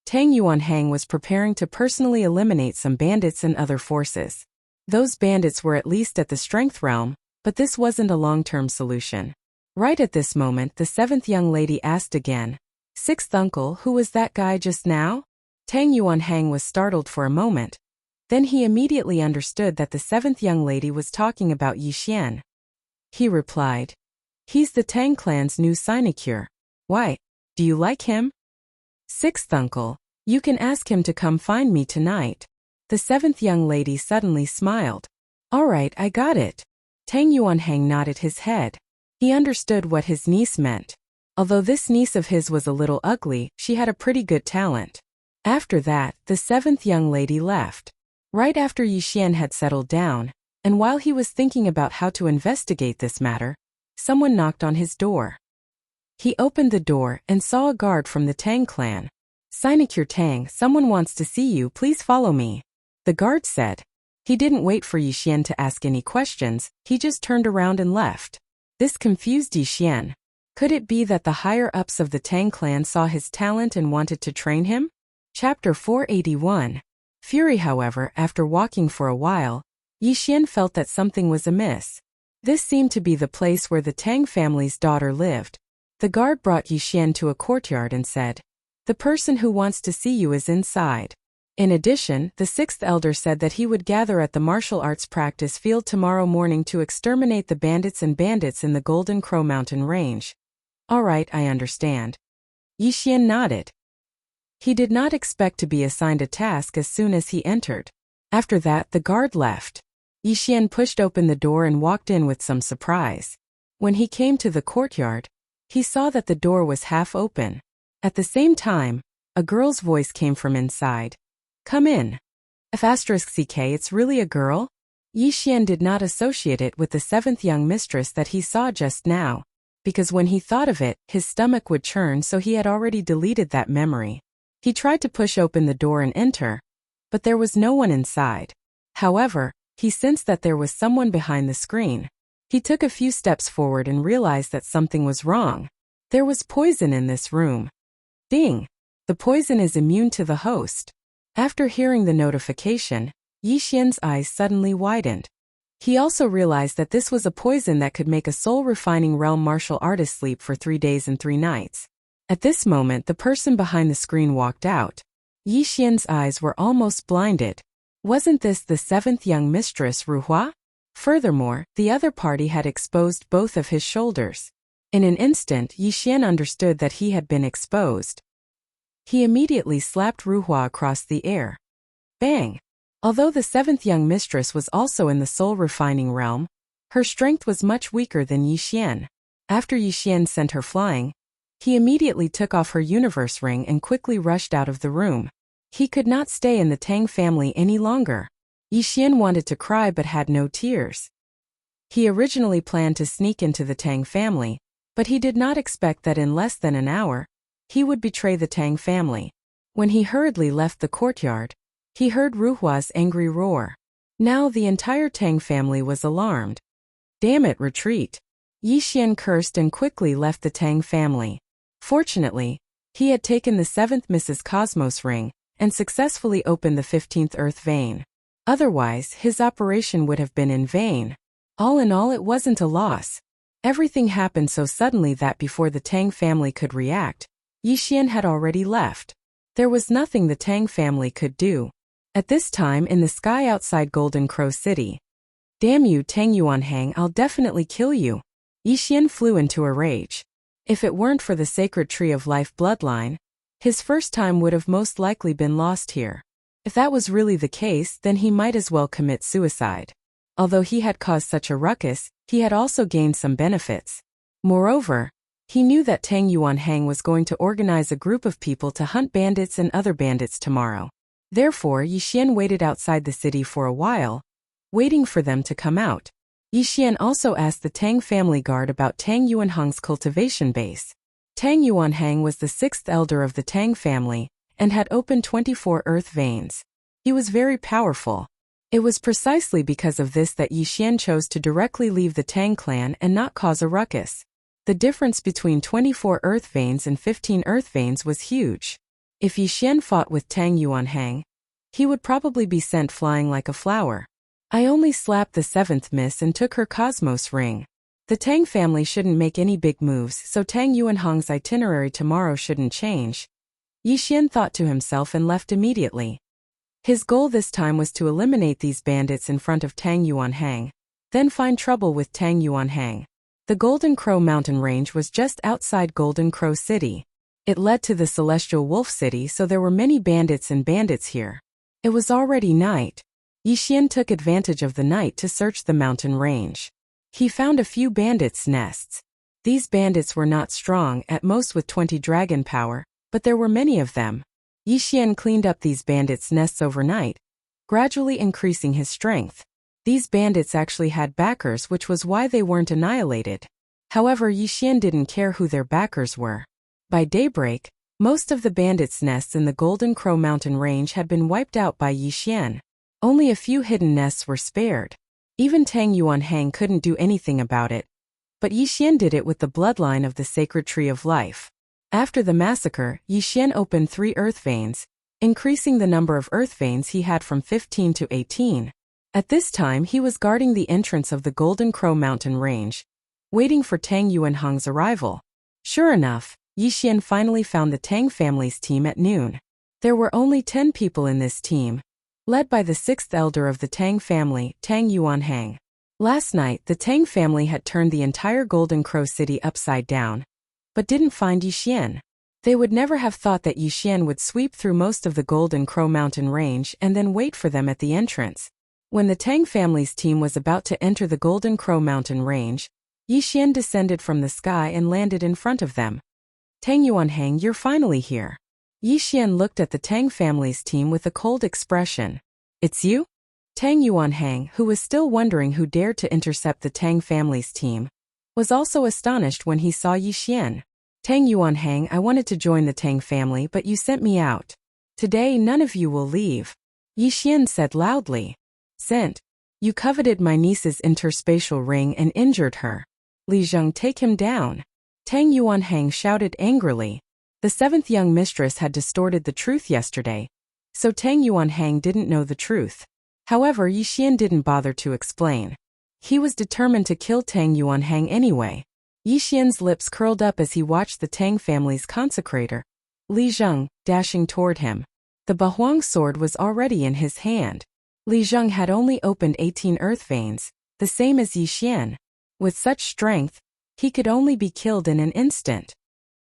Tang Yuanhang was preparing to personally eliminate some bandits and other forces. Those bandits were at least at the strength realm, but this wasn't a long-term solution. Right at this moment, the seventh young lady asked again, "Sixth uncle, who was that guy just now?" Tang Yuanhang was startled for a moment. Then he immediately understood that the seventh young lady was talking about Yixian. He replied, "He's the Tang clan's new sinecure. Why, do you like him?" "Sixth uncle, you can ask him to come find me tonight." The seventh young lady suddenly smiled. "All right, I got it." Tang Yuanhang nodded his head. He understood what his niece meant. Although this niece of his was a little ugly, she had a pretty good talent. After that, the seventh young lady left. Right after Yixian had settled down, and while he was thinking about how to investigate this matter, someone knocked on his door. He opened the door and saw a guard from the Tang clan. "Sinecure Tang, someone wants to see you, please follow me," the guard said. He didn't wait for Yixian to ask any questions, he just turned around and left. This confused Yixian. Could it be that the higher-ups of the Tang clan saw his talent and wanted to train him? Chapter 481. Fury. However, after walking for a while, Yixian felt that something was amiss. This seemed to be the place where the Tang family's daughter lived. The guard brought Yixian to a courtyard and said, "The person who wants to see you is inside." In addition, the sixth elder said that he would gather at the martial arts practice field tomorrow morning to exterminate the bandits in the Golden Crow Mountain range. "All right, I understand." Yixian nodded. He did not expect to be assigned a task as soon as he entered. After that, the guard left. Yixian pushed open the door and walked in with some surprise. When he came to the courtyard, he saw that the door was half open. At the same time, a girl's voice came from inside. "Come in." *CK, it's really a girl? Yixian did not associate it with the seventh young mistress that he saw just now, because when he thought of it, his stomach would churn, so he had already deleted that memory. He tried to push open the door and enter, but there was no one inside. However, he sensed that there was someone behind the screen. He took a few steps forward and realized that something was wrong. There was poison in this room. Ding! The poison is immune to the host. After hearing the notification, Yixian's eyes suddenly widened. He also realized that this was a poison that could make a soul-refining realm martial artist sleep for 3 days and 3 nights. At this moment, the person behind the screen walked out. Yixian's eyes were almost blinded. Wasn't this the seventh young mistress, Ruhua? Furthermore, the other party had exposed both of his shoulders. In an instant, Yixian understood that he had been exposed. He immediately slapped Ruhua across the air. Bang! Although the seventh young mistress was also in the soul-refining realm, her strength was much weaker than Yixian. After Yixian sent her flying, he immediately took off her universe ring and quickly rushed out of the room. He could not stay in the Tang family any longer. Yixian wanted to cry but had no tears. He originally planned to sneak into the Tang family, but he did not expect that in less than an hour, he would betray the Tang family. When he hurriedly left the courtyard, he heard Ruhua's angry roar. Now the entire Tang family was alarmed. Damn it, retreat! Yixian cursed and quickly left the Tang family. Fortunately, he had taken the 7th Mrs. Cosmos ring and successfully opened the 15th Earth vein. Otherwise, his operation would have been in vain. All in all, it wasn't a loss. Everything happened so suddenly that before the Tang family could react, Yixian had already left. There was nothing the Tang family could do. At this time in the sky outside Golden Crow City. Damn you, Tang Yuanhang, I'll definitely kill you. Yixian flew into a rage. If it weren't for the sacred tree of life bloodline, his first time would have most likely been lost here. If that was really the case, then he might as well commit suicide. Although he had caused such a ruckus, he had also gained some benefits. Moreover, he knew that Tang Yuanhang was going to organize a group of people to hunt bandits and other bandits tomorrow. Therefore, Yixian waited outside the city for a while, waiting for them to come out. Yixian also asked the Tang family guard about Tang Yuanhang's cultivation base. Tang Yuanhang was the 6th elder of the Tang family and had opened 24 earth veins. He was very powerful. It was precisely because of this that Yixian chose to directly leave the Tang clan and not cause a ruckus. The difference between 24 earth veins and 15 earth veins was huge. If Yixian fought with Tang Yuanhang, he would probably be sent flying like a flower. I only slapped the 7th miss and took her Cosmos ring. The Tang family shouldn't make any big moves, so Tang Yuanhang's itinerary tomorrow shouldn't change. Yixian thought to himself and left immediately. His goal this time was to eliminate these bandits in front of Tang Yuanhang, then find trouble with Tang Yuanhang. The Golden Crow Mountain Range was just outside Golden Crow City. It led to the Celestial Wolf City, so there were many bandits here. It was already night. Yixian took advantage of the night to search the mountain range. He found a few bandits' nests. These bandits were not strong, at most with 20 dragon power, but there were many of them. Yixian cleaned up these bandits' nests overnight, gradually increasing his strength. These bandits actually had backers, which was why they weren't annihilated. However, Yixian didn't care who their backers were. By daybreak, Most of the bandits' nests in the Golden Crow Mountain Range had been wiped out by Yi Xian. Only a few hidden nests were spared. Even Tang Yuanhang couldn't do anything about it. But Yi Xian did it with the bloodline of the sacred tree of life. After the massacre, Yi Xian opened 3 earth veins, increasing the number of earth veins he had from 15 to 18. At this time he was guarding the entrance of the Golden Crow Mountain Range, waiting for Tang Yuanhang's arrival. Sure enough, Yi Xian finally found the Tang family's team at noon. There were only 10 people in this team, led by the 6th elder of the Tang family, Tang Yuanhang. Last night, the Tang family had turned the entire Golden Crow city upside down, but didn't find Yi Xian. They would never have thought that Yi Xian would sweep through most of the Golden Crow Mountain Range and then wait for them at the entrance. When the Tang family's team was about to enter the Golden Crow Mountain Range, Yi Xian descended from the sky and landed in front of them. Tang Yuanhang, you're finally here. Yi Xian looked at the Tang family's team with a cold expression. It's you? Tang Yuanhang, who was still wondering who dared to intercept the Tang family's team, was also astonished when he saw Yi Xian. Tang Yuanhang, I wanted to join the Tang family but you sent me out. Today none of you will leave. Yi Xian said loudly. Sent. You coveted my niece's interspatial ring and injured her. Li Zheng, take him down. Tang Yuanhang shouted angrily. The 7th young mistress had distorted the truth yesterday, so Tang Yuanhang didn't know the truth. However, Yi Xian didn't bother to explain. He was determined to kill Tang Yuanhang anyway. Yi Xian's lips curled up as he watched the Tang family's consecrator, Li Zheng, dashing toward him. The Bahuang sword was already in his hand. Li Zheng had only opened 18 earth veins, the same as Yi Xian. With such strength, he could only be killed in an instant.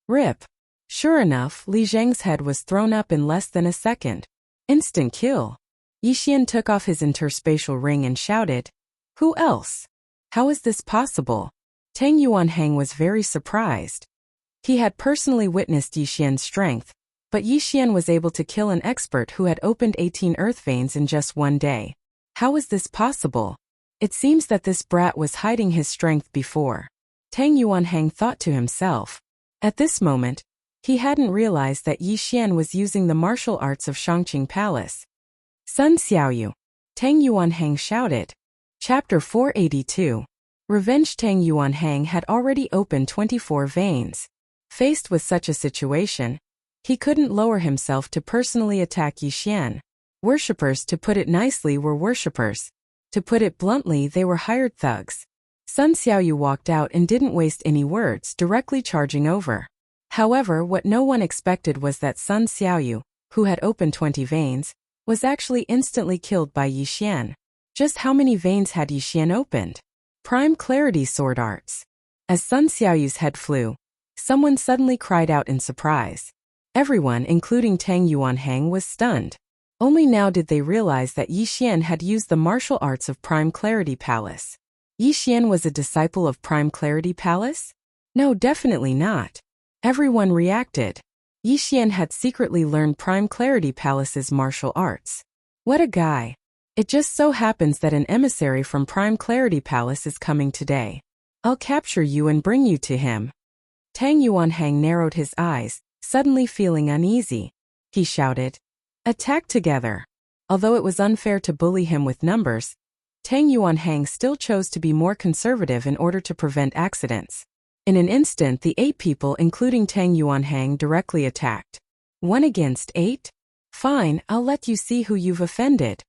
Rip. Sure enough, Li Zheng's head was thrown up in less than a second. Instant kill. Yi Xian took off his interspatial ring and shouted, Who else? How is this possible? Tang Yuanhang was very surprised. He had personally witnessed Yi Xian's strength, but Yi Xian was able to kill an expert who had opened 18 earth veins in just one day. How is this possible? It seems that this brat was hiding his strength before. Tang Yuanhang thought to himself. At this moment, he hadn't realized that Yi Xian was using the martial arts of Shangqing Palace. Sun Xiaoyu. Tang Yuanhang shouted. Chapter 482. Revenge. Tang Yuanhang had already opened 24 veins. Faced with such a situation, he couldn't lower himself to personally attack Yi Xian. Worshippers, to put it nicely, were worshippers. To put it bluntly, they were hired thugs. Sun Xiaoyu walked out and didn't waste any words, directly charging over. However, what no one expected was that Sun Xiaoyu, who had opened 20 veins, was actually instantly killed by Yi Xian. Just how many veins had Yi Xian opened? Prime Clarity Sword Arts. As Sun Xiaoyu's head flew, someone suddenly cried out in surprise. Everyone, including Tang Yuanhang, was stunned. Only now did they realize that Yi Xian had used the martial arts of Prime Clarity Palace. Yi Xian was a disciple of Prime Clarity Palace? No, definitely not. Everyone reacted. Yi Xian had secretly learned Prime Clarity Palace's martial arts. What a guy. It just so happens that an emissary from Prime Clarity Palace is coming today. I'll capture you and bring you to him. Tang Yuanhang narrowed his eyes, suddenly feeling uneasy. He shouted, Attack together. Although it was unfair to bully him with numbers, Tang Yuanhang still chose to be more conservative in order to prevent accidents. In an instant, the 8 people, including Tang Yuanhang, directly attacked. 1 against 8? Fine, I'll let you see who you've offended.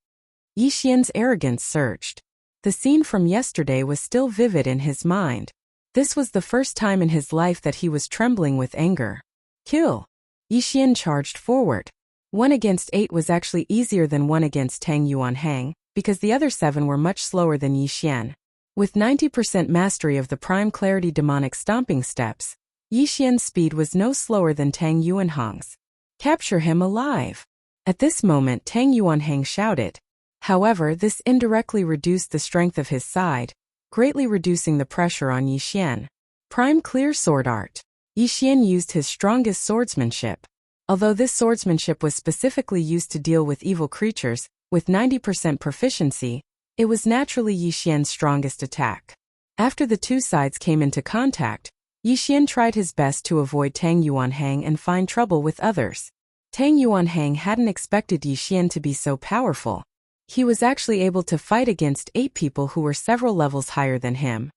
Yi Xian's arrogance surged. The scene from yesterday was still vivid in his mind. This was the first time in his life that he was trembling with anger. Kill. Yi Xian charged forward. 1 against 8 was actually easier than 1 against Tang Yuanhang, because the other 7 were much slower than Yi Xian. With 90% mastery of the Prime Clarity demonic stomping steps, Yi Xian's speed was no slower than Tang Yuanhang's. Capture him alive. At this moment, Tang Yuanhang shouted. However, this indirectly reduced the strength of his side, greatly reducing the pressure on Yi Xian. Prime Clear Sword Art. Yi Xian used his strongest swordsmanship. Although this swordsmanship was specifically used to deal with evil creatures, with 90% proficiency, it was naturally Yi Xian's strongest attack. After the two sides came into contact, Yixian tried his best to avoid Tang Yuanhang and find trouble with others. Tang Yuanhang hadn't expected Yixian to be so powerful. He was actually able to fight against 8 people who were several levels higher than him.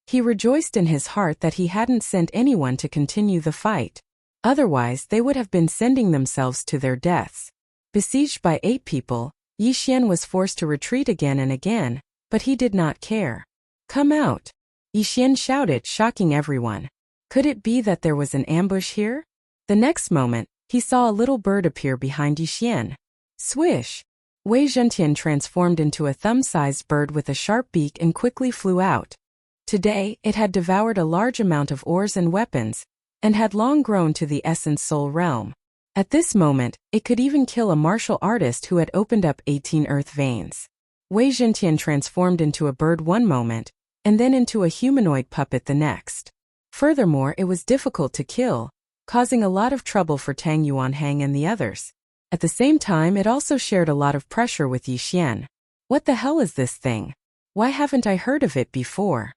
He rejoiced in his heart that he hadn't sent anyone to continue the fight. Otherwise, they would have been sending themselves to their deaths. Besieged by 8 people, Yixian was forced to retreat again and again, but he did not care. "Come out!" Yixian shouted, shocking everyone. Could it be that there was an ambush here? The next moment, he saw a little bird appear behind Yixian. Swish! Wei Zhentian transformed into a thumb-sized bird with a sharp beak and quickly flew out. Today, it had devoured a large amount of ores and weapons, and had long grown to the essence soul realm. At this moment, it could even kill a martial artist who had opened up 18 earth veins. Wei Zhentian transformed into a bird one moment, and then into a humanoid puppet the next. Furthermore, it was difficult to kill, causing a lot of trouble for Tang Yuanhang and the others. At the same time, it also shared a lot of pressure with Yixian. What the hell is this thing? Why haven't I heard of it before?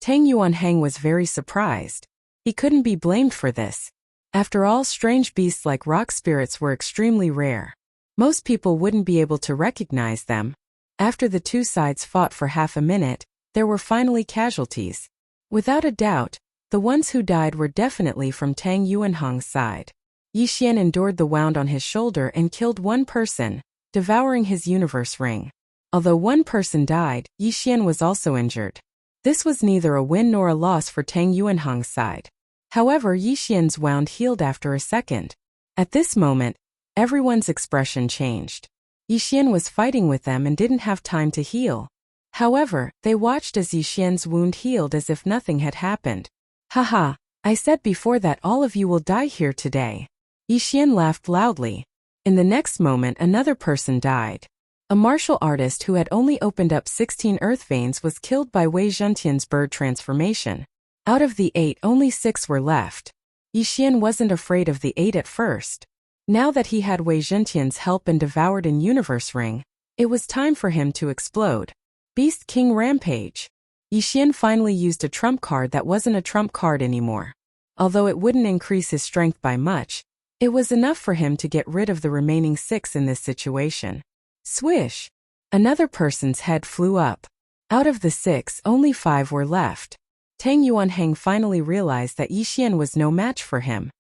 Tang Yuanhang was very surprised. He couldn't be blamed for this. After all, strange beasts like rock spirits were extremely rare. Most people wouldn't be able to recognize them. After the 2 sides fought for half a minute, there were finally casualties. Without a doubt, the ones who died were definitely from Tang Yuanhang's side. Yixian endured the wound on his shoulder and killed 1 person, devouring his universe ring. Although 1 person died, Yixian was also injured. This was neither a win nor a loss for Tang Yuanhang's side. However, Yixian's wound healed after a second. At this moment, everyone's expression changed. Yixian was fighting with them and didn't have time to heal. However, they watched as Yixian's wound healed as if nothing had happened. "Haha, I said before that all of you will die here today." Yixian laughed loudly. In the next moment, another person died. A martial artist who had only opened up 16 earth veins was killed by Wei Zhentian's bird transformation. Out of the 8, only 6 were left. Yixian wasn't afraid of the 8 at first. Now that he had Wei Zhentian's help and devoured an universe ring, it was time for him to explode. Beast King Rampage. Yixian finally used a trump card that wasn't a trump card anymore. Although it wouldn't increase his strength by much, it was enough for him to get rid of the remaining 6 in this situation. Swish! Another person's head flew up. Out of the 6, only 5 were left. Tang Yuanhang finally realized that Yixian was no match for him.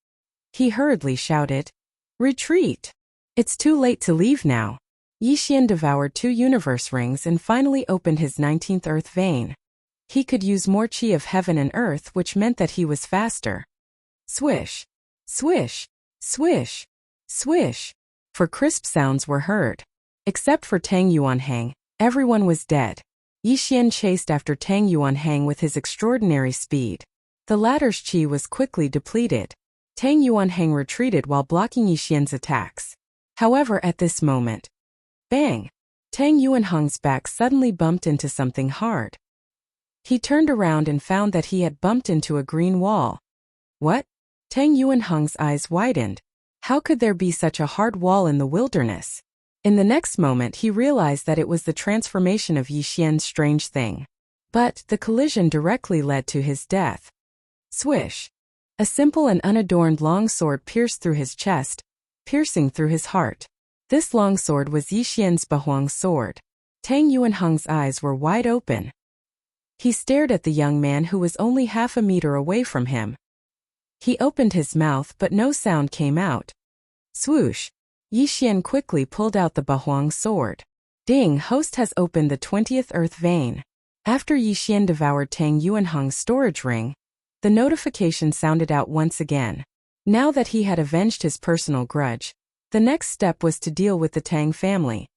He hurriedly shouted, "Retreat! It's too late to leave now." Yixian devoured 2 universe rings and finally opened his 19th earth vein. He could use more chi of heaven and earth, which meant that he was faster. Swish! Swish! Swish! Swish! For crisp sounds were heard. Except for Tang Yuanhang, everyone was dead. Yixian chased after Tang Yuanhang with his extraordinary speed. The latter's chi was quickly depleted. Tang Yuanhang retreated while blocking Yixian's attacks. However, at this moment, bang! Tang Yuanhang's back suddenly bumped into something hard. He turned around and found that he had bumped into a green wall. What? Tang Yuanhang's eyes widened. How could there be such a hard wall in the wilderness? In the next moment, he realized that it was the transformation of Yixian's strange thing. But the collision directly led to his death. Swish! A simple and unadorned long sword pierced through his chest, piercing through his heart. This long sword was Yixian's Bahuang sword. Tang Yuanhang's eyes were wide open. He stared at the young man who was only half a meter away from him. He opened his mouth but no sound came out. Swoosh! Yixian quickly pulled out the Bahuang sword. Ding! Host has opened the 20th earth vein. After Yixian devoured Tang Yuanhang's storage ring, the notification sounded out once again. Now that he had avenged his personal grudge, the next step was to deal with the Tang family.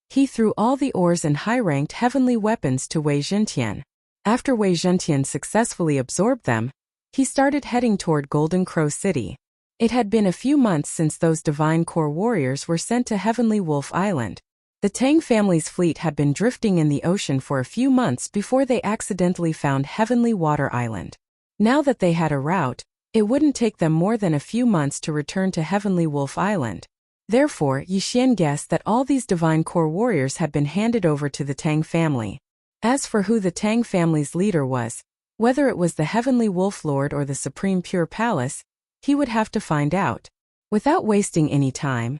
He threw all the ores and high-ranked heavenly weapons to Wei Zhentian. After Wei Zhentian successfully absorbed them, he started heading toward Golden Crow City. It had been a few months since those divine core warriors were sent to Heavenly Wolf Island. The Tang family's fleet had been drifting in the ocean for a few months before they accidentally found Heavenly Water Island. Now that they had a route, it wouldn't take them more than a few months to return to Heavenly Wolf Island. Therefore, Yixian guessed that all these divine core warriors had been handed over to the Tang family. As for who the Tang family's leader was, Whether it was the Heavenly Wolf Lord or the Supreme Pure Palace, he would have to find out. Without wasting any time,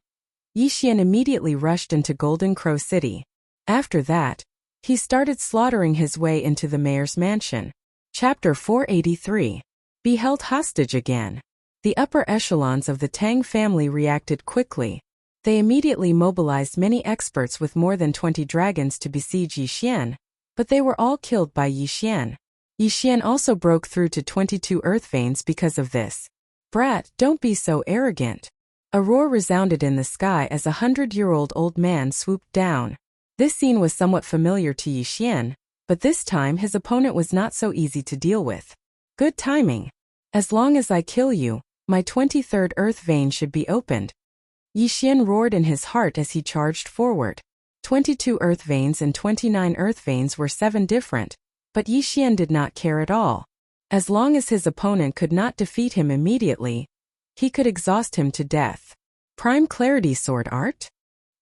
Yixian immediately rushed into Golden Crow City. After that, he started slaughtering his way into the mayor's mansion. Chapter 483. Be held hostage again. The upper echelons of the Tang family reacted quickly. They immediately mobilized many experts with more than 20 dragons to besiege Yixian, but they were all killed by Yixian. Yixian also broke through to 22 earth veins because of this. Brat, don't be so arrogant. A roar resounded in the sky as a 100-year-old old man swooped down. This scene was somewhat familiar to Yixian, but this time his opponent was not so easy to deal with. Good timing. As long as I kill you, my 23rd earth vein should be opened. Yixian roared in his heart as he charged forward. 22 earth veins and 29 earth veins were 7 different, but Yixian did not care at all. As long as his opponent could not defeat him immediately, he could exhaust him to death. Prime Clarity Sword Art?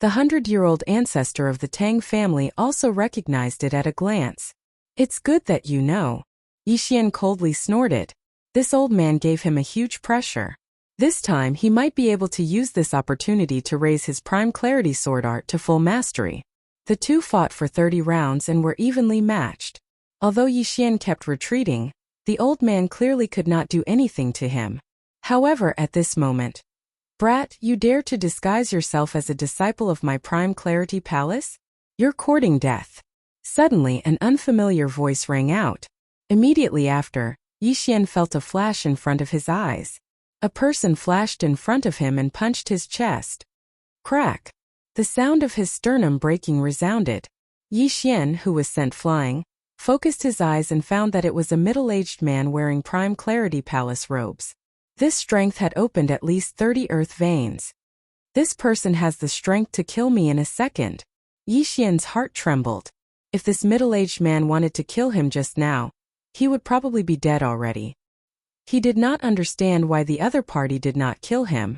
The 100-year-old ancestor of the Tang family also recognized it at a glance. It's good that you know. Yixian coldly snorted. This old man gave him a huge pressure. This time he might be able to use this opportunity to raise his Prime Clarity Sword Art to full mastery. The two fought for 30 rounds and were evenly matched. Although Yixian kept retreating, the old man clearly could not do anything to him. However, at this moment, Brat, you dare to disguise yourself as a disciple of my Prime Clarity Palace? You're courting death. Suddenly, an unfamiliar voice rang out. Immediately after, Yixian felt a flash in front of his eyes. A person flashed in front of him and punched his chest. Crack! The sound of his sternum breaking resounded. Yixian, who was sent flying, focused his eyes and found that it was a middle-aged man wearing Prime Clarity Palace robes. This strength had opened at least 30 earth veins. This person has the strength to kill me in a second. Yixian's heart trembled. If this middle-aged man wanted to kill him just now, he would probably be dead already. He did not understand why the other party did not kill him.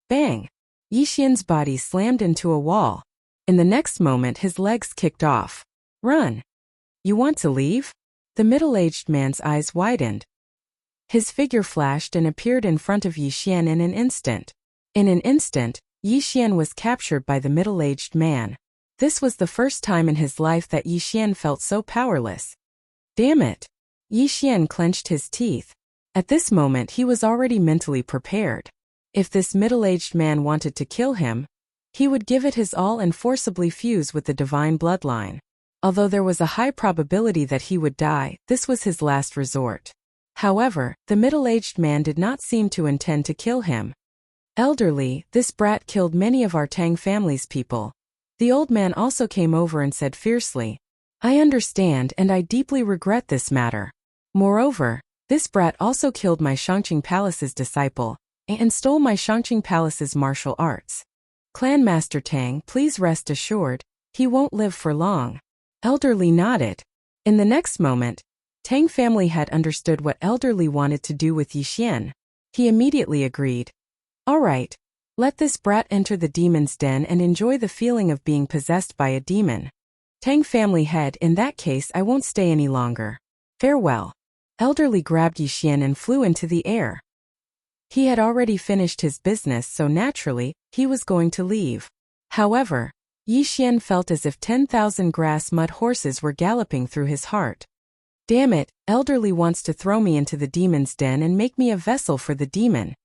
Bang! Yixian's body slammed into a wall. In the next moment his legs kicked off. Run! You want to leave? The middle-aged man's eyes widened. His figure flashed and appeared in front of Yixian in an instant. In an instant, Yixian was captured by the middle-aged man. This was the first time in his life that Yixian felt so powerless. Damn it! Yixian clenched his teeth. At this moment he was already mentally prepared. If this middle-aged man wanted to kill him, he would give it his all and forcibly fuse with the divine bloodline. Although there was a high probability that he would die, this was his last resort. However, the middle-aged man did not seem to intend to kill him. Elderly, this brat killed many of our Tang family's people. The old man also came over and said fiercely, I understand and I deeply regret this matter. Moreover, this brat also killed my Shangqing Palace's disciple, and stole my Shangqing Palace's martial arts. Clan Master Tang, please rest assured, he won't live for long. Elderly nodded. In the next moment, Tang family had understood what Elderly wanted to do with Yixian. He immediately agreed. All right, let this brat enter the demon's den and enjoy the feeling of being possessed by a demon. Tang family head, in that case I won't stay any longer. Farewell. Elderly grabbed Yixian and flew into the air. He had already finished his business, so naturally, he was going to leave. However, Yixian felt as if 10,000 grass mud horses were galloping through his heart. Damn it, Elderly wants to throw me into the demon's den and make me a vessel for the demon.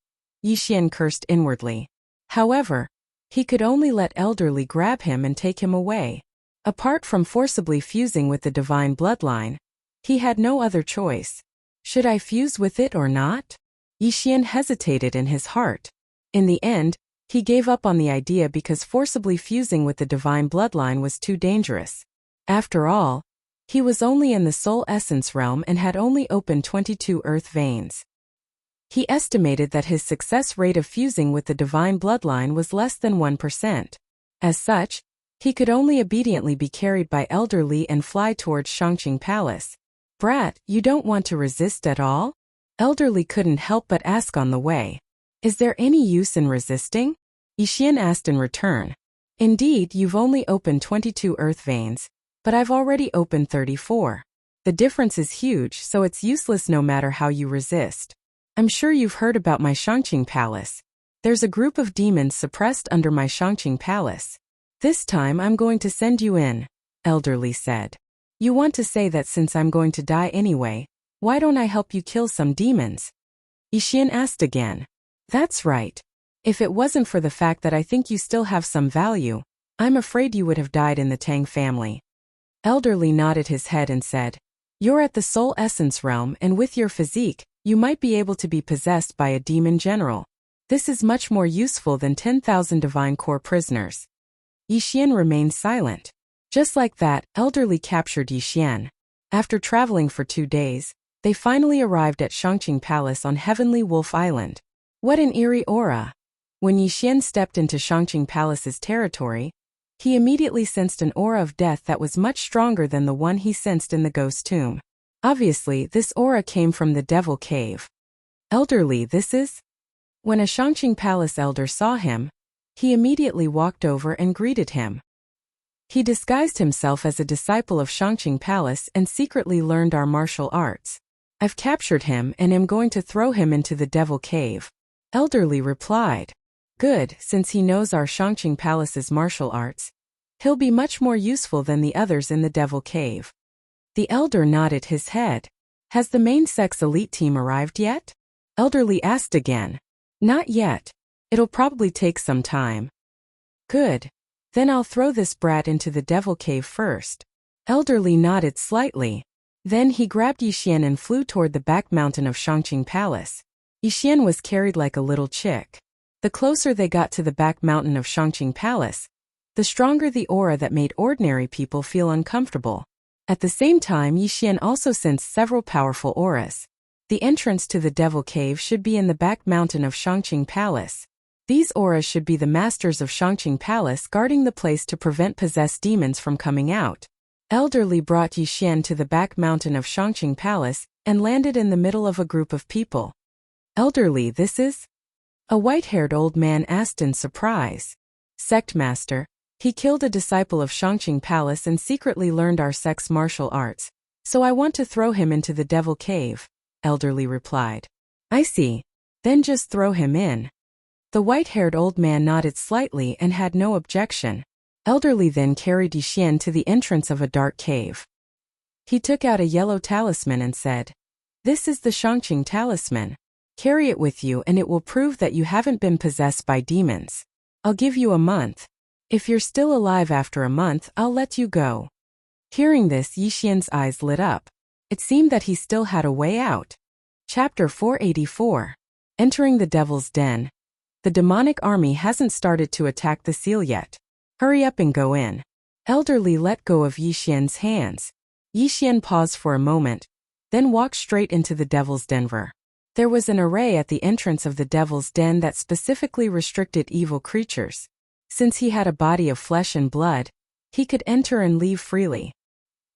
Yixian cursed inwardly. However, he could only let Elderly grab him and take him away. Apart from forcibly fusing with the divine bloodline, he had no other choice. Should I fuse with it or not? Yixian hesitated in his heart. In the end, he gave up on the idea because forcibly fusing with the divine bloodline was too dangerous. After all, he was only in the soul essence realm and had only opened 22 earth veins. He estimated that his success rate of fusing with the divine bloodline was less than 1%. As such, he could only obediently be carried by Elderly and fly towards Shangqing Palace. Brat, you don't want to resist at all? Elderly couldn't help but ask on the way. Is there any use in resisting? Yixian asked in return. Indeed, you've only opened 22 earth veins, but I've already opened 34. The difference is huge, so it's useless no matter how you resist. I'm sure you've heard about my Shangqing Palace. There's a group of demons suppressed under my Shangqing Palace. This time I'm going to send you in, Elderly said. You want to say that since I'm going to die anyway, why don't I help you kill some demons? Yixian asked again. That's right. If it wasn't for the fact that I think you still have some value, I'm afraid you would have died in the Tang family. Elderly nodded his head and said, You're at the Soul Essence realm, and with your physique, you might be able to be possessed by a demon general. This is much more useful than 10,000 divine core prisoners. Yixian remained silent. Just like that, Elderly captured Yixian. After traveling for 2 days, they finally arrived at Shangqing Palace on Heavenly Wolf Island. What an eerie aura! When Yixian stepped into Shangqing Palace's territory, he immediately sensed an aura of death that was much stronger than the one he sensed in the ghost tomb. Obviously, this aura came from the Devil Cave. Elderly, this is? When a Shangqing Palace elder saw him, he immediately walked over and greeted him. He disguised himself as a disciple of Shangqing Palace and secretly learned our martial arts. I've captured him and am going to throw him into the Devil Cave. Elderly replied. Good, since he knows our Shangqing Palace's martial arts, he'll be much more useful than the others in the Devil Cave. The elder nodded his head. Has the main sex elite team arrived yet? Elderly asked again. Not yet. It'll probably take some time. Good. Then I'll throw this brat into the Devil Cave first. Elderly nodded slightly. Then he grabbed Yixian and flew toward the back mountain of Shangqing Palace. Yixian was carried like a little chick. The closer they got to the back mountain of Shangqing Palace, the stronger the aura that made ordinary people feel uncomfortable. At the same time, Yixian also sensed several powerful auras. The entrance to the Devil Cave should be in the back mountain of Shangqing Palace. These auras should be the masters of Shangqing Palace guarding the place to prevent possessed demons from coming out. Elderly brought Yixian to the back mountain of Shangqing Palace and landed in the middle of a group of people. Elderly, this is? A white-haired old man asked in surprise. Sect Master, he killed a disciple of Shangqing Palace and secretly learned our sect's martial arts, so I want to throw him into the Devil Cave, Elderly replied. I see. Then just throw him in. The white-haired old man nodded slightly and had no objection. Elderly then carried Yixian to the entrance of a dark cave. He took out a yellow talisman and said, This is the Shangqing talisman. Carry it with you and it will prove that you haven't been possessed by demons. I'll give you a month. If you're still alive after a month, I'll let you go. Hearing this, Yixian's eyes lit up. It seemed that he still had a way out. Chapter 484. Entering the Devil's Den. The demonic army hasn't started to attack the seal yet. Hurry up and go in. Elderly let go of Yixian's hands. Yixian paused for a moment, then walked straight into the Devil's Den. There was an array at the entrance of the Devil's Den that specifically restricted evil creatures. Since he had a body of flesh and blood, he could enter and leave freely.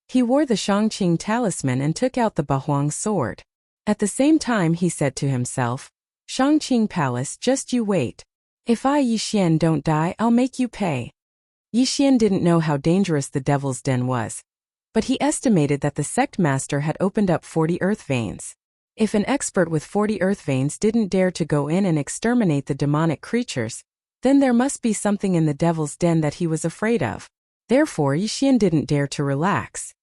He wore the Shangqing talisman and took out the Bahuang sword. At the same time he said to himself, Shangqing Palace, just you wait. If I Yixian don't die, I'll make you pay. Yixian didn't know how dangerous the Devil's Den was, but he estimated that the sect master had opened up 40 earth veins. If an expert with 40 earth veins didn't dare to go in and exterminate the demonic creatures, then there must be something in the Devil's Den that he was afraid of. Therefore, Yixian didn't dare to relax.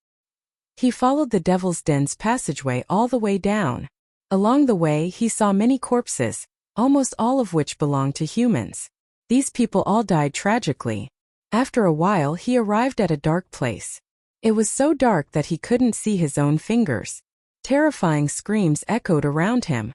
He followed the Devil's Den's passageway all the way down. Along the way, he saw many corpses, almost all of which belonged to humans. These people all died tragically. After a while, he arrived at a dark place. It was so dark that he couldn't see his own fingers. Terrifying screams echoed around him.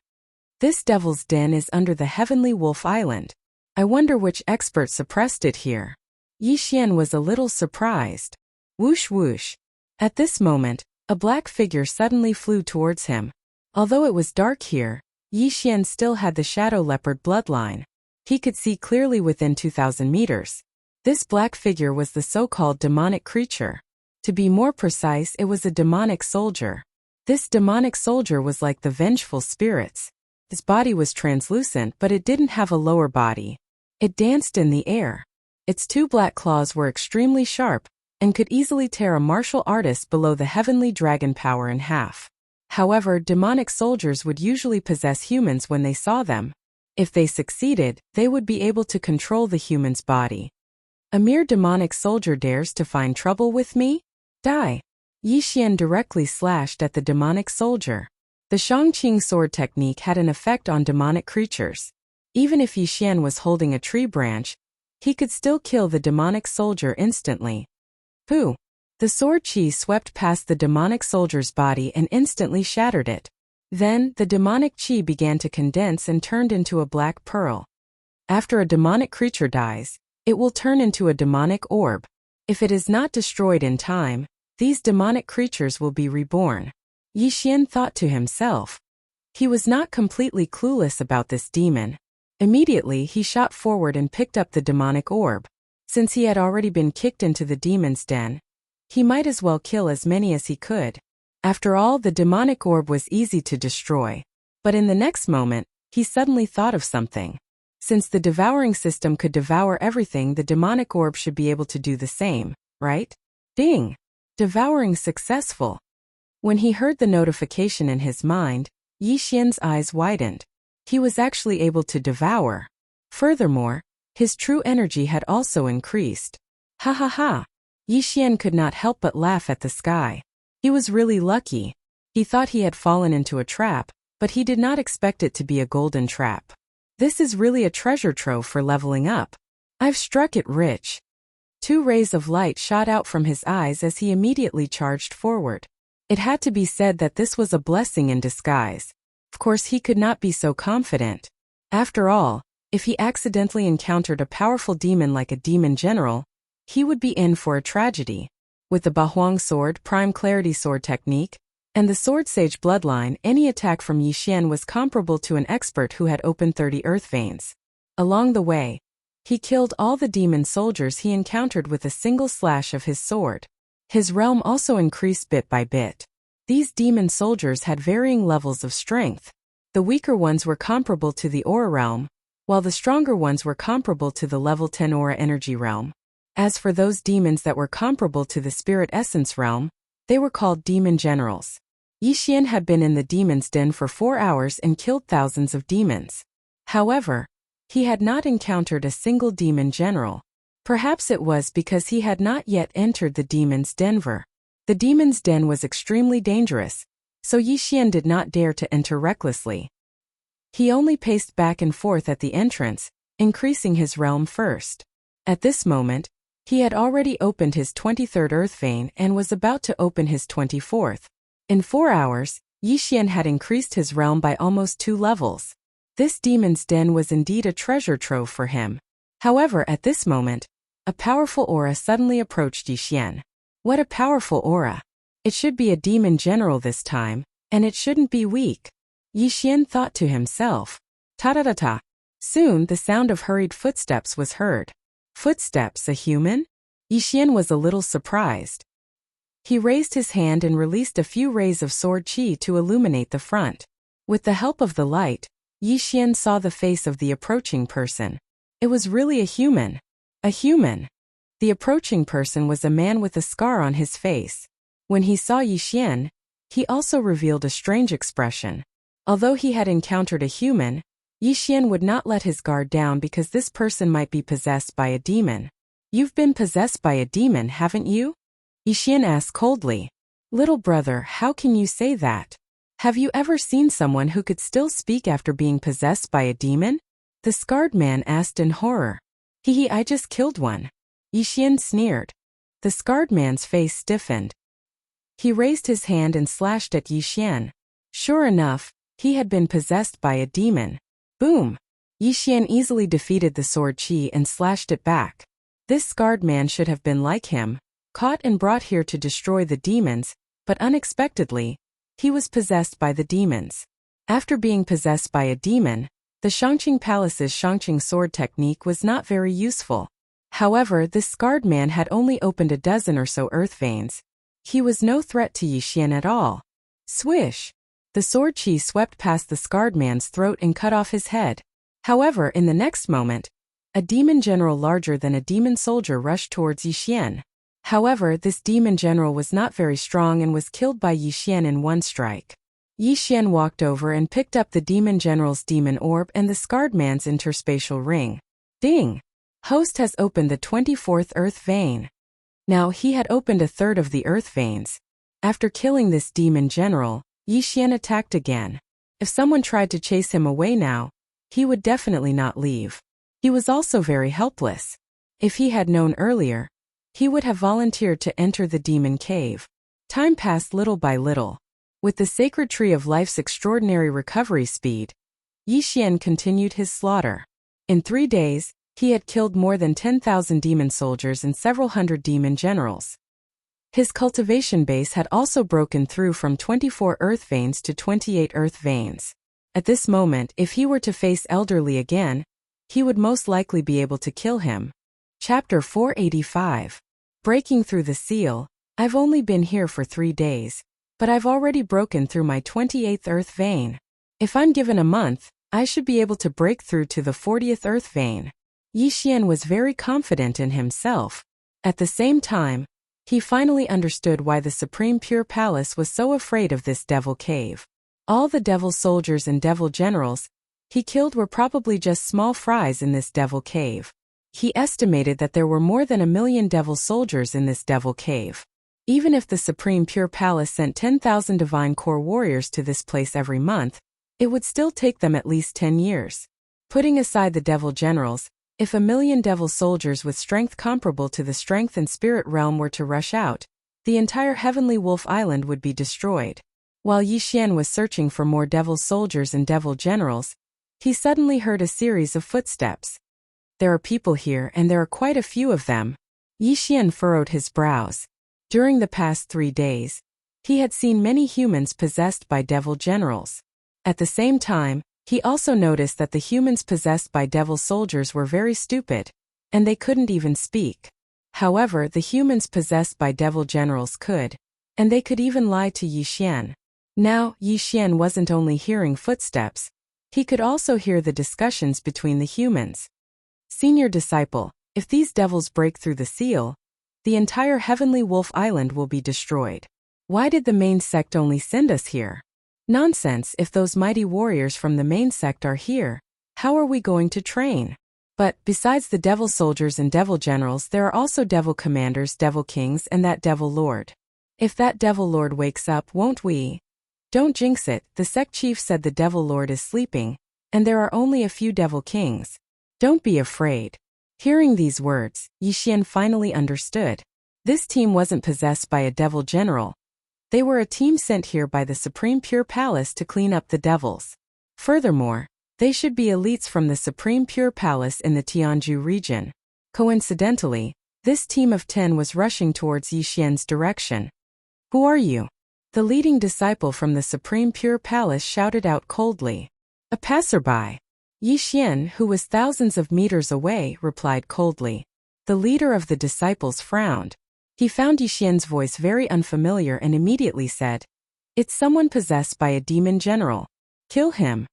This Devil's Den is under the Heavenly Wolf Island. I wonder which expert suppressed it here. Yixian was a little surprised. Whoosh whoosh. At this moment, a black figure suddenly flew towards him. Although it was dark here, Yixian still had the shadow leopard bloodline. He could see clearly within 2,000 meters. This black figure was the so-called demonic creature. To be more precise, it was a demonic soldier. This demonic soldier was like the vengeful spirits. His body was translucent, but it didn't have a lower body. It danced in the air. Its 2 black claws were extremely sharp, and could easily tear a martial artist below the heavenly dragon power in half. However, demonic soldiers would usually possess humans when they saw them. If they succeeded, they would be able to control the human's body. A mere demonic soldier dares to find trouble with me? Die! Yi Xian directly slashed at the demonic soldier. The Shangqing sword technique had an effect on demonic creatures. Even if Yi Xian was holding a tree branch, he could still kill the demonic soldier instantly. Pooh! The sword chi swept past the demonic soldier's body and instantly shattered it. Then, the demonic chi began to condense and turned into a black pearl. After a demonic creature dies, it will turn into a demonic orb. If it is not destroyed in time, these demonic creatures will be reborn. Yi Xian thought to himself. He was not completely clueless about this demon. Immediately, he shot forward and picked up the demonic orb. Since he had already been kicked into the demon's den, he might as well kill as many as he could. After all, the demonic orb was easy to destroy. But in the next moment, he suddenly thought of something. Since the devouring system could devour everything, the demonic orb should be able to do the same, right? Ding! Devouring successful. When he heard the notification in his mind, Yi Xian's eyes widened. He was actually able to devour. Furthermore, his true energy had also increased. Ha ha ha! Yi Xian could not help but laugh at the sky. He was really lucky. He thought he had fallen into a trap, but he did not expect it to be a golden trap. This is really a treasure trove for leveling up. I've struck it rich. 2 rays of light shot out from his eyes as he immediately charged forward. It had to be said that this was a blessing in disguise. Of course, he could not be so confident. After all, if he accidentally encountered a powerful demon like a demon general, he would be in for a tragedy. With the Bahuang sword, prime clarity sword technique, and the sword sage bloodline, any attack from Yi Xian was comparable to an expert who had opened 30 earth veins. Along the way, he killed all the demon soldiers he encountered with a single slash of his sword. His realm also increased bit by bit. These demon soldiers had varying levels of strength. The weaker ones were comparable to the aura realm, while the stronger ones were comparable to the level 10 aura energy realm. As for those demons that were comparable to the spirit essence realm, they were called demon generals. Yi Xian had been in the demon's den for 4 hours and killed thousands of demons. However, he had not encountered a single demon general. Perhaps it was because he had not yet entered the demon's den. The demon's den was extremely dangerous, so Yi Xian did not dare to enter recklessly. He only paced back and forth at the entrance, increasing his realm first. At this moment, he had already opened his 23rd earth vein and was about to open his 24th. In 4 hours, Yi Xian had increased his realm by almost 2 levels. This demon's den was indeed a treasure trove for him. However, at this moment, a powerful aura suddenly approached Yi Xian. What a powerful aura! It should be a demon general this time, and it shouldn't be weak. Yi Xian thought to himself. Ta-da-da-ta! Soon the sound of hurried footsteps was heard. Footsteps, a human? Yi Xian was a little surprised. He raised his hand and released a few rays of sword chi to illuminate the front. With the help of the light, Yi Xian saw the face of the approaching person. It was really a human. A human. The approaching person was a man with a scar on his face. When he saw Yi Xian, he also revealed a strange expression. Although he had encountered a human, Yi Xian would not let his guard down because this person might be possessed by a demon. You've been possessed by a demon, haven't you? Yi Xian asked coldly. Little brother, how can you say that? Have you ever seen someone who could still speak after being possessed by a demon? The scarred man asked in horror. Hee, I just killed one. Yi Xian sneered. The scarred man's face stiffened. He raised his hand and slashed at Yi Xian. Sure enough, he had been possessed by a demon. Boom! Yi Xian easily defeated the sword chi and slashed it back. This scarred man should have been like him, caught and brought here to destroy the demons, but unexpectedly, he was possessed by the demons. After being possessed by a demon, the Shangqing Palace's Shangqing sword technique was not very useful. However, this scarred man had only opened a dozen or so earth veins. He was no threat to Yi Xian at all. Swish! The sword chi swept past the scarred man's throat and cut off his head. However, in the next moment, a demon general larger than a demon soldier rushed towards Yi Xian. However, this demon general was not very strong and was killed by Yi Xian in one strike. Yi Xian walked over and picked up the demon general's demon orb and the scarred man's interspatial ring. Ding! Host has opened the 24th earth vein. Now he had opened a third of the earth veins. After killing this demon general, Yi Xian attacked again. If someone tried to chase him away now, he would definitely not leave. He was also very helpless. If he had known earlier, he would have volunteered to enter the demon cave. Time passed little by little. With the sacred tree of life's extraordinary recovery speed, Yi Xian continued his slaughter. In 3 days, he had killed more than 10,000 demon soldiers and several hundred demon generals. His cultivation base had also broken through from 24 earth veins to 28 earth veins. At this moment, if he were to face Elderly again, he would most likely be able to kill him. Chapter 485. Breaking through the seal. I've only been here for 3 days, but I've already broken through my 28th earth vein. If I'm given a month, I should be able to break through to the 40th earth vein. Yi Xian was very confident in himself. At the same time, he finally understood why the Supreme Pure Palace was so afraid of this devil cave. All the devil soldiers and devil generals he killed were probably just small fries in this devil cave. He estimated that there were more than 1 million devil soldiers in this devil cave. Even if the Supreme Pure Palace sent 10,000 divine core warriors to this place every month, it would still take them at least 10 years. Putting aside the devil generals, if 1 million devil soldiers with strength comparable to the strength and spirit realm were to rush out, the entire Heavenly Wolf Island would be destroyed. While Yi Xian was searching for more devil soldiers and devil generals, he suddenly heard a series of footsteps. There are people here and there are quite a few of them. Yi Xian furrowed his brows. During the past 3 days, he had seen many humans possessed by devil generals. At the same time, he also noticed that the humans possessed by devil soldiers were very stupid, and they couldn't even speak. However, the humans possessed by devil generals could, and they could even lie to Yi Xian. Now, Yi Xian wasn't only hearing footsteps, he could also hear the discussions between the humans. Senior disciple, if these devils break through the seal, the entire Heavenly Wolf Island will be destroyed. Why did the main sect only send us here? Nonsense, if those mighty warriors from the main sect are here, how are we going to train? But, besides the devil soldiers and devil generals, there are also devil commanders, devil kings, and that devil lord. If that devil lord wakes up, won't we? Don't jinx it, the sect chief said the devil lord is sleeping, and there are only a few devil kings. Don't be afraid. Hearing these words, Yi Xian finally understood. This team wasn't possessed by a devil general. They were a team sent here by the Supreme Pure Palace to clean up the devils. Furthermore, they should be elites from the Supreme Pure Palace in the Tianju region. Coincidentally, this team of 10 was rushing towards Yi Xian's direction. Who are you? The leading disciple from the Supreme Pure Palace shouted out coldly. A passerby. Yi Xian, who was thousands of meters away, replied coldly. The leader of the disciples frowned. He found Yi Xian's voice very unfamiliar and immediately said, "It's someone possessed by a demon general. Kill him."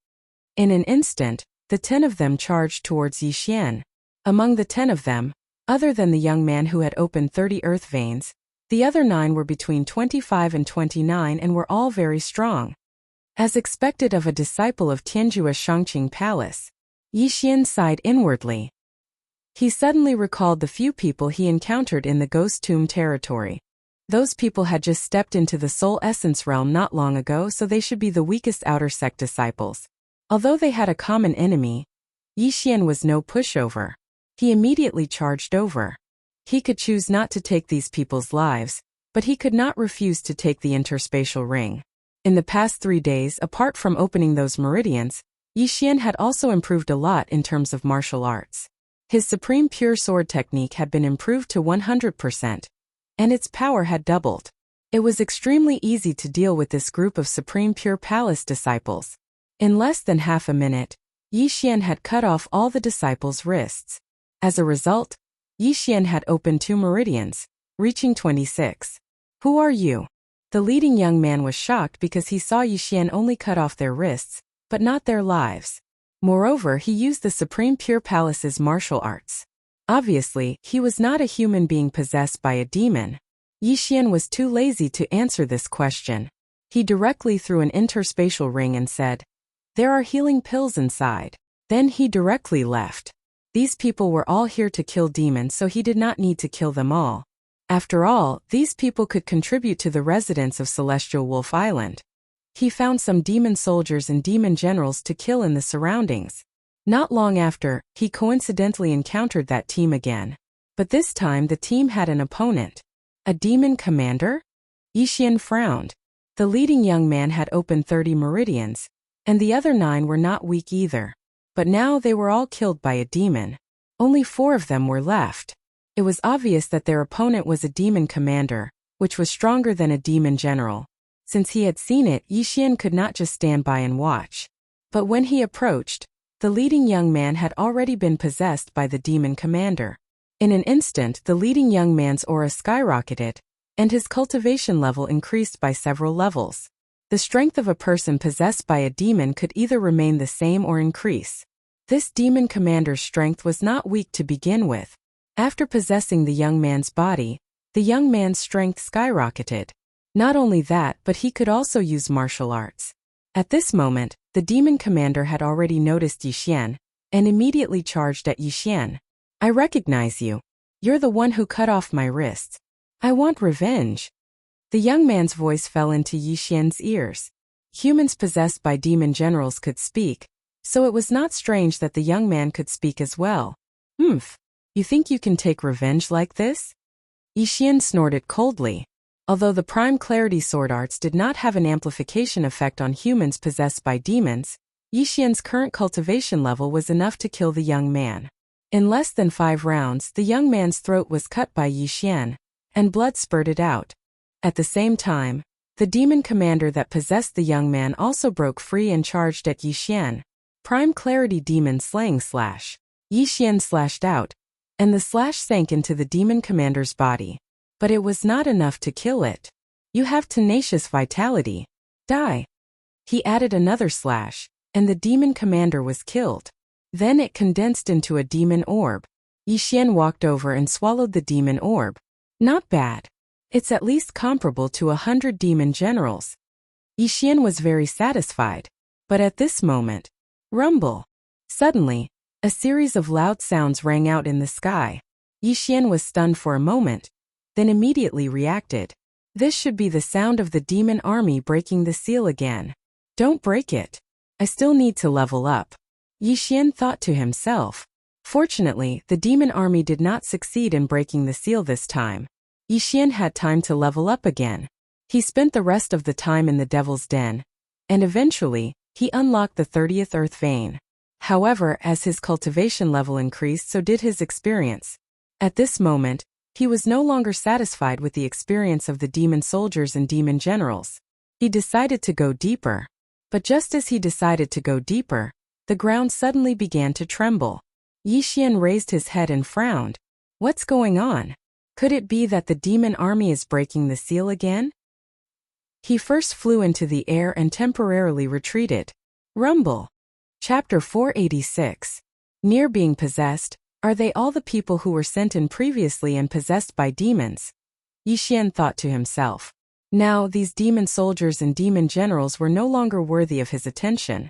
In an instant, the 10 of them charged towards Yi Xian. Among the 10 of them, other than the young man who had opened 30 earth veins, the other 9 were between 25 and 29 and were all very strong. As expected of a disciple of Tianjua Shangqing Palace, Yi Xian sighed inwardly. He suddenly recalled the few people he encountered in the Ghost Tomb territory. Those people had just stepped into the Soul Essence realm not long ago, so they should be the weakest outer sect disciples. Although they had a common enemy, Yi Xian was no pushover. He immediately charged over. He could choose not to take these people's lives, but he could not refuse to take the interspatial ring. In the past 3 days, apart from opening those meridians, Yi Xian had also improved a lot in terms of martial arts. His Supreme Pure Sword technique had been improved to 100%, and its power had doubled. It was extremely easy to deal with this group of Supreme Pure Palace disciples. In less than half a minute, Yi Xian had cut off all the disciples' wrists. As a result, Yi Xian had opened 2 meridians, reaching 26. Who are you? The leading young man was shocked because he saw Yi Xian only cut off their wrists, but not their lives. Moreover, he used the Supreme Pure Palace's martial arts. Obviously, he was not a human being possessed by a demon. Yixian was too lazy to answer this question. He directly threw an interspatial ring and said, "There are healing pills inside." Then he directly left. These people were all here to kill demons, so he did not need to kill them all. After all, these people could contribute to the residents of Celestial Wolf Island. He found some demon soldiers and demon generals to kill in the surroundings. Not long after, he coincidentally encountered that team again. But this time the team had an opponent. A demon commander? Yixian frowned. The leading young man had opened 30 meridians, and the other 9 were not weak either. But now they were all killed by a demon. Only 4 of them were left. It was obvious that their opponent was a demon commander, which was stronger than a demon general. Since he had seen it, Yixian could not just stand by and watch. But when he approached, the leading young man had already been possessed by the demon commander. In an instant, the leading young man's aura skyrocketed, and his cultivation level increased by several levels. The strength of a person possessed by a demon could either remain the same or increase. This demon commander's strength was not weak to begin with. After possessing the young man's body, the young man's strength skyrocketed. Not only that, but he could also use martial arts. At this moment, the demon commander had already noticed Yixian, and immediately charged at Yixian. "I recognize you. You're the one who cut off my wrists. I want revenge." The young man's voice fell into Yixian's ears. Humans possessed by demon generals could speak, so it was not strange that the young man could speak as well. "Humph. You think you can take revenge like this?" Yixian snorted coldly. Although the Prime Clarity Sword Arts did not have an amplification effect on humans possessed by demons, Yixian's current cultivation level was enough to kill the young man. In less than 5 rounds, the young man's throat was cut by Yixian, and blood spurted out. At the same time, the demon commander that possessed the young man also broke free and charged at Yixian. Prime Clarity Demon Slaying Slash. Yixian slashed out, and the slash sank into the demon commander's body. But it was not enough to kill it. "You have tenacious vitality. Die." He added another slash, and the demon commander was killed. Then it condensed into a demon orb. Yixian walked over and swallowed the demon orb. "Not bad. It's at least comparable to 100 demon generals." Yixian was very satisfied. But at this moment, rumble. Suddenly, a series of loud sounds rang out in the sky. Yixian was stunned for a moment, then immediately reacted. This should be the sound of the demon army breaking the seal again. "Don't break it. I still need to level up," Yixian thought to himself. Fortunately, the demon army did not succeed in breaking the seal this time. Yixian had time to level up again. He spent the rest of the time in the Devil's Den, and eventually, he unlocked the 30th Earth Vein. However, as his cultivation level increased, so did his experience. At this moment, he was no longer satisfied with the experience of the demon soldiers and demon generals. He decided to go deeper. But just as he decided to go deeper, the ground suddenly began to tremble. Yixian raised his head and frowned. What's going on? Could it be that the demon army is breaking the seal again? He first flew into the air and temporarily retreated. Rumble. Chapter 486. Near being possessed, are they all the people who were sent in previously and possessed by demons? Yixian thought to himself. Now, these demon soldiers and demon generals were no longer worthy of his attention.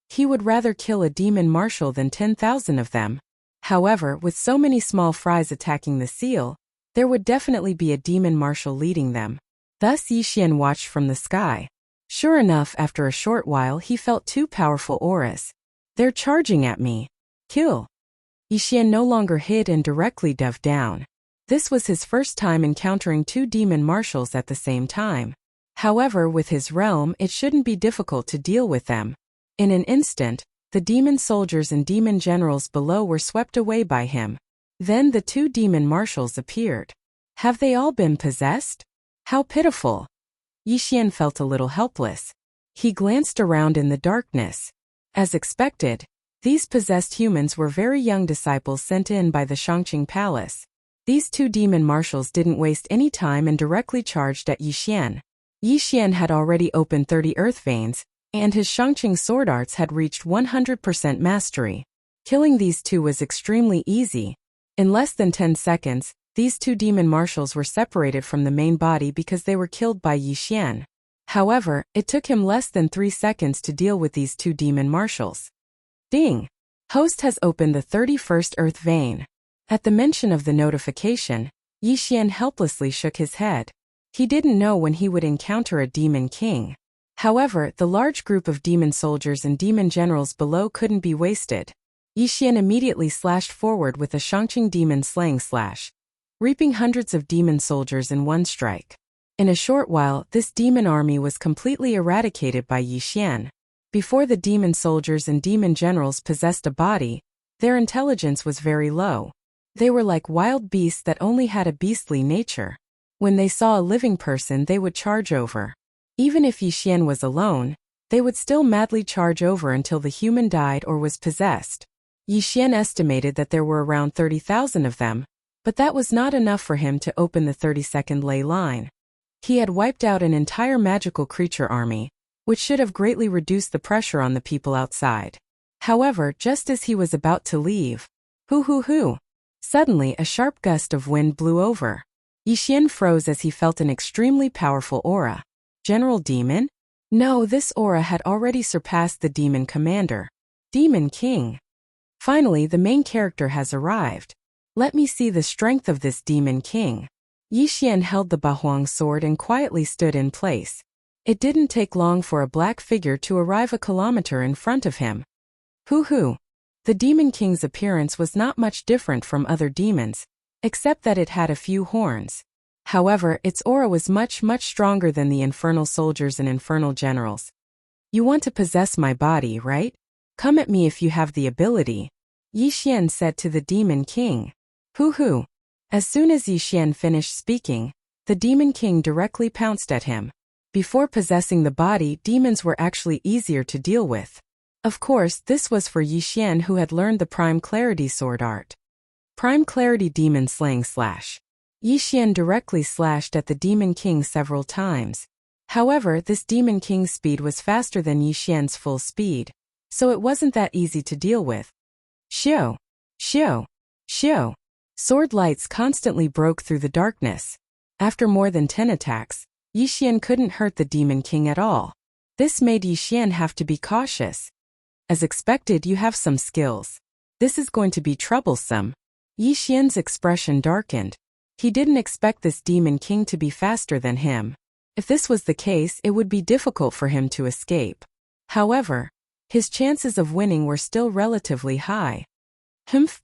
He would rather kill a demon marshal than 10,000 of them. However, with so many small fries attacking the seal, there would definitely be a demon marshal leading them. Thus Yixian watched from the sky. Sure enough, after a short while he felt 2 powerful auras. They're charging at me. Kill. Yixian no longer hid and directly dove down. This was his first time encountering 2 demon marshals at the same time. However, with his realm, it shouldn't be difficult to deal with them. In an instant, the demon soldiers and demon generals below were swept away by him. Then the 2 demon marshals appeared. Have they all been possessed? How pitiful. Yixian felt a little helpless. He glanced around in the darkness. As expected, these possessed humans were very young disciples sent in by the Shangqing Palace. These 2 demon marshals didn't waste any time and directly charged at Yixian. Yixian had already opened 30 earth veins, and his Shangqing sword arts had reached 100% mastery. Killing these 2 was extremely easy. In less than 10 seconds, these two demon marshals were separated from the main body because they were killed by Yi Xian. However, it took him less than 3 seconds to deal with these two demon marshals. Ding! Host has opened the 31st Earth vein. At the mention of the notification, Yi Xian helplessly shook his head. He didn't know when he would encounter a demon king. However, the large group of demon soldiers and demon generals below couldn't be wasted. Yi Xian immediately slashed forward with a Shangqing demon slaying slash, reaping hundreds of demon soldiers in one strike. In a short while, this demon army was completely eradicated by Yi Xian. Before the demon soldiers and demon generals possessed a body, their intelligence was very low. They were like wild beasts that only had a beastly nature. When they saw a living person, they would charge over. Even if Yi Xian was alone, they would still madly charge over until the human died or was possessed. Yi Xian estimated that there were around 30,000 of them, but that was not enough for him to open the 32nd ley line. He had wiped out an entire magical creature army, which should have greatly reduced the pressure on the people outside. However, just as he was about to leave, suddenly a sharp gust of wind blew over. Yi Xian froze as he felt an extremely powerful aura. General Demon? No, this aura had already surpassed the demon commander. Demon King. Finally, the main character has arrived. Let me see the strength of this demon king. Yi Xian held the Bahuang sword and quietly stood in place. It didn't take long for a black figure to arrive a kilometer in front of him. The demon king's appearance was not much different from other demons, except that it had a few horns. However, its aura was much stronger than the infernal soldiers and infernal generals. You want to possess my body, right? Come at me if you have the ability, Yi Xian said to the demon king. As soon as Yi Xian finished speaking, the demon king directly pounced at him. Before possessing the body, demons were actually easier to deal with. Of course, this was for Yi Xian, who had learned the Prime Clarity sword art. Prime Clarity demon slaying slash. Yi Xian directly slashed at the demon king several times. However, this demon king's speed was faster than Yi Xian's full speed, so it wasn't that easy to deal with. Xiao! Sword lights constantly broke through the darkness. After more than 10 attacks, Yi Xian couldn't hurt the demon king at all. This made Yi Xian have to be cautious. As expected, you have some skills. This is going to be troublesome. Yi Xian's expression darkened. He didn't expect this demon king to be faster than him. If this was the case, it would be difficult for him to escape. However, his chances of winning were still relatively high.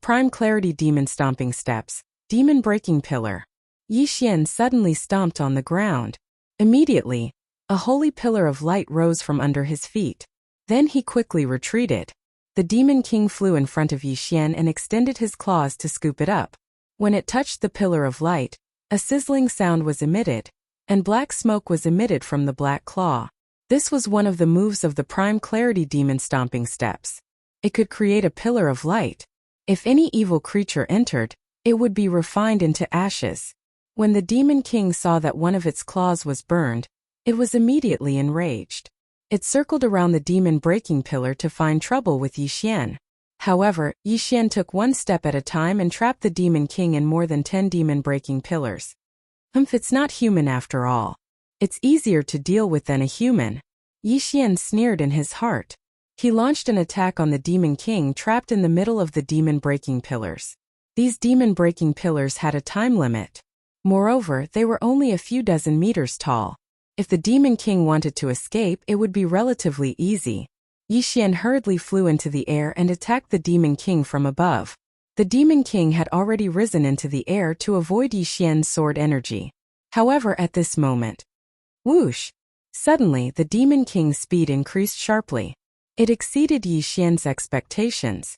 Prime Clarity demon stomping steps, demon breaking pillar. Yi Xian suddenly stomped on the ground. Immediately, a holy pillar of light rose from under his feet. Then he quickly retreated. The demon king flew in front of Yi Xian and extended his claws to scoop it up. When it touched the pillar of light, a sizzling sound was emitted, and black smoke was emitted from the black claw. This was one of the moves of the Prime Clarity demon stomping steps. It could create a pillar of light. If any evil creature entered, it would be refined into ashes. When the demon king saw that one of its claws was burned, it was immediately enraged. It circled around the demon breaking pillar to find trouble with Yi Xian. However, Yi Xian took one step at a time and trapped the demon king in more than 10 demon breaking pillars. It's not human after all. It's easier to deal with than a human. Yi Xian sneered in his heart. He launched an attack on the demon king trapped in the middle of the demon breaking pillars. These demon breaking pillars had a time limit. Moreover, they were only a few dozen meters tall. If the demon king wanted to escape, it would be relatively easy. Yi Xian hurriedly flew into the air and attacked the demon king from above. The demon king had already risen into the air to avoid Yi Xian's sword energy. However, at this moment, whoosh! Suddenly, the demon king's speed increased sharply. It exceeded Yi Xian's expectations.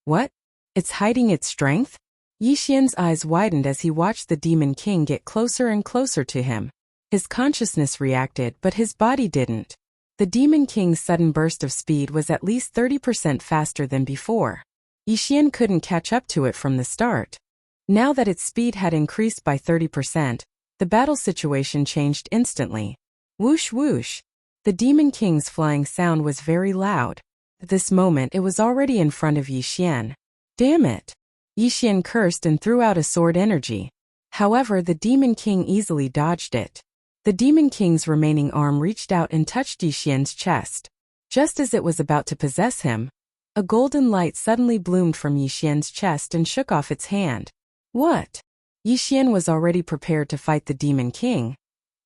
What? It's hiding its strength? Yi Xian's eyes widened as he watched the demon king get closer and closer to him. His consciousness reacted, but his body didn't. The demon king's sudden burst of speed was at least 30% faster than before. Yi Xian couldn't catch up to it from the start. Now that its speed had increased by 30%, the battle situation changed instantly. Whoosh whoosh! The demon king's flying sound was very loud. At this moment, it was already in front of Yi Xian. Damn it! Yixian cursed and threw out a sword energy. However, the Demon King easily dodged it. The Demon King's remaining arm reached out and touched Yixian's chest. Just as it was about to possess him, a golden light suddenly bloomed from Yixian's chest and shook off its hand. What? Yixian was already prepared to fight the Demon King,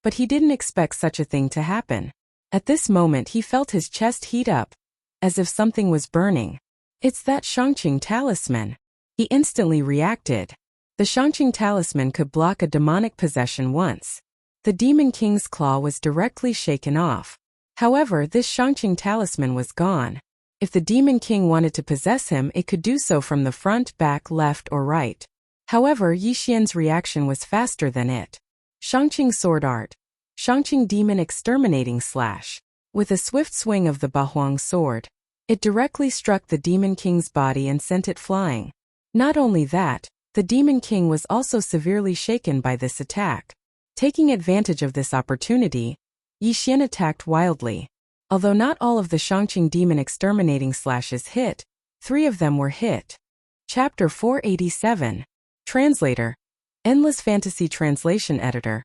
but he didn't expect such a thing to happen. At this moment he felt his chest heat up, as if something was burning. It's that Shangqing talisman. He instantly reacted. The Shangqing talisman could block a demonic possession once. The Demon King's claw was directly shaken off. However, this Shangqing talisman was gone. If the Demon King wanted to possess him, it could do so from the front, back, left, or right. However, Yixian's reaction was faster than it. Shangqing Sword Art. Shangqing Demon Exterminating Slash. With a swift swing of the Bahuang sword, it directly struck the Demon King's body and sent it flying. Not only that, the Demon King was also severely shaken by this attack. Taking advantage of this opportunity, Yixian attacked wildly. Although not all of the Shangqing Demon Exterminating Slashes hit, 3 of them were hit. Chapter 487. Translator. Endless Fantasy Translation Editor.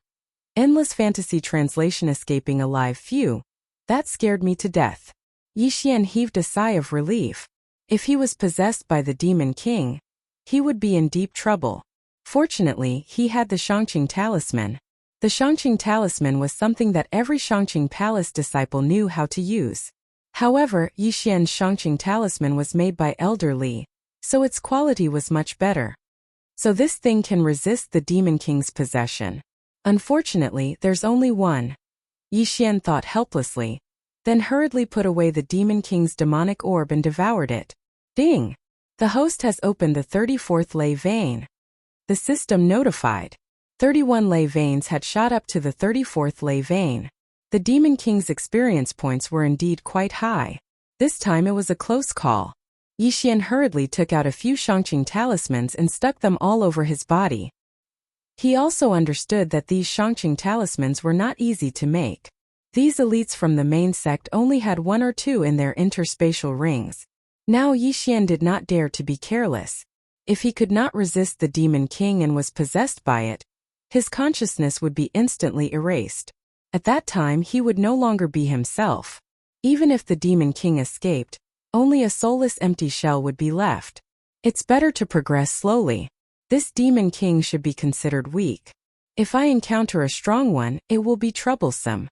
Endless Fantasy Translation. Escaping alive. Phew. That scared me to death. Yixian heaved a sigh of relief. If he was possessed by the Demon King, he would be in deep trouble. Fortunately, he had the Shangqing talisman. The Shangqing talisman was something that every Shangqing Palace disciple knew how to use. However, Yixian's Shangqing talisman was made by Elder Li, so its quality was much better. So this thing can resist the Demon King's possession. Unfortunately, there's only one. Yixian thought helplessly, then hurriedly put away the Demon King's demonic orb and devoured it. Ding! The host has opened the 34th ley vein. The system notified. 31 ley veins had shot up to the 34th ley vein. The Demon King's experience points were indeed quite high. This time it was a close call. Yixian hurriedly took out a few Shangqing talismans and stuck them all over his body. He also understood that these Shangqing talismans were not easy to make. These elites from the main sect only had 1 or 2 in their interspatial rings. Now Yixian did not dare to be careless. If he could not resist the Demon King and was possessed by it, his consciousness would be instantly erased. At that time he would no longer be himself. Even if the Demon King escaped, only a soulless empty shell would be left. It's better to progress slowly. This Demon King should be considered weak. If I encounter a strong one, it will be troublesome.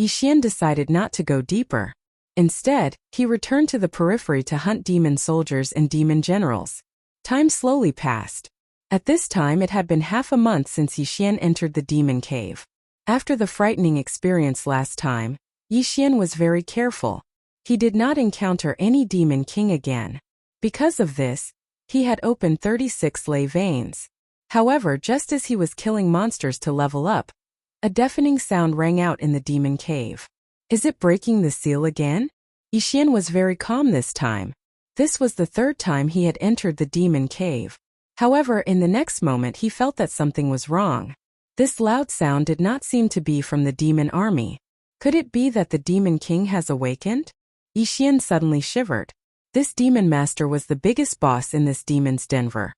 Yixian decided not to go deeper. Instead, he returned to the periphery to hunt demon soldiers and demon generals. Time slowly passed. At this time it had been half a month since Yixian entered the demon cave. After the frightening experience last time, Yixian was very careful. He did not encounter any Demon King again. Because of this, he had opened 36 ley veins. However, just as he was killing monsters to level up, a deafening sound rang out in the demon cave. Is it breaking the seal again? Yixian was very calm this time. This was the 3rd time he had entered the demon cave. However, in the next moment he felt that something was wrong. This loud sound did not seem to be from the demon army. Could it be that the Demon King has awakened? Yixian suddenly shivered. This demon master was the biggest boss in this demon's Denver.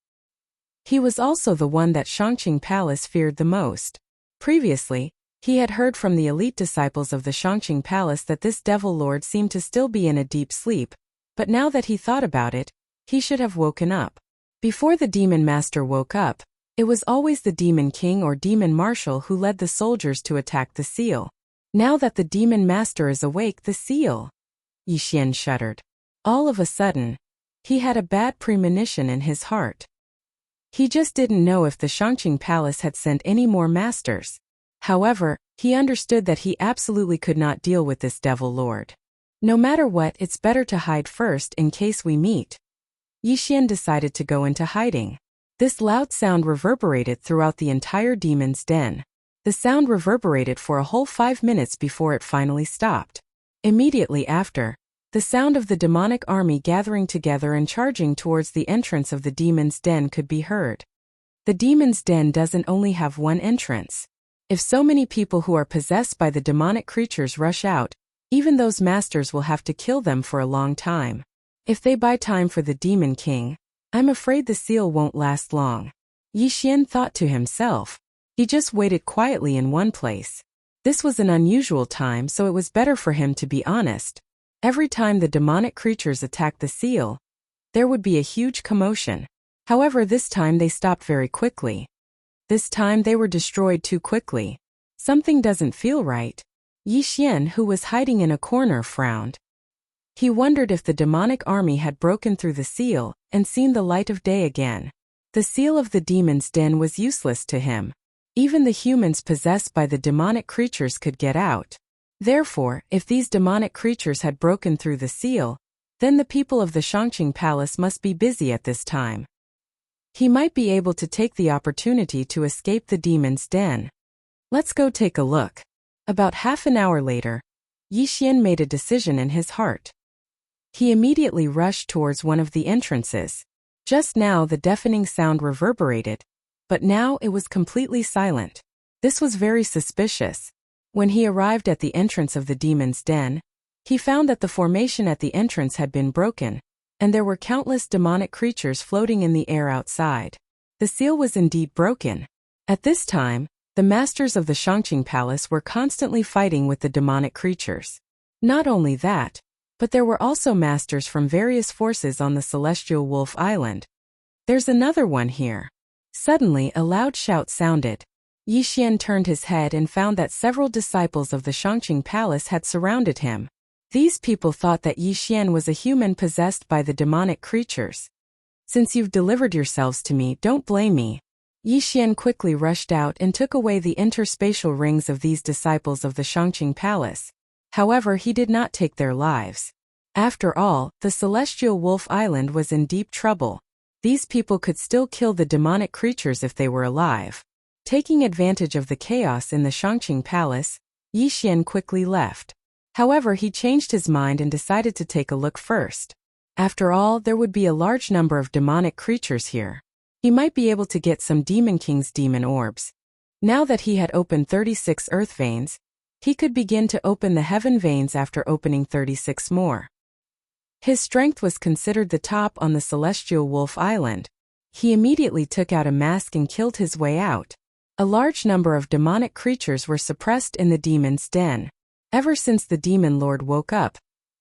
He was also the one that Shangqing Palace feared the most. Previously, he had heard from the elite disciples of the Shangqing Palace that this devil lord seemed to still be in a deep sleep, but now that he thought about it, he should have woken up. Before the demon master woke up, it was always the Demon King or Demon Marshal who led the soldiers to attack the seal. Now that the demon master is awake, the seal. Yixian shuddered. All of a sudden, he had a bad premonition in his heart. He just didn't know if the Shangqing Palace had sent any more masters. However, he understood that he absolutely could not deal with this devil lord. No matter what, it's better to hide first in case we meet. Yixian decided to go into hiding. This loud sound reverberated throughout the entire demon's den. The sound reverberated for a whole 5 minutes before it finally stopped. Immediately after, the sound of the demonic army gathering together and charging towards the entrance of the demon's den could be heard. The demon's den doesn't only have one entrance. If so many people who are possessed by the demonic creatures rush out, even those masters will have to kill them for a long time. If they buy time for the Demon King, I'm afraid the seal won't last long. Yi Xian thought to himself. He just waited quietly in one place. This was an unusual time, so it was better for him to be honest. Every time the demonic creatures attacked the seal, there would be a huge commotion. However, this time they stopped very quickly. This time they were destroyed too quickly. Something doesn't feel right. Yi Xian, who was hiding in a corner, frowned. He wondered if the demonic army had broken through the seal and seen the light of day again. The seal of the demon's den was useless to him. Even the humans possessed by the demonic creatures could get out. Therefore, if these demonic creatures had broken through the seal, then the people of the Shangqing Palace must be busy at this time. He might be able to take the opportunity to escape the demon's den. Let's go take a look. About half an hour later, Yi Xian made a decision in his heart. He immediately rushed towards one of the entrances. Just now the deafening sound reverberated, but now it was completely silent. This was very suspicious. When he arrived at the entrance of the demon's den, he found that the formation at the entrance had been broken, and there were countless demonic creatures floating in the air outside. The seal was indeed broken. At this time, the masters of the Shangqing Palace were constantly fighting with the demonic creatures. Not only that, but there were also masters from various forces on the Celestial Wolf Island. There's another one here. Suddenly a loud shout sounded. Yi Xian turned his head and found that several disciples of the Shangqing Palace had surrounded him. These people thought that Yi Xian was a human possessed by the demonic creatures. Since you've delivered yourselves to me, don't blame me. Yi Xian quickly rushed out and took away the interspatial rings of these disciples of the Shangqing Palace. However, he did not take their lives. After all, the Celestial Wolf Island was in deep trouble. These people could still kill the demonic creatures if they were alive. Taking advantage of the chaos in the Shangqing Palace, Yi Xian quickly left. However, he changed his mind and decided to take a look first. After all, there would be a large number of demonic creatures here. He might be able to get some Demon King's demon orbs. Now that he had opened 36 earth veins, he could begin to open the heaven veins after opening 36 more. His strength was considered the top on the Celestial Wolf Island. He immediately took out a mask and killed his way out. A large number of demonic creatures were suppressed in the demon's den. Ever since the demon lord woke up,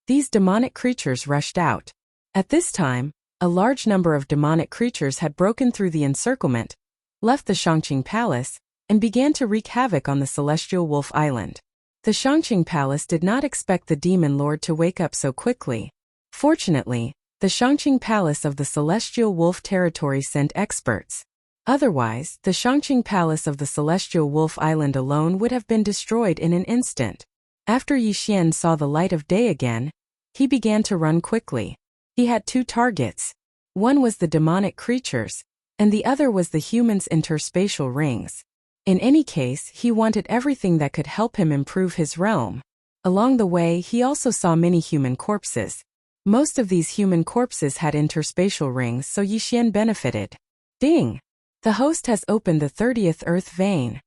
these demonic creatures rushed out. At this time, a large number of demonic creatures had broken through the encirclement, left the Shangqing Palace, and began to wreak havoc on the Celestial Wolf Island. The Shangqing Palace did not expect the demon lord to wake up so quickly. Fortunately, the Shangqing Palace of the Celestial Wolf territory sent experts. Otherwise, the Shangqing Palace of the Celestial Wolf Island alone would have been destroyed in an instant. After Yi Xian saw the light of day again, he began to run quickly. He had two targets. One was the demonic creatures, and the other was the humans' interspatial rings. In any case, he wanted everything that could help him improve his realm. Along the way, he also saw many human corpses. Most of these human corpses had interspatial rings, so Yi Xian benefited. Ding! The host has opened the 30th earth vein.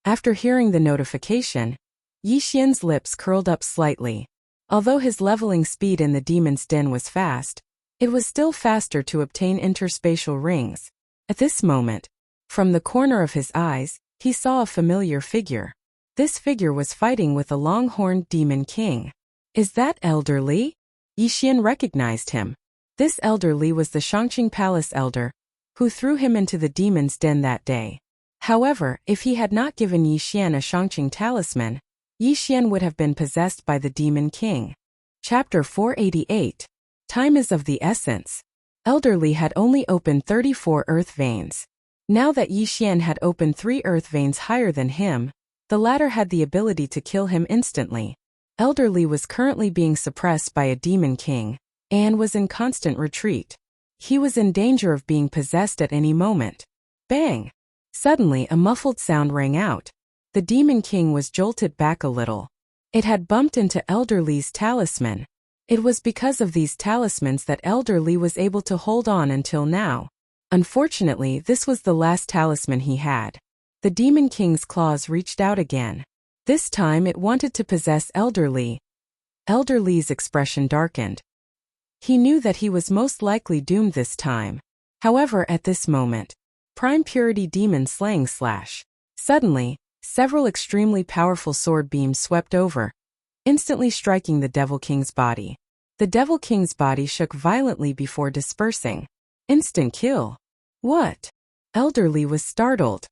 After hearing the notification, Yi Xian's lips curled up slightly. Although his leveling speed in the demon's den was fast, it was still faster to obtain interspatial rings. At this moment, from the corner of his eyes, he saw a familiar figure. This figure was fighting with a long-horned demon king. Is that Elder Li? Yi Xian recognized him. This Elder Li was the Shangqing Palace elder, who threw him into the demon's den that day. However, if he had not given Yi Xian a Shangqing talisman, Yi Xian would have been possessed by the Demon King. Chapter 488. Time is of the essence. Elder Li had only opened 34 earth veins. Now that Yi Xian had opened 3 earth veins higher than him, the latter had the ability to kill him instantly. Elder Li was currently being suppressed by a Demon King, and was in constant retreat. He was in danger of being possessed at any moment. Bang! Suddenly a muffled sound rang out. The Demon King was jolted back a little. It had bumped into Elder Li's talisman. It was because of these talismans that Elder Li was able to hold on until now. Unfortunately, this was the last talisman he had. The Demon King's claws reached out again. This time it wanted to possess Elder Li. Elder Li's expression darkened. He knew that he was most likely doomed this time. However, at this moment, Prime Purity Demon slaying slash. Suddenly, several extremely powerful sword beams swept over, instantly striking the Devil King's body. The Devil King's body shook violently before dispersing. Instant kill. What? Elderly was startled.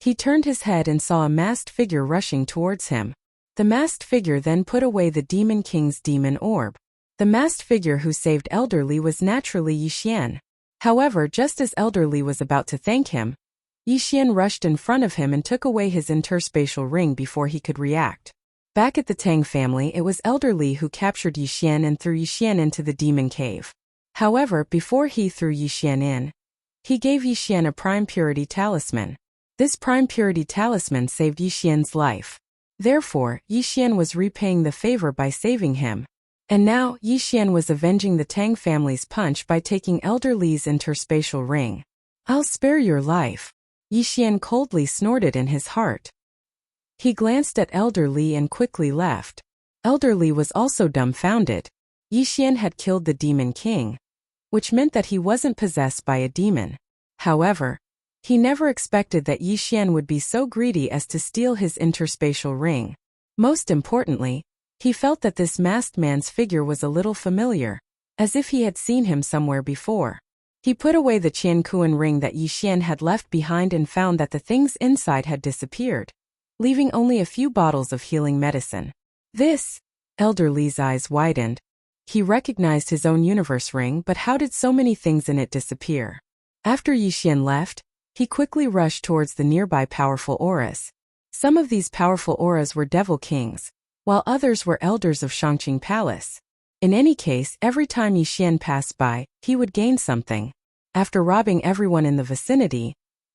He turned his head and saw a masked figure rushing towards him. The masked figure then put away the Demon King's demon orb. The masked figure who saved Elderly was naturally Yixian. However, just as Elderly was about to thank him, Yixian rushed in front of him and took away his interspatial ring before he could react. Back at the Tang family, it was Elderly who captured Yixian and threw Yixian into the demon cave. However, before he threw Yixian in, he gave Yixian a Prime Purity talisman. This Prime Purity talisman saved Yixian's life. Therefore, Yixian was repaying the favor by saving him. And now, Yixian was avenging the Tang family's punch by taking Elderly's interspatial ring. I'll spare your life. Yixian coldly snorted in his heart. He glanced at Elderly and quickly left. Elderly was also dumbfounded. Yixian had killed the Demon King, which meant that he wasn't possessed by a demon. However, he never expected that Yixian would be so greedy as to steal his interspatial ring. Most importantly, he felt that this masked man's figure was a little familiar, as if he had seen him somewhere before. He put away the Qiankuan ring that Yixian had left behind and found that the things inside had disappeared, leaving only a few bottles of healing medicine. This, Elderly's eyes widened. He recognized his own universe ring, but how did so many things in it disappear? After Yixian left, he quickly rushed towards the nearby powerful auras. Some of these powerful auras were Devil Kings, while others were elders of Shangqing Palace. In any case, every time Yixian passed by, he would gain something. After robbing everyone in the vicinity,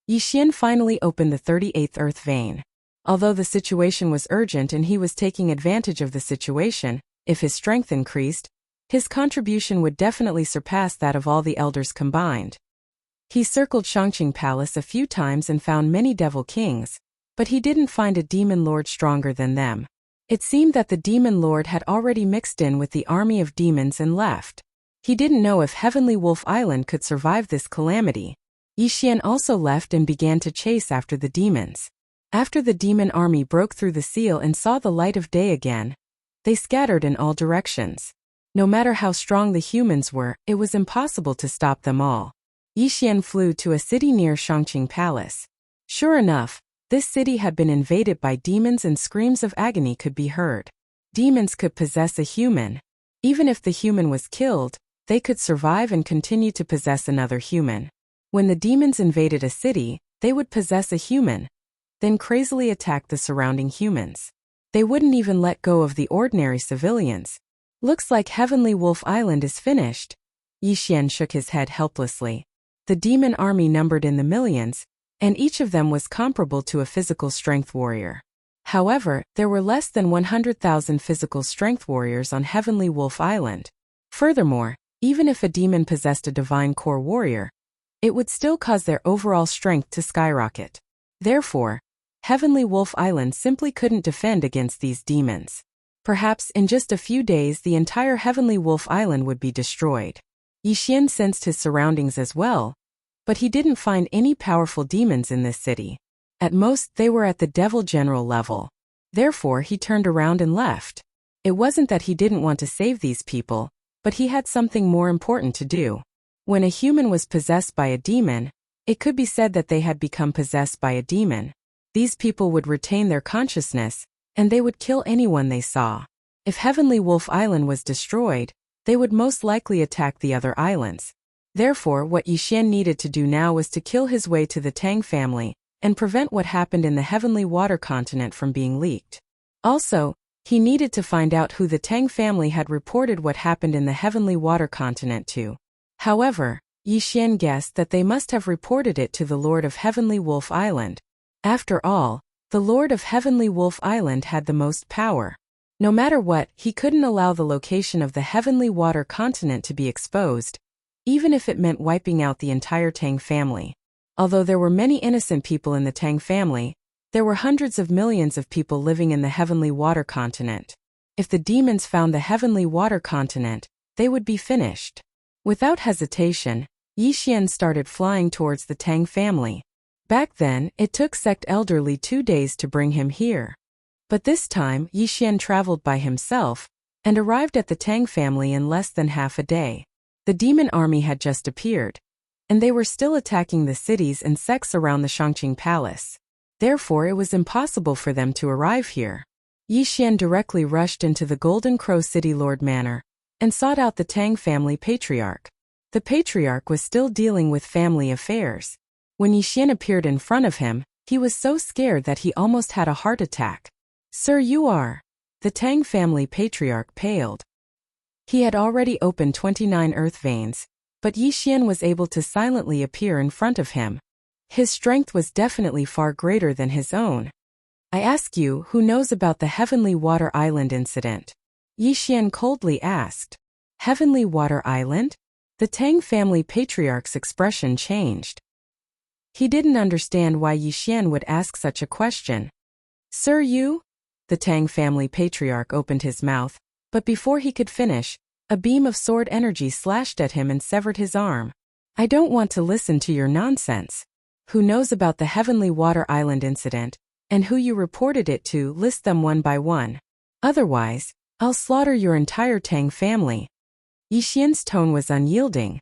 Yixian finally opened the 38th Earth Vein. Although the situation was urgent and he was taking advantage of the situation, if his strength increased, his contribution would definitely surpass that of all the elders combined. He circled Shangqing Palace a few times and found many Devil Kings, but he didn't find a Demon Lord stronger than them. It seemed that the Demon Lord had already mixed in with the army of demons and left. He didn't know if Heavenly Wolf Island could survive this calamity. Yixian also left and began to chase after the demons. After the demon army broke through the seal and saw the light of day again, they scattered in all directions. No matter how strong the humans were, it was impossible to stop them all. Yixian flew to a city near Shangqing Palace. Sure enough, this city had been invaded by demons and screams of agony could be heard. Demons could possess a human. Even if the human was killed, they could survive and continue to possess another human. When the demons invaded a city, they would possess a human, then crazily attack the surrounding humans. They wouldn't even let go of the ordinary civilians. Looks like Heavenly Wolf Island is finished. Yixian shook his head helplessly. The demon army numbered in the millions, and each of them was comparable to a physical strength warrior. However, there were less than 100,000 physical strength warriors on Heavenly Wolf Island. Furthermore, even if a demon possessed a divine core warrior, it would still cause their overall strength to skyrocket. Therefore, Heavenly Wolf Island simply couldn't defend against these demons. Perhaps in just a few days the entire Heavenly Wolf Island would be destroyed. Yixian sensed his surroundings as well, but he didn't find any powerful demons in this city. At most, they were at the Devil General level. Therefore, he turned around and left. It wasn't that he didn't want to save these people, but he had something more important to do. When a human was possessed by a demon, it could be said that they had become possessed by a demon. These people would retain their consciousness, and they would kill anyone they saw. If Heavenly Wolf Island was destroyed, they would most likely attack the other islands. Therefore, what Yixian needed to do now was to kill his way to the Tang family and prevent what happened in the Heavenly Water Continent from being leaked. Also, he needed to find out who the Tang family had reported what happened in the Heavenly Water Continent to. However, Yixian guessed that they must have reported it to the Lord of Heavenly Wolf Island. After all, the Lord of Heavenly Wolf Island had the most power. No matter what, he couldn't allow the location of the Heavenly Water Continent to be exposed, even if it meant wiping out the entire Tang family. Although there were many innocent people in the Tang family, there were hundreds of millions of people living in the Heavenly Water Continent. If the demons found the Heavenly Water Continent, they would be finished. Without hesitation, Yi Xian started flying towards the Tang family. Back then, it took Sect Elderly 2 days to bring him here. But this time, Yi Xian traveled by himself and arrived at the Tang family in less than half a day. The demon army had just appeared, and they were still attacking the cities and sects around the Shangqing Palace. Therefore, it was impossible for them to arrive here. Yi Xian directly rushed into the Golden Crow City Lord Manor and sought out the Tang family patriarch. The patriarch was still dealing with family affairs. When Yi Xian appeared in front of him, he was so scared that he almost had a heart attack. "Sir, you are..." The Tang family patriarch paled. He had already opened 29 earth veins, but Yi Xian was able to silently appear in front of him. His strength was definitely far greater than his own. "I ask you, who knows about the Heavenly Water Island incident?" Yi Xian coldly asked. "Heavenly Water Island?" The Tang family patriarch's expression changed. He didn't understand why Yi Xian would ask such a question. "Sir, you?" The Tang family patriarch opened his mouth, but before he could finish, a beam of sword energy slashed at him and severed his arm. "I don't want to listen to your nonsense. Who knows about the Heavenly Water Island incident, and who you reported it to? List them one by one. Otherwise, I'll slaughter your entire Tang family." Yi Xian's tone was unyielding.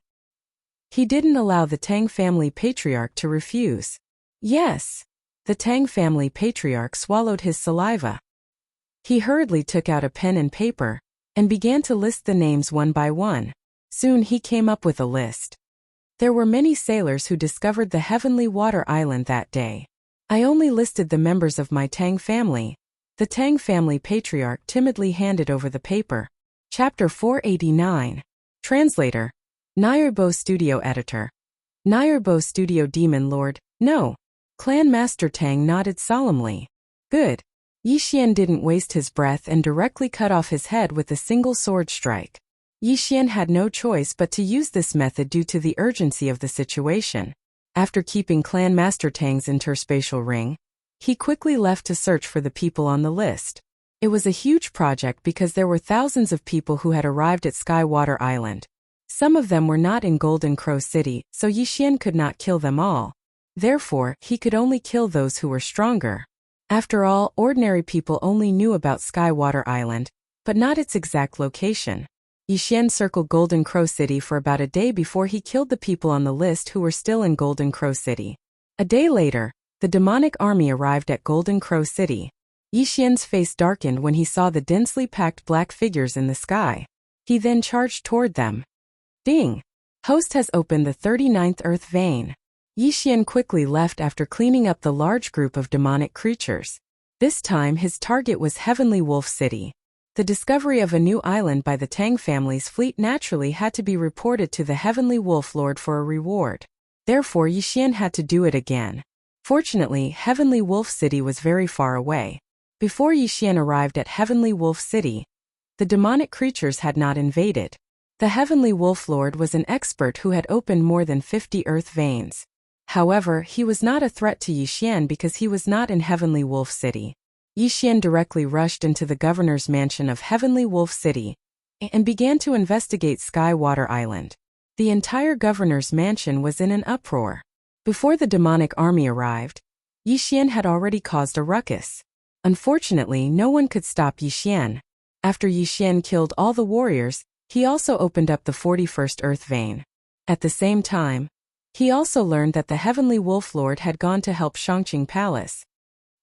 He didn't allow the Tang family patriarch to refuse. "Yes." The Tang family patriarch swallowed his saliva. He hurriedly took out a pen and paper and began to list the names one by one. Soon he came up with a list. There were many sailors who discovered the Heavenly Water Island that day. "I only listed the members of my Tang family." The Tang family patriarch timidly handed over the paper. Chapter 489. Translator. Nayerbo Studio Editor. Nayerbo Studio Demon Lord. No. Clan Master Tang nodded solemnly. "Good." Yi Xian didn't waste his breath and directly cut off his head with a single sword strike. Yi Xian had no choice but to use this method due to the urgency of the situation. After keeping Clan Master Tang's interspatial ring, he quickly left to search for the people on the list. It was a huge project because there were thousands of people who had arrived at Skywater Island. Some of them were not in Golden Crow City, so Yi Xian could not kill them all. Therefore, he could only kill those who were stronger. After all, ordinary people only knew about Skywater Island, but not its exact location. Yi Xian circled Golden Crow City for about a day before he killed the people on the list who were still in Golden Crow City. A day later, the demonic army arrived at Golden Crow City. Yi Xian's face darkened when he saw the densely packed black figures in the sky. He then charged toward them. Ding! Host has opened the 39th earth vein. Yi Xian quickly left after cleaning up the large group of demonic creatures. This time his target was Heavenly Wolf City. The discovery of a new island by the Tang family's fleet naturally had to be reported to the Heavenly Wolf Lord for a reward. Therefore Yi Xian had to do it again. Fortunately, Heavenly Wolf City was very far away. Before Yi Xian arrived at Heavenly Wolf City, the demonic creatures had not invaded. The Heavenly Wolf Lord was an expert who had opened more than 50 earth veins. However, he was not a threat to Yi Xian because he was not in Heavenly Wolf City. Yi Xian directly rushed into the governor's mansion of Heavenly Wolf City and began to investigate Skywater Island. The entire governor's mansion was in an uproar. Before the demonic army arrived, Yi Xian had already caused a ruckus. Unfortunately, no one could stop Yi Xian. After Yi Xian killed all the warriors, he also opened up the 41st earth vein. At the same time, he also learned that the Heavenly Wolf Lord had gone to help Shangqing Palace.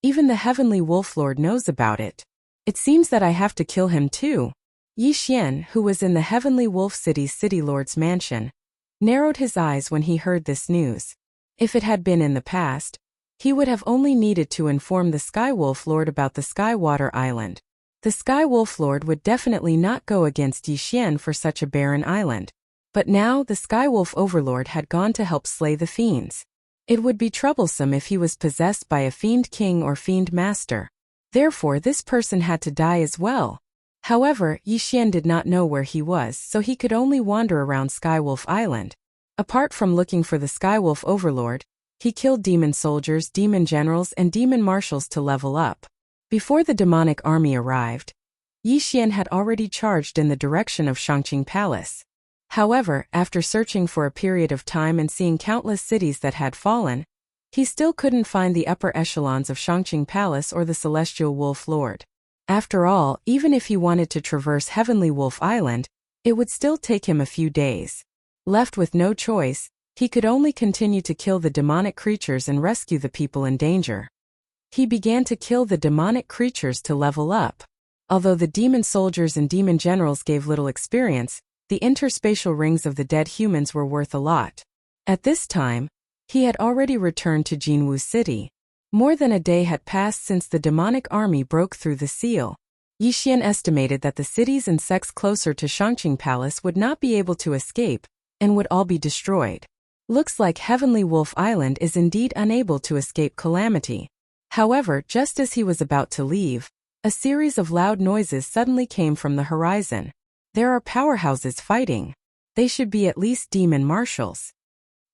Even the Heavenly Wolf Lord knows about it. It seems that I have to kill him too. Yi Xian, who was in the Heavenly Wolf City's City Lord's mansion, narrowed his eyes when he heard this news. If it had been in the past, he would have only needed to inform the Skywolf Lord about the Skywater Island. The Skywolf Lord would definitely not go against Yi Xian for such a barren island. But now the Skywolf Overlord had gone to help slay the fiends. It would be troublesome if he was possessed by a fiend king or fiend master. Therefore this person had to die as well. However, Yi Xian did not know where he was, so he could only wander around Skywolf Island. Apart from looking for the Skywolf Overlord, he killed demon soldiers, demon generals, and demon marshals to level up. Before the demonic army arrived, Yi Xian had already charged in the direction of Shangqing Palace. However, after searching for a period of time and seeing countless cities that had fallen, he still couldn't find the upper echelons of Shangqing Palace or the Celestial Wolf Lord. After all, even if he wanted to traverse Heavenly Wolf Island, it would still take him a few days. Left with no choice, he could only continue to kill the demonic creatures and rescue the people in danger. He began to kill the demonic creatures to level up. Although the demon soldiers and demon generals gave little experience, the interspatial rings of the dead humans were worth a lot. At this time, he had already returned to Jinwu City. More than a day had passed since the demonic army broke through the seal. Yixian estimated that the cities and sects closer to Shangqing Palace would not be able to escape, and would all be destroyed. Looks like Heavenly Wolf Island is indeed unable to escape calamity. However, just as he was about to leave, a series of loud noises suddenly came from the horizon. There are powerhouses fighting. They should be at least demon marshals.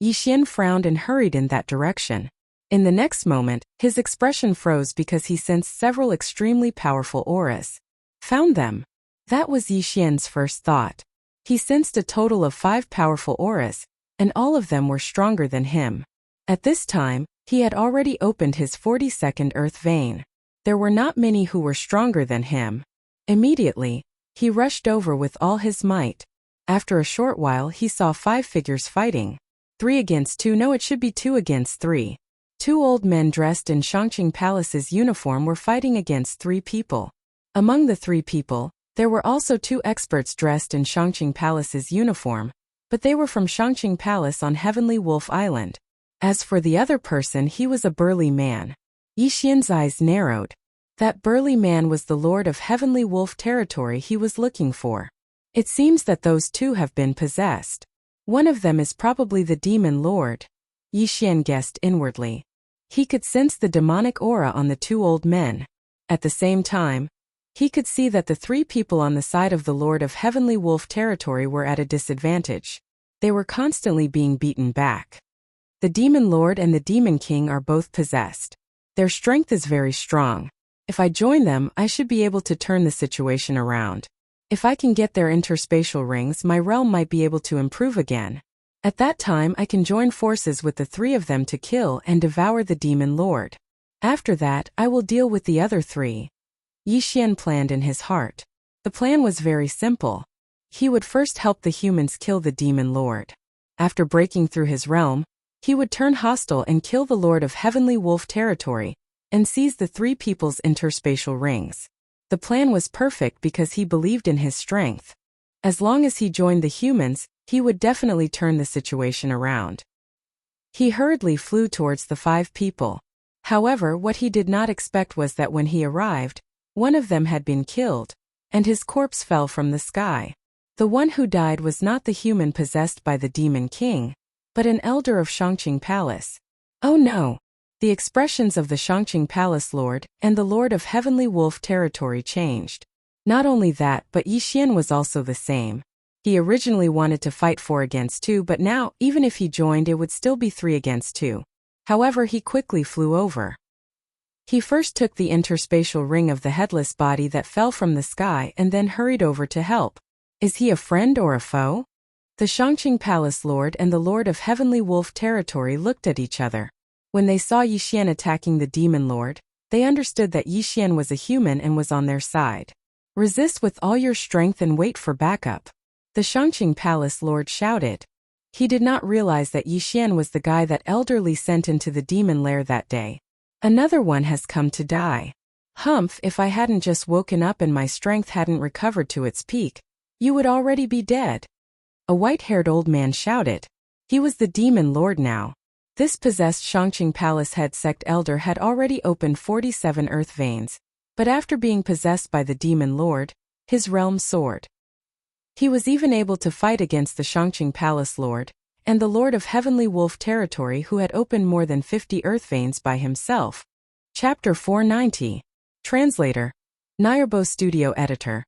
Yixian frowned and hurried in that direction. In the next moment, his expression froze because he sensed several extremely powerful auras. Found them. That was Yixian's first thought. He sensed a total of 5 powerful auras, and all of them were stronger than him. At this time, he had already opened his 42nd earth vein. There were not many who were stronger than him. Immediately, he rushed over with all his might. After a short while he saw 5 figures fighting. 3 against 2, no, it should be 2 against 3. 2 old men dressed in Shangqing Palace's uniform were fighting against 3 people. Among the 3 people, there were also 2 experts dressed in Shangqing Palace's uniform, but they were from Shangqing Palace on Heavenly Wolf Island. As for the other person, he was a burly man. Yixian's eyes narrowed. That burly man was the Lord of Heavenly Wolf territory he was looking for. It seems that those 2 have been possessed. One of them is probably the demon lord. Yixian guessed inwardly. He could sense the demonic aura on the 2 old men. At the same time, he could see that the 3 people on the side of the Lord of Heavenly Wolf territory were at a disadvantage. They were constantly being beaten back. The Demon Lord and the Demon King are both possessed. Their strength is very strong. If I join them, I should be able to turn the situation around. If I can get their interspatial rings, my realm might be able to improve again. At that time, I can join forces with the 3 of them to kill and devour the Demon Lord. After that, I will deal with the other 3. Yixian planned in his heart. The plan was very simple. He would first help the humans kill the Demon Lord. After breaking through his realm, he would turn hostile and kill the Lord of Heavenly Wolf territory, and seize the 3 people's interspatial rings. The plan was perfect because he believed in his strength. As long as he joined the humans, he would definitely turn the situation around. He hurriedly flew towards the 5 people. However, what he did not expect was that when he arrived, one of them had been killed, and his corpse fell from the sky. The one who died was not the human possessed by the Demon King, but an elder of Shangqing Palace. Oh no! The expressions of the Shangqing Palace Lord and the Lord of Heavenly Wolf territory changed. Not only that, but Yixian was also the same. He originally wanted to fight 4 against 2, but now, even if he joined, it would still be 3 against 2. However, he quickly flew over. He first took the interspatial ring of the headless body that fell from the sky and then hurried over to help. Is he a friend or a foe? The Shangqing Palace Lord and the Lord of Heavenly Wolf territory looked at each other. When they saw Yixian attacking the Demon Lord, they understood that Yixian was a human and was on their side. Resist with all your strength and wait for backup. The Shangqing Palace Lord shouted. He did not realize that Yixian was the guy that elderly sent into the demon lair that day. Another one has come to die. Humph, if I hadn't just woken up and my strength hadn't recovered to its peak, you would already be dead. A white-haired old man shouted. He was the Demon Lord now. This possessed Shangqing Palace head sect elder had already opened 47 earth veins, but after being possessed by the Demon Lord, his realm soared. He was even able to fight against the Shangqing Palace Lord and the Lord of Heavenly Wolf territory who had opened more than 50 earth veins by himself. Chapter 490. Translator. Nayarbo Studio Editor.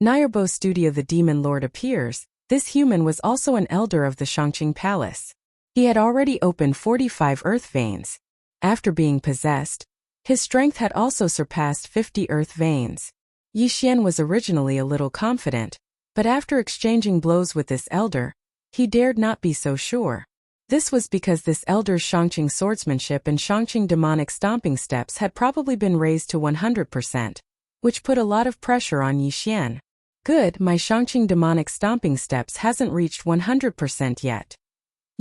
Nayarbo Studio. The Demon Lord appears. This human was also an elder of the Shangqing Palace. He had already opened 45 earth veins. After being possessed, his strength had also surpassed 50 earth veins. Yixian was originally a little confident, But after exchanging blows with this elder, he dared not be so sure. This was because this elder's Shangqing swordsmanship and Shangqing demonic stomping steps had probably been raised to 100%, which put a lot of pressure on Yixian. Good, my Shangqing demonic stomping steps hasn't reached 100% yet.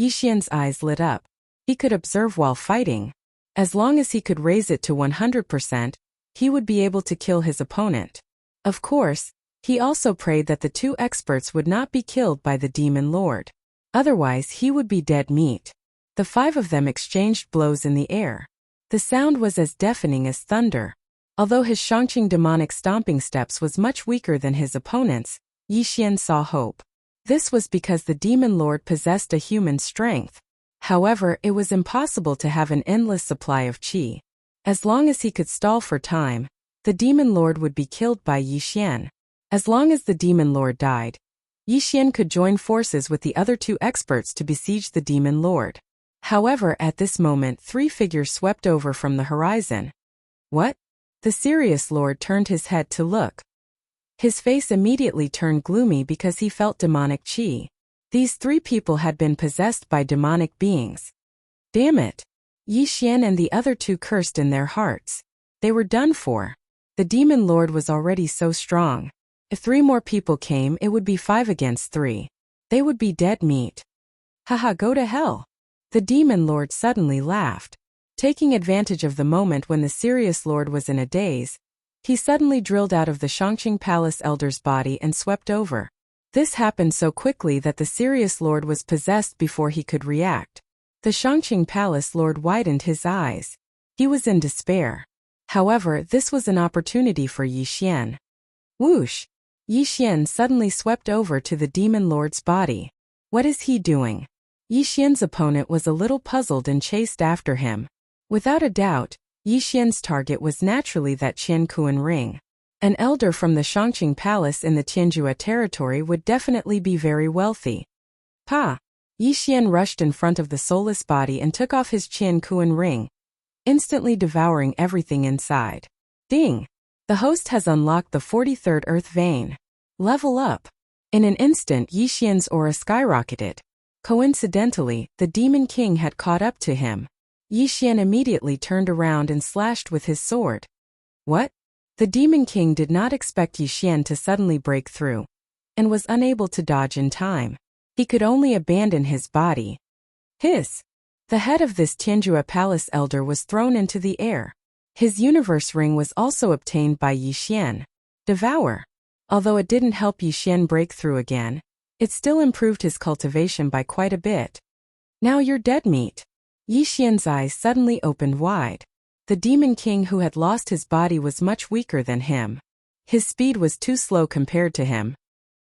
Yixian's eyes lit up. He could observe while fighting. As long as he could raise it to 100%, he would be able to kill his opponent. Of course, he also prayed that the two experts would not be killed by the demon lord. Otherwise he would be dead meat. The five of them exchanged blows in the air. The sound was as deafening as thunder. Although his Shangqing demonic stomping steps was much weaker than his opponent's, Yixian saw hope. This was because the demon lord possessed a human strength. However, it was impossible to have an endless supply of qi. As long as he could stall for time, the demon lord would be killed by Yixian. As long as the demon lord died, Yixian could join forces with the other two experts to besiege the demon lord. However, at this moment 3 figures swept over from the horizon. What? The serious lord turned his head to look. His face immediately turned gloomy because he felt demonic qi. These 3 people had been possessed by demonic beings. Damn it! Yixian and the other 2 cursed in their hearts. They were done for. The demon lord was already so strong. If 3 more people came, it would be 5 against 3. They would be dead meat. Haha, go to hell. The demon lord suddenly laughed. Taking advantage of the moment when the serious lord was in a daze, he suddenly drilled out of the Shangqing Palace elder's body and swept over. This happened so quickly that the serious lord was possessed before he could react. The Shangqing Palace lord widened his eyes. He was in despair. However, this was an opportunity for Yixian. Whoosh! Yixian suddenly swept over to the demon lord's body. What is he doing? Yixian's opponent was a little puzzled and chased after him. Without a doubt, Yixian's target was naturally that Qiankuan ring. An elder from the Shangqing Palace in the Tianjua territory would definitely be very wealthy. Pa! Yixian rushed in front of the soulless body and took off his Qiankuan ring, instantly devouring everything inside. Ding! The host has unlocked the 43rd Earth Vein. Level up. In an instant, Yixian's aura skyrocketed. Coincidentally, the Demon King had caught up to him. Yixian immediately turned around and slashed with his sword. What? The Demon King did not expect Yixian to suddenly break through, and was unable to dodge in time. He could only abandon his body. Hiss! The head of this Tianjua Palace elder was thrown into the air. His universe ring was also obtained by Yixian. Devour. Although it didn't help Yixian break through again, it still improved his cultivation by quite a bit. Now you're dead meat. Yixian's eyes suddenly opened wide. The Demon King who had lost his body was much weaker than him. His speed was too slow compared to him.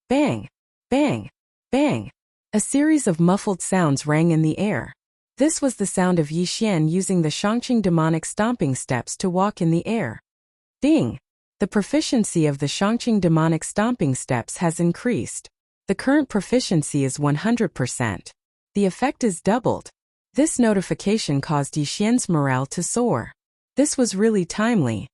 Bang! Bang! Bang! A series of muffled sounds rang in the air. This was the sound of Yixian using the Shangqing demonic stomping steps to walk in the air. Ding! The proficiency of the Shangqing demonic stomping steps has increased. The current proficiency is 100%. The effect is doubled. This notification caused Yixian's morale to soar. This was really timely.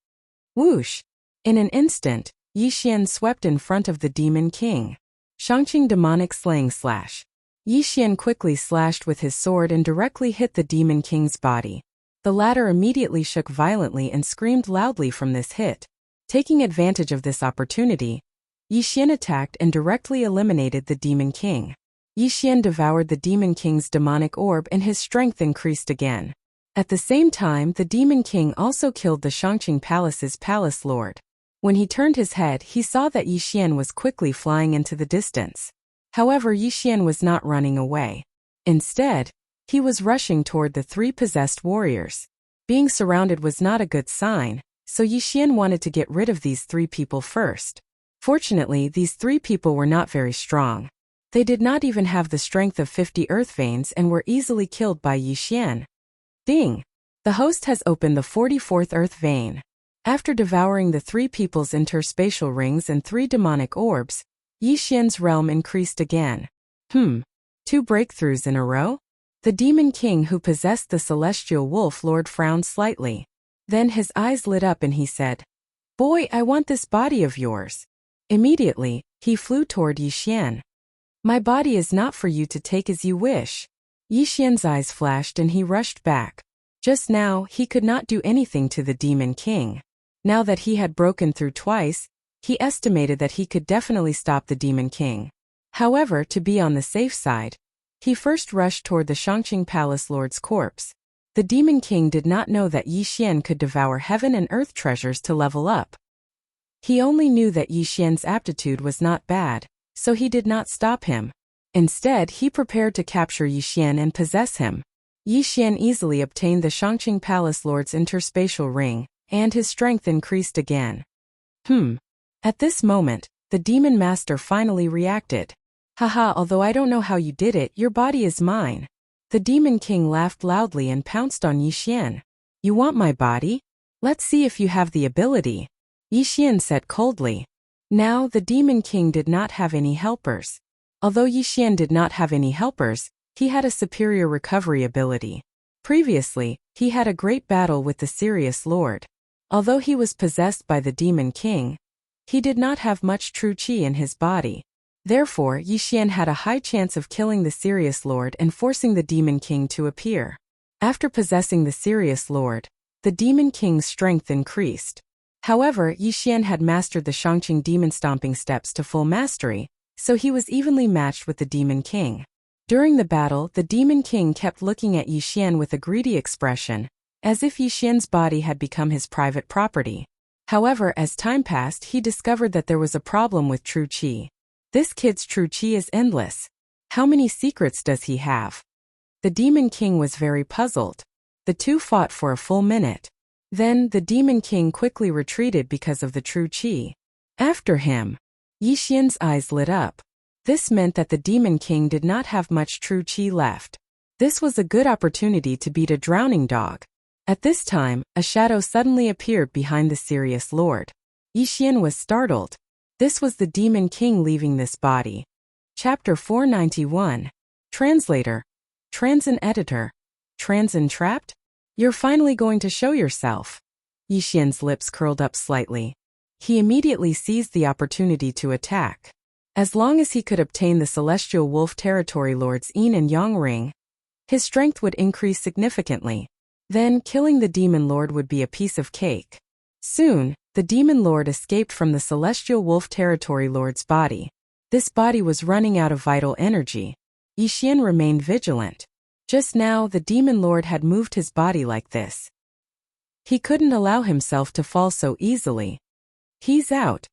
Whoosh! In an instant, Yixian swept in front of the Demon King. Shangqing demonic slaying slash. Yixian quickly slashed with his sword and directly hit the Demon King's body. The latter immediately shook violently and screamed loudly from this hit. Taking advantage of this opportunity, Yixian attacked and directly eliminated the Demon King. Yixian devoured the Demon King's demonic orb and his strength increased again. At the same time, the Demon King also killed the Shangqing Palace's palace lord. When he turned his head, he saw that Yixian was quickly flying into the distance. However, Yixian was not running away. Instead, he was rushing toward the 3 possessed warriors. Being surrounded was not a good sign, so Yixian wanted to get rid of these 3 people first. Fortunately, these 3 people were not very strong. They did not even have the strength of 50 earth veins and were easily killed by Yixian. Ding! The host has opened the 44th earth vein. After devouring the 3 people's interspatial rings and 3 demonic orbs, Yixian's realm increased again. 2 breakthroughs in a row? The Demon King who possessed the celestial wolf lord frowned slightly. Then his eyes lit up and he said, "Boy, I want this body of yours." Immediately, He flew toward Yixian. My body is not for you to take as you wish. Yixian's eyes flashed and he rushed back. Just now, he could not do anything to the Demon King. Now that he had broken through twice, he estimated that he could definitely stop the Demon King. However, to be on the safe side, he first rushed toward the Shangqing Palace Lord's corpse. The Demon King did not know that Yixian could devour heaven and earth treasures to level up. He only knew that Yixian's aptitude was not bad, so he did not stop him. Instead, he prepared to capture Yixian and possess him. Yixian easily obtained the Shangqing Palace Lord's interspatial ring, and his strength increased again. At this moment, the Demon Master finally reacted. Haha, although I don't know how you did it, your body is mine. The Demon King laughed loudly and pounced on Yixian. You want my body? Let's see if you have the ability. Yixian said coldly. Now, the Demon King did not have any helpers. Although Yixian did not have any helpers, he had a superior recovery ability. Previously, he had a great battle with the Sirius Lord. Although he was possessed by the Demon King, he did not have much true chi in his body. Therefore, Yixian had a high chance of killing the Sirius Lord and forcing the Demon King to appear. After possessing the Sirius Lord, the Demon King's strength increased. However, Yixian had mastered the Shangqing Demon Stomping Steps to full mastery, so he was evenly matched with the Demon King. During the battle, the Demon King kept looking at Yixian with a greedy expression, as if Yixian's body had become his private property. However, as time passed, he discovered that there was a problem with true chi. This kid's true chi is endless. How many secrets does he have? The Demon King was very puzzled. The two fought for a full minute. Then, the Demon King quickly retreated because of the true chi. After him, Yixian's eyes lit up. This meant that the Demon King did not have much true chi left. This was a good opportunity to beat a drowning dog. At this time, a shadow suddenly appeared behind the Sirius Lord. Yixian was startled. This was the Demon King leaving this body. Chapter 491. Translator. Transin Editor. Transin Trapped? You're finally going to show yourself. Yixian's lips curled up slightly. He immediately seized the opportunity to attack. As long as he could obtain the Celestial Wolf Territory Lord's Yin and Yang ring, his strength would increase significantly. Then, killing the Demon Lord would be a piece of cake. Soon, the Demon Lord escaped from the Celestial Wolf Territory Lord's body. This body was running out of vital energy. Yixian remained vigilant. Just now, the Demon Lord had moved his body like this. He couldn't allow himself to fall so easily. He's out.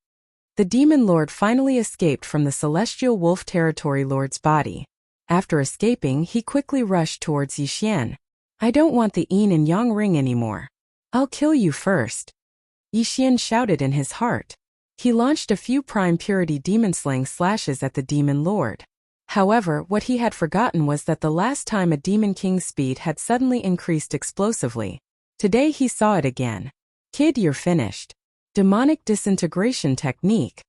The Demon Lord finally escaped from the Celestial Wolf Territory Lord's body. After escaping, he quickly rushed towards Yixian. I don't want the Yin and Yang ring anymore. I'll kill you first. Yixian shouted in his heart. He launched a few prime purity demon slaying slashes at the Demon Lord. However, what he had forgotten was that the last time a Demon King's speed had suddenly increased explosively. Today he saw it again. Kid, you're finished. Demonic disintegration technique.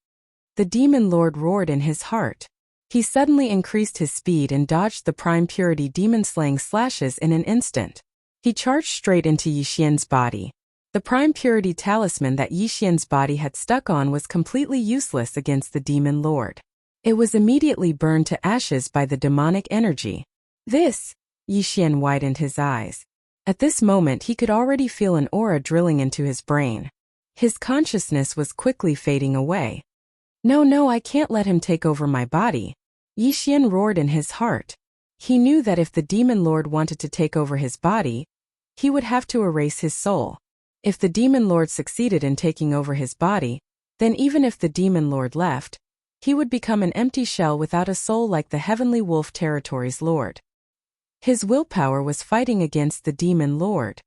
The Demon Lord roared in his heart. He suddenly increased his speed and dodged the prime purity demon-slaying slashes in an instant. He charged straight into Yixian's body. The prime purity talisman that Yixian's body had stuck on was completely useless against the Demon Lord. It was immediately burned to ashes by the demonic energy. Yixian widened his eyes. At this moment he could already feel an aura drilling into his brain. His consciousness was quickly fading away. No, I can't let him take over my body. Yixian roared in his heart. He knew that if the Demon Lord wanted to take over his body, he would have to erase his soul. If the Demon Lord succeeded in taking over his body, then even if the Demon Lord left, he would become an empty shell without a soul like the Heavenly Wolf Territory's Lord. His willpower was fighting against the Demon Lord.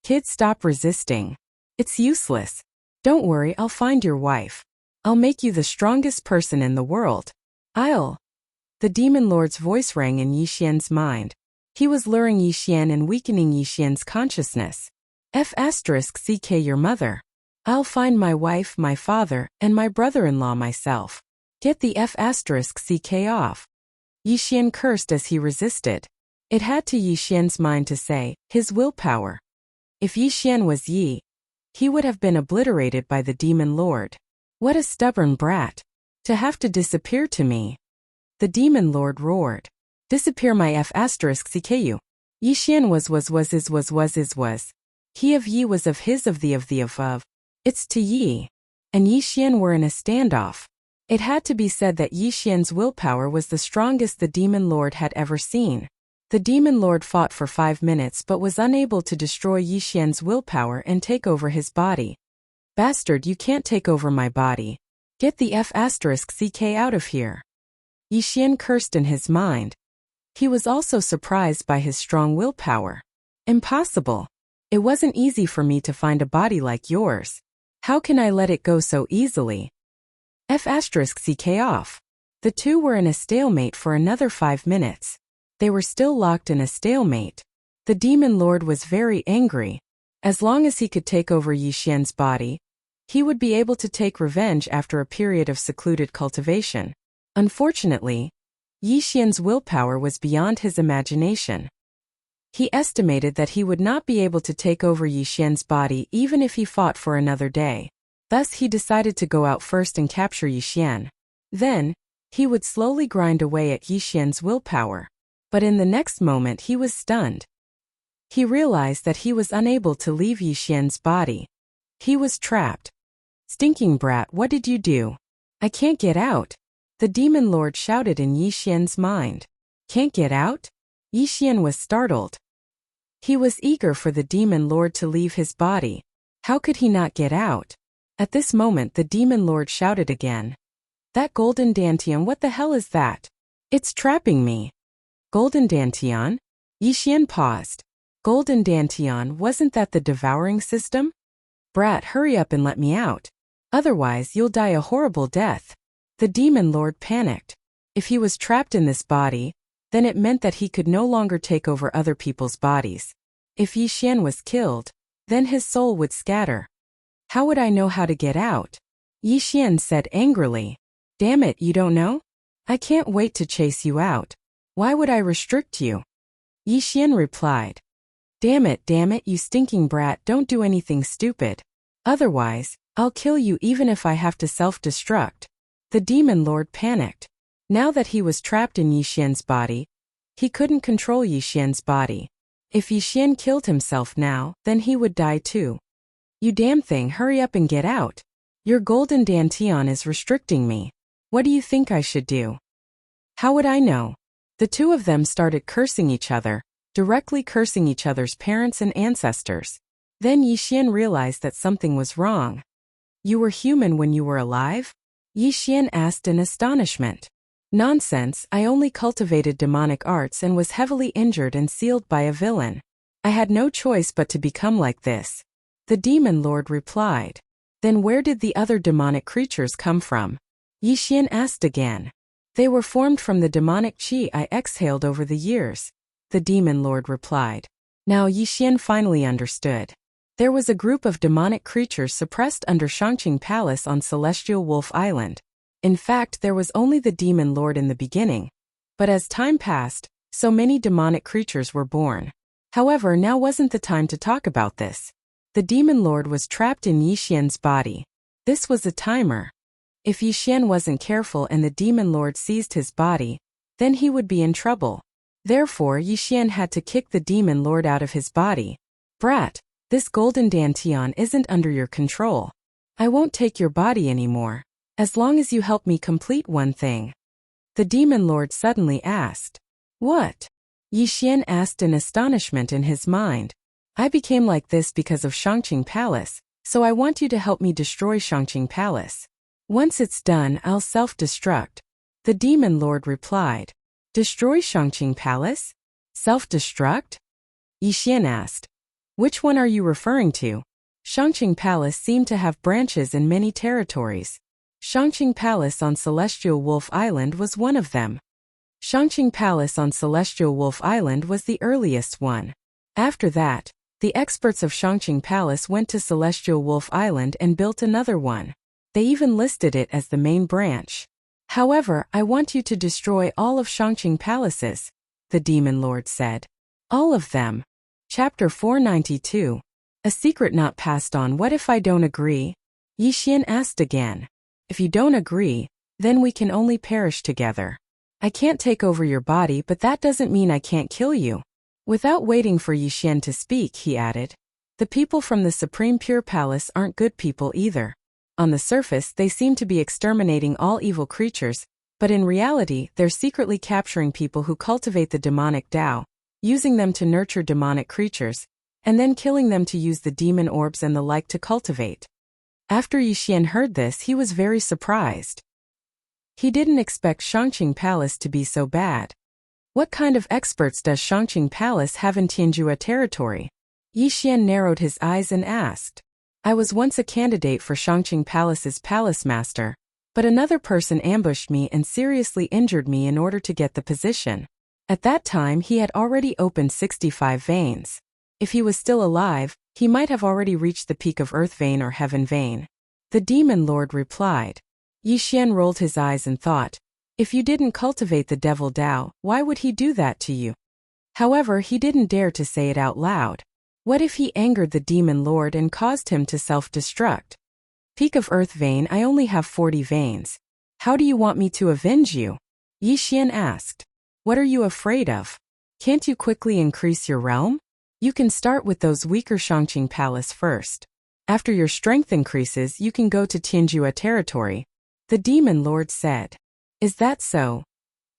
Kid, stop resisting. It's useless. Don't worry, I'll find your wife. I'll make you the strongest person in the world. The Demon Lord's voice rang in Yixian's mind. He was luring Yixian and weakening Yixian's consciousness. F***ck your mother. I'll find my wife, my father, and my brother-in-law myself. Get the F***ck off. Yixian cursed as he resisted. It had to Yixian's mind to say, his willpower. If Yixian was Yi, he would have been obliterated by the Demon Lord. What a stubborn brat. To have to disappear to me. The demon lord roared. Disappear my f***ck. Yixian was. He of ye was of his of the of. It's to Yi. And Yixian were in a standoff. It had to be said that Yixian's willpower was the strongest the demon lord had ever seen. The demon lord fought for 5 minutes but was unable to destroy Yixian's willpower and take over his body. Bastard, you can't take over my body. Get the f***ck out of here. Yixian cursed in his mind. He was also surprised by his strong willpower. Impossible. It wasn't easy for me to find a body like yours. How can I let it go so easily? F***ck off. The two were in a stalemate for another 5 minutes. They were still locked in a stalemate. The demon lord was very angry. As long as he could take over Yixian's body, he would be able to take revenge after a period of secluded cultivation. Unfortunately, Yixian's willpower was beyond his imagination. He estimated that he would not be able to take over Yixian's body even if he fought for another day. Thus he decided to go out first and capture Yixian. Then, he would slowly grind away at Yixian's willpower. But in the next moment he was stunned. He realized that he was unable to leave Yixian's body. He was trapped. Stinking brat, what did you do? I can't get out. The demon lord shouted in Yixian's mind. Can't get out? Yixian was startled. He was eager for the demon lord to leave his body. How could he not get out? At this moment the demon lord shouted again. That golden dantian, what the hell is that? It's trapping me. Golden dantian? Yixian paused. Golden dantian, wasn't that the devouring system? Brat, hurry up and let me out. Otherwise you'll die a horrible death. The demon lord panicked. If he was trapped in this body, then it meant that he could no longer take over other people's bodies. If Yixian was killed, then his soul would scatter. How would I know how to get out? Yixian said angrily. Damn it, you don't know? I can't wait to chase you out. Why would I restrict you? Yixian replied. Damn it, you stinking brat, don't do anything stupid. Otherwise, I'll kill you even if I have to self-destruct. The demon lord panicked. Now that he was trapped in Yixian's body, he couldn't control Yixian's body. If Yixian killed himself now, then he would die too. You damn thing, hurry up and get out. Your golden dantian is restricting me. What do you think I should do? How would I know? The two of them started cursing each other, directly cursing each other's parents and ancestors. Then Yixian realized that something was wrong. You were human when you were alive? Yixian asked in astonishment. Nonsense, I only cultivated demonic arts and was heavily injured and sealed by a villain. I had no choice but to become like this. The demon lord replied. Then where did the other demonic creatures come from? Yixian asked again. They were formed from the demonic qi I exhaled over the years. The demon lord replied. Now Yixian finally understood. There was a group of demonic creatures suppressed under Shangqing Palace on Celestial Wolf Island. In fact, there was only the demon lord in the beginning. But as time passed, so many demonic creatures were born. However, now wasn't the time to talk about this. The demon lord was trapped in Yixian's body. This was a timer. If Yixian wasn't careful and the demon lord seized his body, then he would be in trouble. Therefore, Yixian had to kick the demon lord out of his body. Brat, this golden dantian isn't under your control. I won't take your body anymore, as long as you help me complete one thing. The demon lord suddenly asked. What? Yixian asked in astonishment in his mind. I became like this because of Shangqing Palace, so I want you to help me destroy Shangqing Palace. Once it's done, I'll self-destruct. The demon lord replied. Destroy Shangqing Palace? Self-destruct? Yixian asked. Which one are you referring to? Shangqing Palace seemed to have branches in many territories. Shangqing Palace on Celestial Wolf Island was one of them. Shangqing Palace on Celestial Wolf Island was the earliest one. After that, the experts of Shangqing Palace went to Celestial Wolf Island and built another one. They even listed it as the main branch. However, I want you to destroy all of Shangqing Palaces, the demon lord said. All of them. Chapter 492. A secret not passed on. What if I don't agree? Yixian asked again. If you don't agree, then we can only perish together. I can't take over your body, but that doesn't mean I can't kill you." Without waiting for Yixian to speak, he added, "The people from the Supreme Pure Palace aren't good people either. On the surface, they seem to be exterminating all evil creatures, but in reality, they're secretly capturing people who cultivate the demonic Tao, using them to nurture demonic creatures, and then killing them to use the demon orbs and the like to cultivate." After Yixian heard this, he was very surprised. He didn't expect Shangqing Palace to be so bad. What kind of experts does Shangqing Palace have in Tianjua territory? Yixian narrowed his eyes and asked. "I was once a candidate for Shangqing Palace's palace master, but another person ambushed me and seriously injured me in order to get the position. At that time he had already opened 65 veins. If he was still alive, he might have already reached the peak of Earth Vein or Heaven Vein." The Demon Lord replied. Yixian rolled his eyes and thought, "If you didn't cultivate the Devil Tao, why would he do that to you?" However, he didn't dare to say it out loud. What if he angered the Demon Lord and caused him to self-destruct? "Peak of Earth Vein, I only have 40 veins. How do you want me to avenge you?" Yixian asked. "What are you afraid of? Can't you quickly increase your realm? You can start with those weaker Shangqing Palace first. After your strength increases, you can go to Tianjua territory," the Demon Lord said. "Is that so?"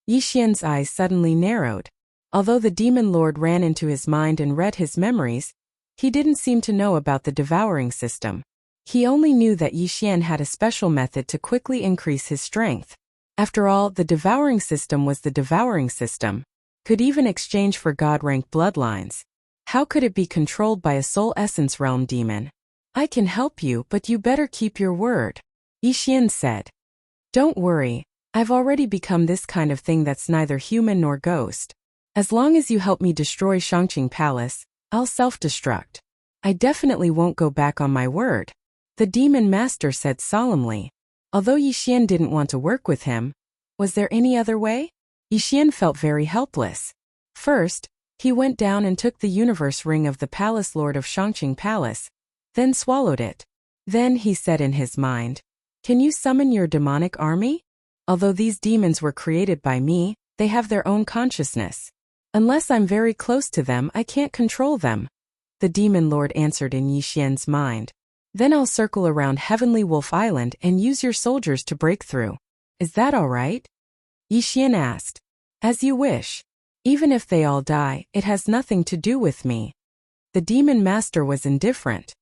Yixian's eyes suddenly narrowed. Although the Demon Lord ran into his mind and read his memories, he didn't seem to know about the devouring system. He only knew that Yixian had a special method to quickly increase his strength. After all, the devouring system was the devouring system. Could even exchange for god-rank bloodlines. How could it be controlled by a soul essence realm demon? "I can help you, but you better keep your word," Yixian said. "Don't worry, I've already become this kind of thing that's neither human nor ghost. As long as you help me destroy Shangqing Palace, I'll self-destruct. I definitely won't go back on my word," the Demon Master said solemnly. Although Yixian didn't want to work with him, was there any other way? Yixian felt very helpless. First, he went down and took the universe ring of the Palace Lord of Shangqing Palace, then swallowed it. Then he said in his mind, "Can you summon your demonic army? Although these demons were created by me, they have their own consciousness. Unless I'm very close to them, I can't control them," the Demon Lord answered in Yixian's mind. "Then I'll circle around Heavenly Wolf Island and use your soldiers to break through. Is that all right?" Yixian asked. "As you wish. Even if they all die, it has nothing to do with me." The Demon Master was indifferent.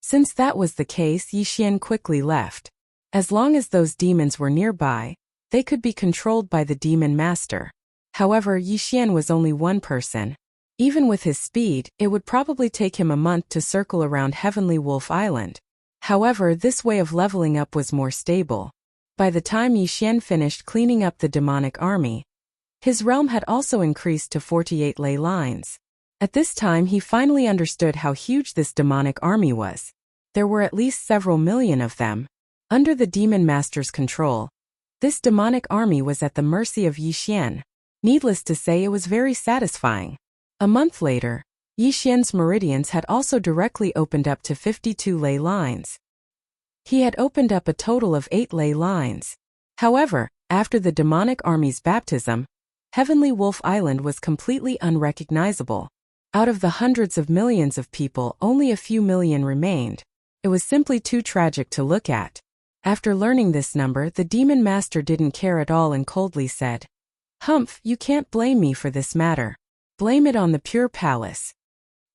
Since that was the case, Yixian quickly left. As long as those demons were nearby, they could be controlled by the Demon Master. However, Yixian was only one person. Even with his speed, it would probably take him a month to circle around Heavenly Wolf Island. However, this way of leveling up was more stable. By the time Yixian finished cleaning up the demonic army, his realm had also increased to 48 ley lines. At this time he finally understood how huge this demonic army was. There were at least several million of them. Under the Demon Master's control, this demonic army was at the mercy of Yixian. Needless to say, it was very satisfying. A month later, Yixian's meridians had also directly opened up to 52 ley lines. He had opened up a total of 8 ley lines. However, after the demonic army's baptism, Heavenly Wolf Island was completely unrecognizable. Out of the hundreds of millions of people, only a few million remained. It was simply too tragic to look at. After learning this number, the Demon Master didn't care at all and coldly said, "Humph, you can't blame me for this matter. Blame it on the Pure Palace."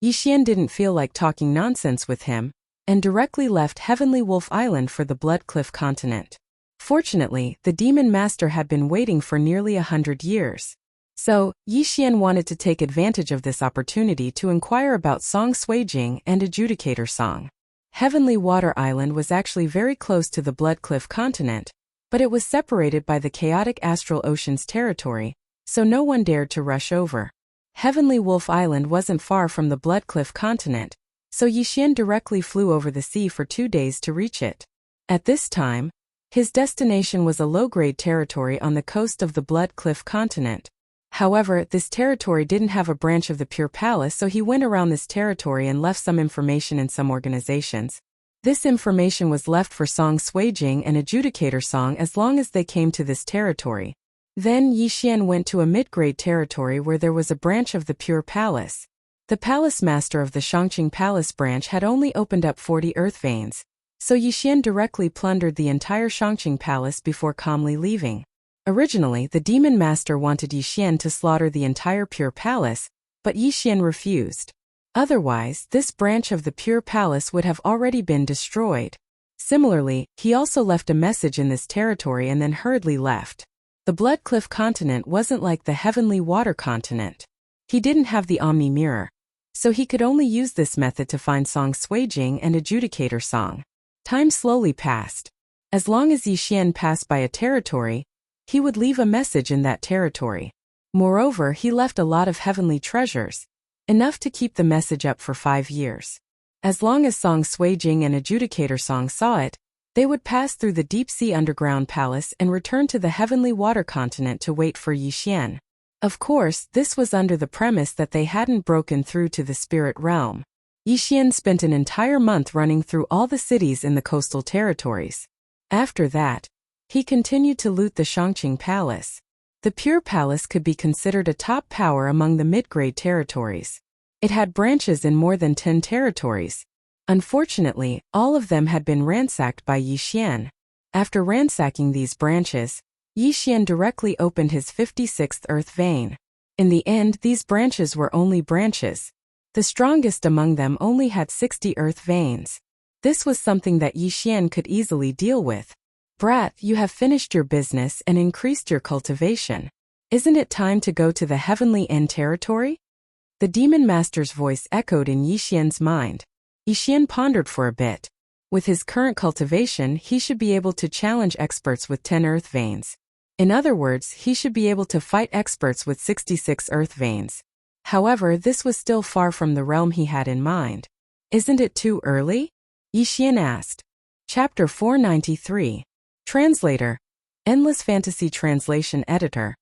Yixian didn't feel like talking nonsense with him, and directly left Heavenly Wolf Island for the Blood Cliff continent. Fortunately, the Demon Master had been waiting for nearly 100 years. So, Yixian wanted to take advantage of this opportunity to inquire about Song Suijing and Adjudicator Song. Heavenly Water Island was actually very close to the Blood Cliff continent, but it was separated by the chaotic astral ocean's territory, so no one dared to rush over. Heavenly Wolf Island wasn't far from the Blood Cliff continent, so Yixian directly flew over the sea for 2 days to reach it. At this time, his destination was a low-grade territory on the coast of the Blood Cliff continent. However, this territory didn't have a branch of the Pure Palace, so he went around this territory and left some information in some organizations. This information was left for Song Suijing and Adjudicator Song as long as they came to this territory. Then Yixian went to a mid-grade territory where there was a branch of the Pure Palace. The palace master of the Shangqing Palace branch had only opened up 40 earth veins, so Yixian directly plundered the entire Shangqing Palace before calmly leaving. Originally, the demon master wanted Yixian to slaughter the entire Pure Palace, but Yixian refused. Otherwise, this branch of the Pure Palace would have already been destroyed. Similarly, he also left a message in this territory and then hurriedly left. The Blood Cliff continent wasn't like the Heavenly Water continent. He didn't have the Omni Mirror, so he could only use this method to find Song Suijing and Adjudicator Song. Time slowly passed. As long as Yixian passed by a territory, he would leave a message in that territory. Moreover, he left a lot of heavenly treasures, enough to keep the message up for 5 years. As long as Song Suijing and Adjudicator Song saw it, they would pass through the deep-sea underground palace and return to the Heavenly Water continent to wait for Yixian. Of course, this was under the premise that they hadn't broken through to the spirit realm. Yixian spent an entire month running through all the cities in the coastal territories. After that, he continued to loot the Shangqing Palace. The Pure Palace could be considered a top power among the mid-grade territories. It had branches in more than 10 territories. Unfortunately, all of them had been ransacked by Yixian. After ransacking these branches, Yixian directly opened his 56th earth vein. In the end, these branches were only branches. The strongest among them only had 60 earth veins. This was something that Yixian could easily deal with. Brat, you have finished your business and increased your cultivation. Isn't it time to go to the Heavenly End territory? The demon master's voice echoed in Yixian's mind. Yixian pondered for a bit. With his current cultivation, he should be able to challenge experts with 10 earth veins. In other words, he should be able to fight experts with 66 earth veins. However, this was still far from the realm he had in mind. Isn't it too early? Yixian asked. Chapter 493. Translator. Endless Fantasy Translation Editor.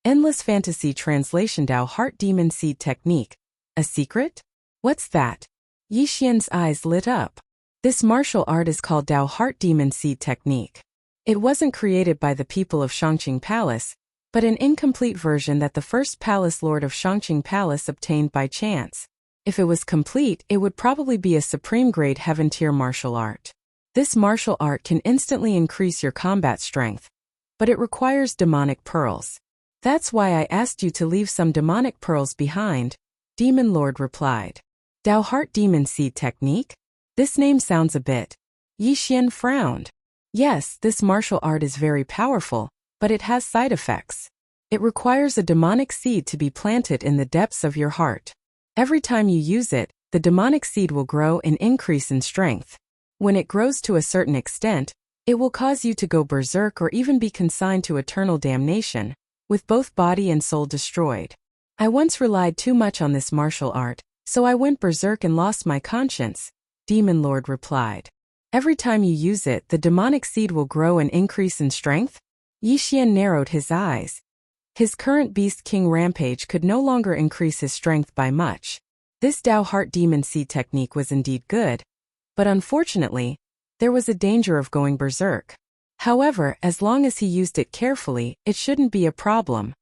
Endless Fantasy Translation Dao Heart Demon Seed Technique. A secret? What's that? Yixian's eyes lit up. This martial art is called Dao Heart Demon Seed Technique. It wasn't created by the people of Shangqing Palace, but an incomplete version that the first palace lord of Shangqing Palace obtained by chance. If it was complete, it would probably be a supreme-grade heaven-tier martial art. This martial art can instantly increase your combat strength, but it requires demonic pearls. That's why I asked you to leave some demonic pearls behind, Demon Lord replied. Dao Heart Demon Seed Technique? This name sounds a bit. Yixian frowned. Yes, this martial art is very powerful, but it has side effects. It requires a demonic seed to be planted in the depths of your heart. Every time you use it, the demonic seed will grow and increase in strength. When it grows to a certain extent, it will cause you to go berserk or even be consigned to eternal damnation, with both body and soul destroyed. I once relied too much on this martial art, so I went berserk and lost my conscience, Demon Lord replied. Every time you use it, the demonic seed will grow and increase in strength? Yixian narrowed his eyes. His current Beast King rampage could no longer increase his strength by much. This Dao Heart Demon Seed technique was indeed good, but unfortunately, there was a danger of going berserk. However, as long as he used it carefully, it shouldn't be a problem.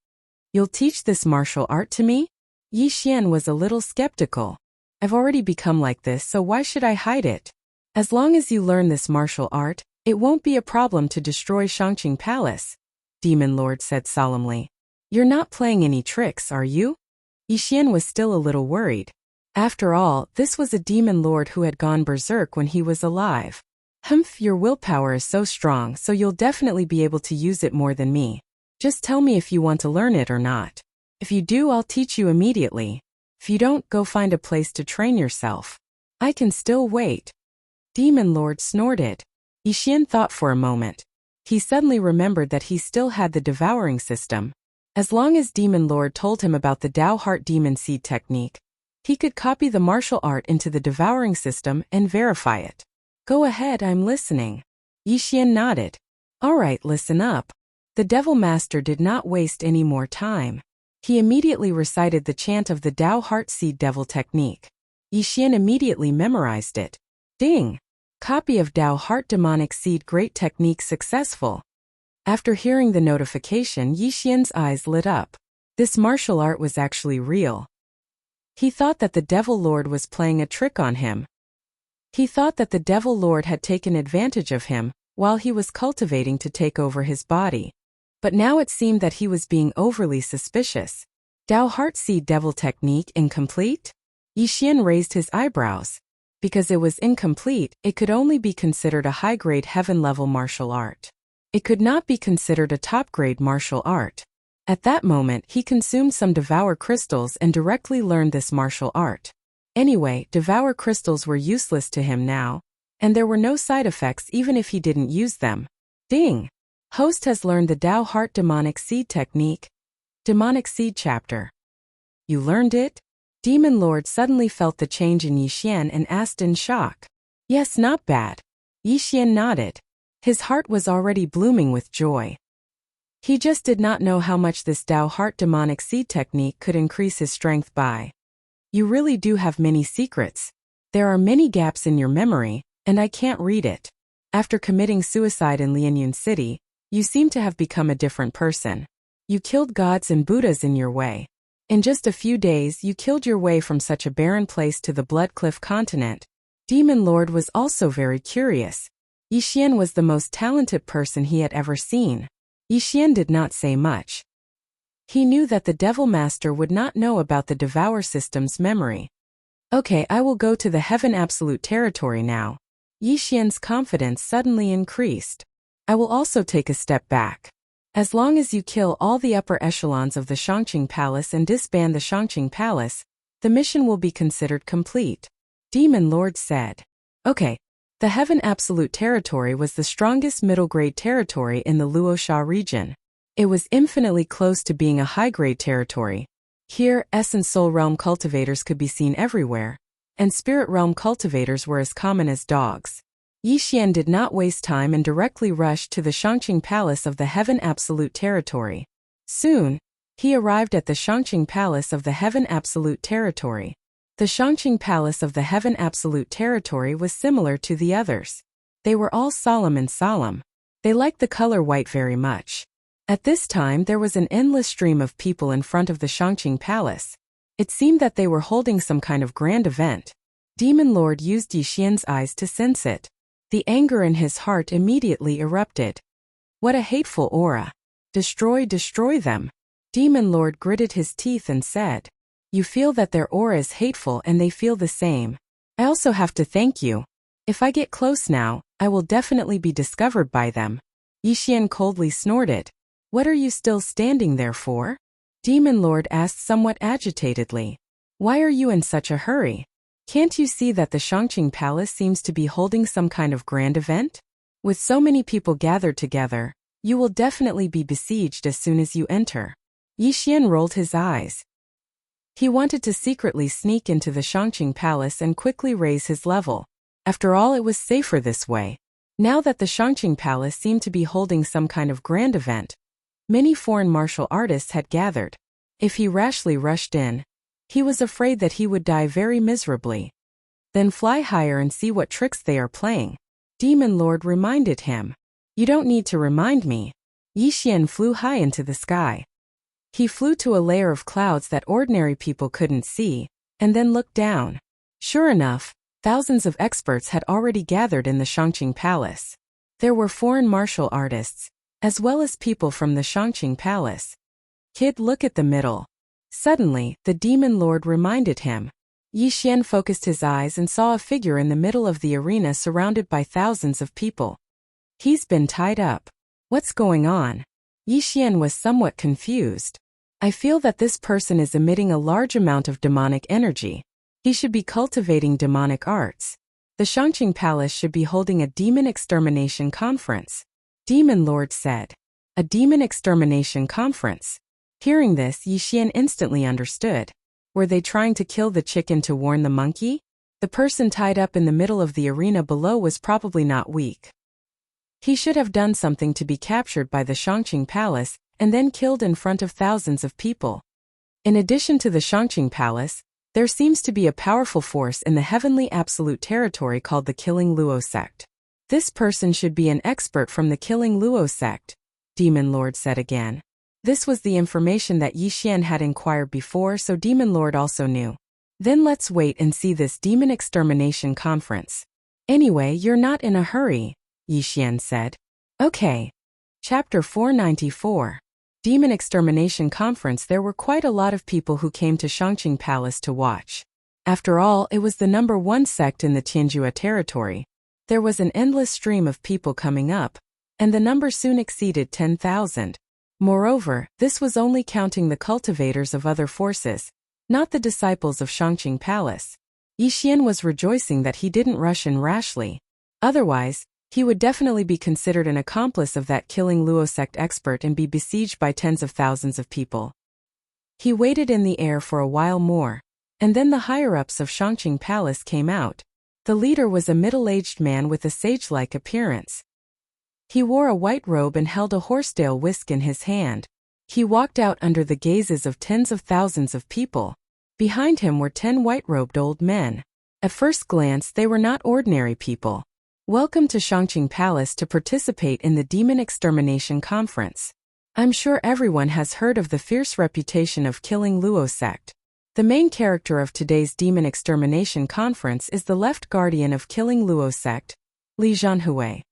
You'll teach this martial art to me? Yixian was a little skeptical. I've already become like this, so why should I hide it? As long as you learn this martial art, it won't be a problem to destroy Shangqing Palace, Demon Lord said solemnly. You're not playing any tricks, are you? Yixian was still a little worried. After all, this was a Demon Lord who had gone berserk when he was alive. Humph, your willpower is so strong, so you'll definitely be able to use it more than me. Just tell me if you want to learn it or not. If you do, I'll teach you immediately. If you don't, go find a place to train yourself. I can still wait. Demon Lord snorted. Yixian thought for a moment. He suddenly remembered that he still had the Devouring system. As long as Demon Lord told him about the Dao Heart Demon Seed technique, he could copy the martial art into the Devouring system and verify it. Go ahead, I'm listening. Yixian nodded. Alright, listen up. The Devil Master did not waste any more time. He immediately recited the chant of the Dao Heart Seed Devil technique. Yixian immediately memorized it. Ding! Copy of Dao Heart Demonic Seed Great Technique successful. After hearing the notification, Yixian's eyes lit up. This martial art was actually real. He thought that the Devil Lord was playing a trick on him. He thought that the Devil Lord had taken advantage of him while he was cultivating to take over his body. But now it seemed that he was being overly suspicious. Dao Heart Seed Devil Technique incomplete? Yixian raised his eyebrows. Because it was incomplete, it could only be considered a high-grade heaven-level martial art. It could not be considered a top-grade martial art. At that moment, he consumed some Devour crystals and directly learned this martial art. Anyway, Devour crystals were useless to him now, and there were no side effects even if he didn't use them. Ding! Host has learned the Dao Heart Demonic Seed Technique. Demonic Seed Chapter. You learned it? Demon Lord suddenly felt the change in Yixian and asked in shock. Yes, not bad. Yixian nodded. His heart was already blooming with joy. He just did not know how much this Dao Heart Demonic Seed Technique could increase his strength by. You really do have many secrets. There are many gaps in your memory, and I can't read it. After committing suicide in Lianyun City, you seem to have become a different person. You killed gods and Buddhas in your way. In just a few days, you killed your way from such a barren place to the Blood Cliff continent. Demon Lord was also very curious. Yixian was the most talented person he had ever seen. Yixian did not say much. He knew that the Devil Master would not know about the Devour system's memory. Okay, I will go to the Heaven Absolute territory now. Yixian's confidence suddenly increased. I will also take a step back. As long as you kill all the upper echelons of the Shangqing Palace and disband the Shangqing Palace, the mission will be considered complete. Demon Lord said. Okay. The Heaven Absolute territory was the strongest middle-grade territory in the Luosha region. It was infinitely close to being a high-grade territory. Here, Essence Soul Realm cultivators could be seen everywhere, and Spirit Realm cultivators were as common as dogs. Yixian did not waste time and directly rushed to the Shangqing Palace of the Heaven Absolute territory. Soon, he arrived at the Shangqing Palace of the Heaven Absolute territory. The Shangqing Palace of the Heaven Absolute territory was similar to the others. They were all solemn and solemn. They liked the color white very much. At this time there was an endless stream of people in front of the Shangqing Palace. It seemed that they were holding some kind of grand event. Demon Lord used Yixian's eyes to sense it. The anger in his heart immediately erupted. What a hateful aura. Destroy them. Demon Lord gritted his teeth and said. You feel that their aura is hateful and they feel the same. I also have to thank you. If I get close now, I will definitely be discovered by them. Yixian coldly snorted. What are you still standing there for? Demon Lord asked somewhat agitatedly. Why are you in such a hurry? Can't you see that the Shangqing Palace seems to be holding some kind of grand event? With so many people gathered together, you will definitely be besieged as soon as you enter. Yixian rolled his eyes. He wanted to secretly sneak into the Shangqing Palace and quickly raise his level. After all, it was safer this way. Now that the Shangqing Palace seemed to be holding some kind of grand event, many foreign martial artists had gathered. If he rashly rushed in, he was afraid that he would die very miserably. Then fly higher and see what tricks they are playing. Demon Lord reminded him. You don't need to remind me. Yixian flew high into the sky. He flew to a layer of clouds that ordinary people couldn't see, and then looked down. Sure enough, thousands of experts had already gathered in the Shangqing Palace. There were foreign martial artists, as well as people from the Shangqing Palace. Kid, look at the middle. Suddenly, the Demon Lord reminded him. Yixian focused his eyes and saw a figure in the middle of the arena surrounded by thousands of people. He's been tied up. What's going on? Yixian was somewhat confused. I feel that this person is emitting a large amount of demonic energy. He should be cultivating demonic arts. The Shangqing Palace should be holding a demon extermination conference. Demon Lord said. A demon extermination conference. Hearing this, Yixian instantly understood. Were they trying to kill the chicken to warn the monkey? The person tied up in the middle of the arena below was probably not weak. He should have done something to be captured by the Shangqing Palace and then killed in front of thousands of people. In addition to the Shangqing Palace, There seems to be a powerful force in the heavenly absolute territory called the Killing Luo sect. This person should be an expert from the Killing Luo sect, Demon Lord said again. This was the information that Yi Xian had inquired before, so Demon Lord also knew. Then let's wait and see this demon extermination conference. Anyway, you're not in a hurry, Yi Xian said. Okay. Chapter 494. Demon Extermination Conference. There were quite a lot of people who came to Shangqing Palace to watch. After all, it was the #1 sect in the Tianjua territory. There was an endless stream of people coming up, and the number soon exceeded 10,000. Moreover, this was only counting the cultivators of other forces, not the disciples of Shangqing Palace. Yi Xian was rejoicing that he didn't rush in rashly. Otherwise, he would definitely be considered an accomplice of that Killing Luo sect expert and be besieged by tens of thousands of people. He waited in the air for a while more, and then the higher-ups of Shangqing Palace came out. The leader was a middle-aged man with a sage-like appearance. He wore a white robe and held a horsetail whisk in his hand. He walked out under the gazes of tens of thousands of people. Behind him were 10 white-robed old men. At first glance, they were not ordinary people. Welcome to Shangqing Palace to participate in the Demon Extermination Conference. I'm sure everyone has heard of the fierce reputation of Killing Luo sect. The main character of today's Demon Extermination Conference is the left guardian of Killing Luo sect, Li Zhanhui.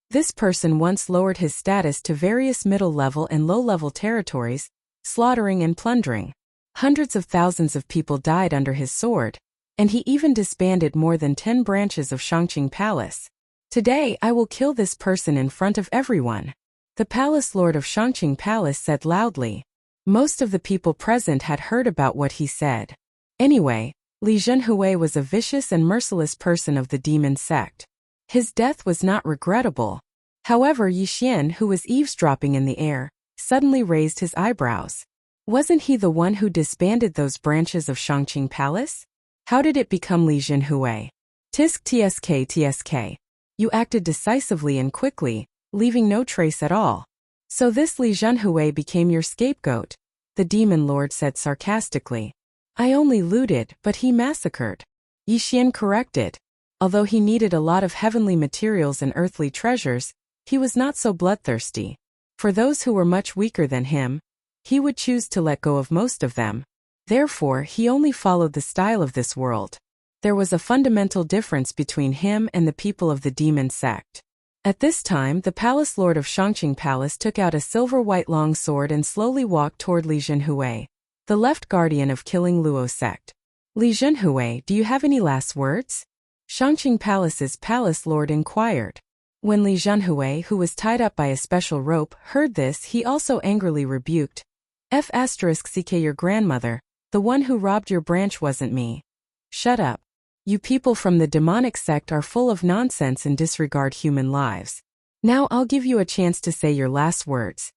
This person once lowered his status to various middle-level and low-level territories, slaughtering and plundering. Hundreds of thousands of people died under his sword, and he even disbanded more than 10 branches of Shangqing Palace. Today I will kill this person in front of everyone, the Palace Lord of Shangqing Palace said loudly. Most of the people present had heard about what he said. Anyway, Li Zhanhui was a vicious and merciless person of the demon sect. His death was not regrettable. However, Yi Xian, who was eavesdropping in the air, suddenly raised his eyebrows. Wasn't he the one who disbanded those branches of Shangqing Palace? How did it become Li Zhanhui? Tisk tsk tsk. You acted decisively and quickly, leaving no trace at all. So this Li Zhanhui became your scapegoat, the Demon Lord said sarcastically. I only looted, but he massacred. Yi Xian corrected. Although he needed a lot of heavenly materials and earthly treasures, he was not so bloodthirsty. For those who were much weaker than him, he would choose to let go of most of them. Therefore, he only followed the style of this world. There was a fundamental difference between him and the people of the demon sect. At this time, the Palace Lord of Shangqing Palace took out a silver-white long sword and slowly walked toward Li Zhanhui, the left guardian of Killing Luo sect. Li Zhanhui, do you have any last words? Shangqing Palace's Palace Lord inquired. When Li Zhanhui, who was tied up by a special rope, heard this, he also angrily rebuked. F***ck your grandmother, the one who robbed your branch wasn't me. Shut up. You people from the demonic sect are full of nonsense and disregard human lives. Now I'll give you a chance to say your last words.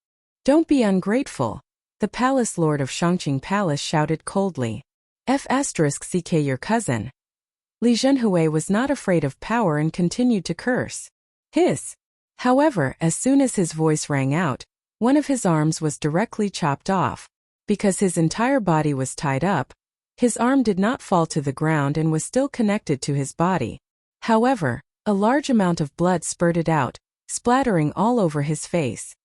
Don't be ungrateful, the Palace Lord of Shangqing Palace shouted coldly. F***ck your cousin. Li Zhanhui was not afraid of power and continued to curse. Hiss. However, as soon as his voice rang out, one of his arms was directly chopped off. Because his entire body was tied up, his arm did not fall to the ground and was still connected to his body. However, a large amount of blood spurted out, splattering all over his face.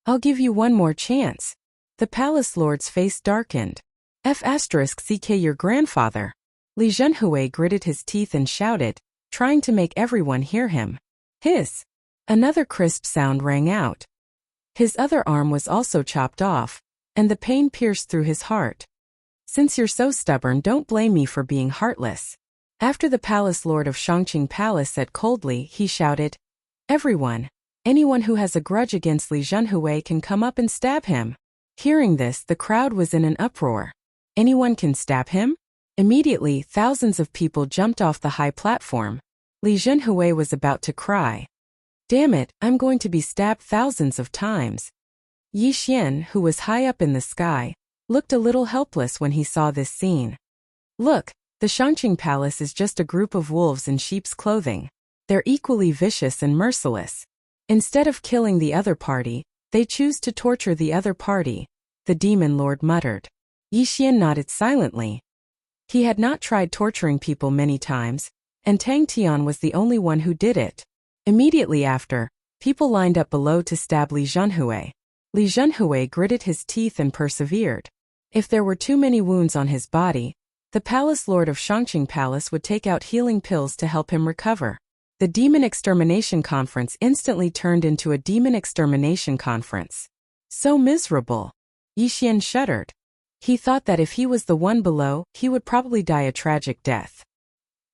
I'll give you one more chance. The Palace Lord's face darkened. F***ck your grandfather. Li Zhanhui gritted his teeth and shouted, trying to make everyone hear him. Hiss. Another crisp sound rang out. His other arm was also chopped off, and the pain pierced through his heart. Since you're so stubborn, don't blame me for being heartless. After the Palace Lord of Shangqing Palace said coldly, he shouted, Everyone, anyone who has a grudge against Li Zhanhui can come up and stab him. Hearing this, the crowd was in an uproar. Anyone can stab him? Immediately, thousands of people jumped off the high platform. Li Zhanhui was about to cry. Damn it, I'm going to be stabbed thousands of times. Yi Xian, who was high up in the sky, looked a little helpless when he saw this scene. Look, the Shangqing Palace is just a group of wolves in sheep's clothing. They're equally vicious and merciless. Instead of killing the other party, they choose to torture the other party, the Demon Lord muttered. Yi Xian nodded silently. He had not tried torturing people many times, and Tang Tian was the only one who did it. Immediately after, people lined up below to stab Li Zhenhui. Li Zhenhui gritted his teeth and persevered. If there were too many wounds on his body, the palace lord of Shangqing Palace would take out healing pills to help him recover. The Demon Extermination Conference instantly turned into a Demon Extermination Conference. So miserable. Yixian shuddered. He thought that if he was the one below, he would probably die a tragic death.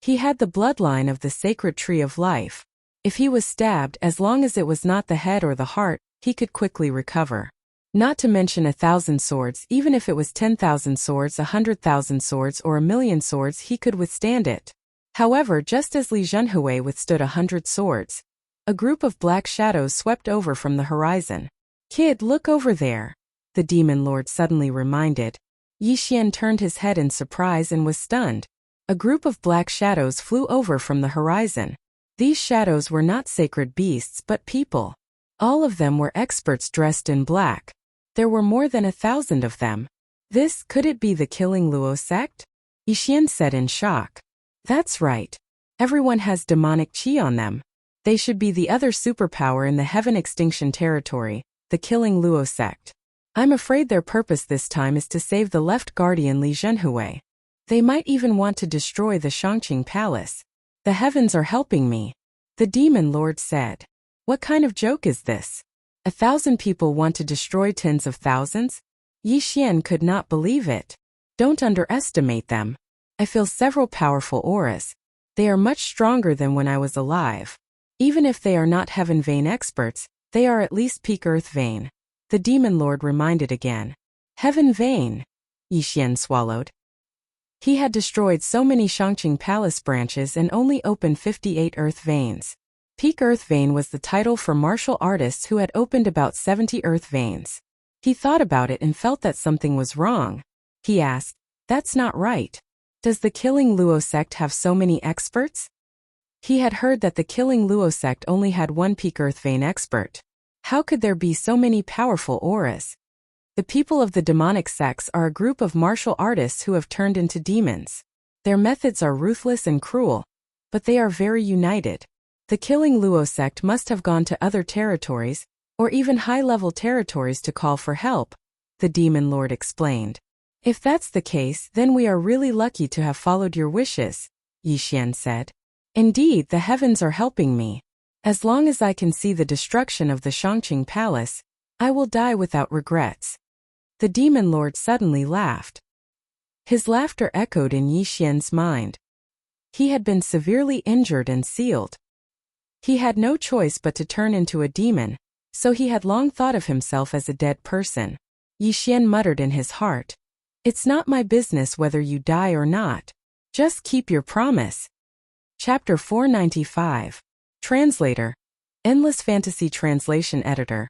He had the bloodline of the sacred tree of life. If he was stabbed, as long as it was not the head or the heart, he could quickly recover. Not to mention 1,000 swords, even if it was 10,000 swords, 100,000 swords, or 1,000,000 swords, he could withstand it. However, just as Li Zhenhui withstood 100 swords, a group of black shadows swept over from the horizon. "Kid, look over there," the demon lord suddenly reminded. Yixian turned his head in surprise and was stunned. A group of black shadows flew over from the horizon. These shadows were not sacred beasts but people. All of them were experts dressed in black. There were more than 1,000 of them. Could it be the Killing Luo sect? Yixian said in shock. That's right. Everyone has demonic qi on them. They should be the other superpower in the Heaven Extinction Territory, the Killing Luo sect. I'm afraid their purpose this time is to save the left guardian Li Zhenhui. They might even want to destroy the Shangqing Palace. The heavens are helping me, the demon lord said. What kind of joke is this? 1,000 people want to destroy tens of thousands? Yixian could not believe it. Don't underestimate them. I feel several powerful auras. They are much stronger than when I was alive. Even if they are not Heaven Vein experts, they are at least peak Earth Vein. The demon lord reminded again. Heaven Vein. Yixian swallowed. He had destroyed so many Shangqing Palace branches and only opened 58 Earth Veins. Peak Earth Vein was the title for martial artists who had opened about 70 Earth Veins. He thought about it and felt that something was wrong. He asked, "That's not right. Does the Killing Luo sect have so many experts?" He had heard that the Killing Luo sect only had one peak Earth Vein expert. How could there be so many powerful auras? The people of the demonic sects are a group of martial artists who have turned into demons. Their methods are ruthless and cruel, but they are very united. The Killing Luo sect must have gone to other territories, or even high-level territories to call for help, the demon lord explained. If that's the case, then we are really lucky to have followed your wishes, Yixian said. Indeed, the heavens are helping me. As long as I can see the destruction of the Shangqing Palace, I will die without regrets. The demon lord suddenly laughed. His laughter echoed in Yixian's mind. He had been severely injured and sealed. He had no choice but to turn into a demon, so he had long thought of himself as a dead person. Yixian muttered in his heart. It's not my business whether you die or not. Just keep your promise. Chapter 495. Translator. Endless Fantasy Translation Editor.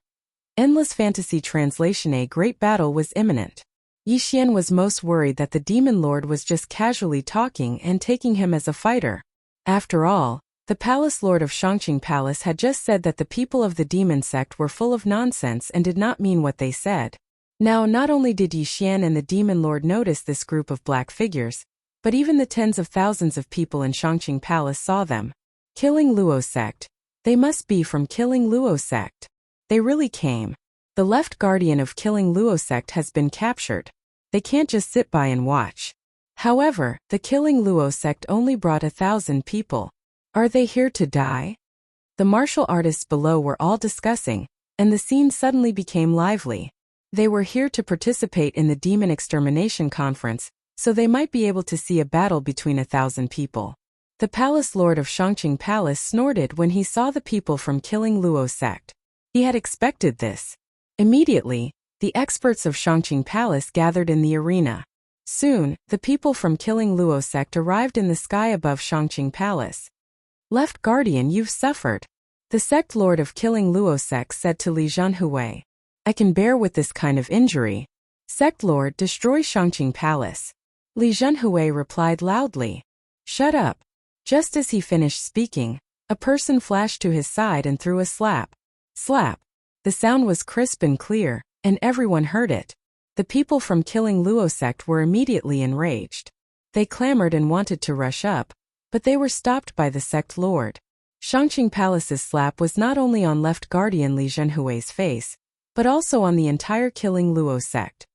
Endless Fantasy Translation. A great battle was imminent. Yixian was most worried that the demon lord was just casually talking and taking him as a fighter. After all, the palace lord of Shangqing Palace had just said that the people of the demon sect were full of nonsense and did not mean what they said. Now, not only did Yixian and the demon lord notice this group of black figures, but even the tens of thousands of people in Shangqing Palace saw them. Killing Luo sect. They must be from Killing Luo sect. They really came. The left guardian of Killing Luo sect has been captured. They can't just sit by and watch. However, the Killing Luo sect only brought 1,000 people. Are they here to die? The martial artists below were all discussing, and the scene suddenly became lively. They were here to participate in the Demon Extermination Conference, so they might be able to see a battle between 1,000 people. The palace lord of Shangqing Palace snorted when he saw the people from Killing Luo sect. He had expected this. Immediately, the experts of Shangqing Palace gathered in the arena. Soon, the people from Killing Luo sect arrived in the sky above Shangqing Palace. Left Guardian, you've suffered. The sect lord of Killing Luo sect said to Li Zhenhui. I can bear with this kind of injury. Sect lord, destroy Shangqing Palace. Li Zhenhui replied loudly. Shut up. Just as he finished speaking, a person flashed to his side and threw a slap. Slap. The sound was crisp and clear, and everyone heard it. The people from Killing Luo sect were immediately enraged. They clamored and wanted to rush up, but they were stopped by the sect lord. Shangqing Palace's slap was not only on left guardian Li Zhenhui's face, but also on the entire Killing Luo sect.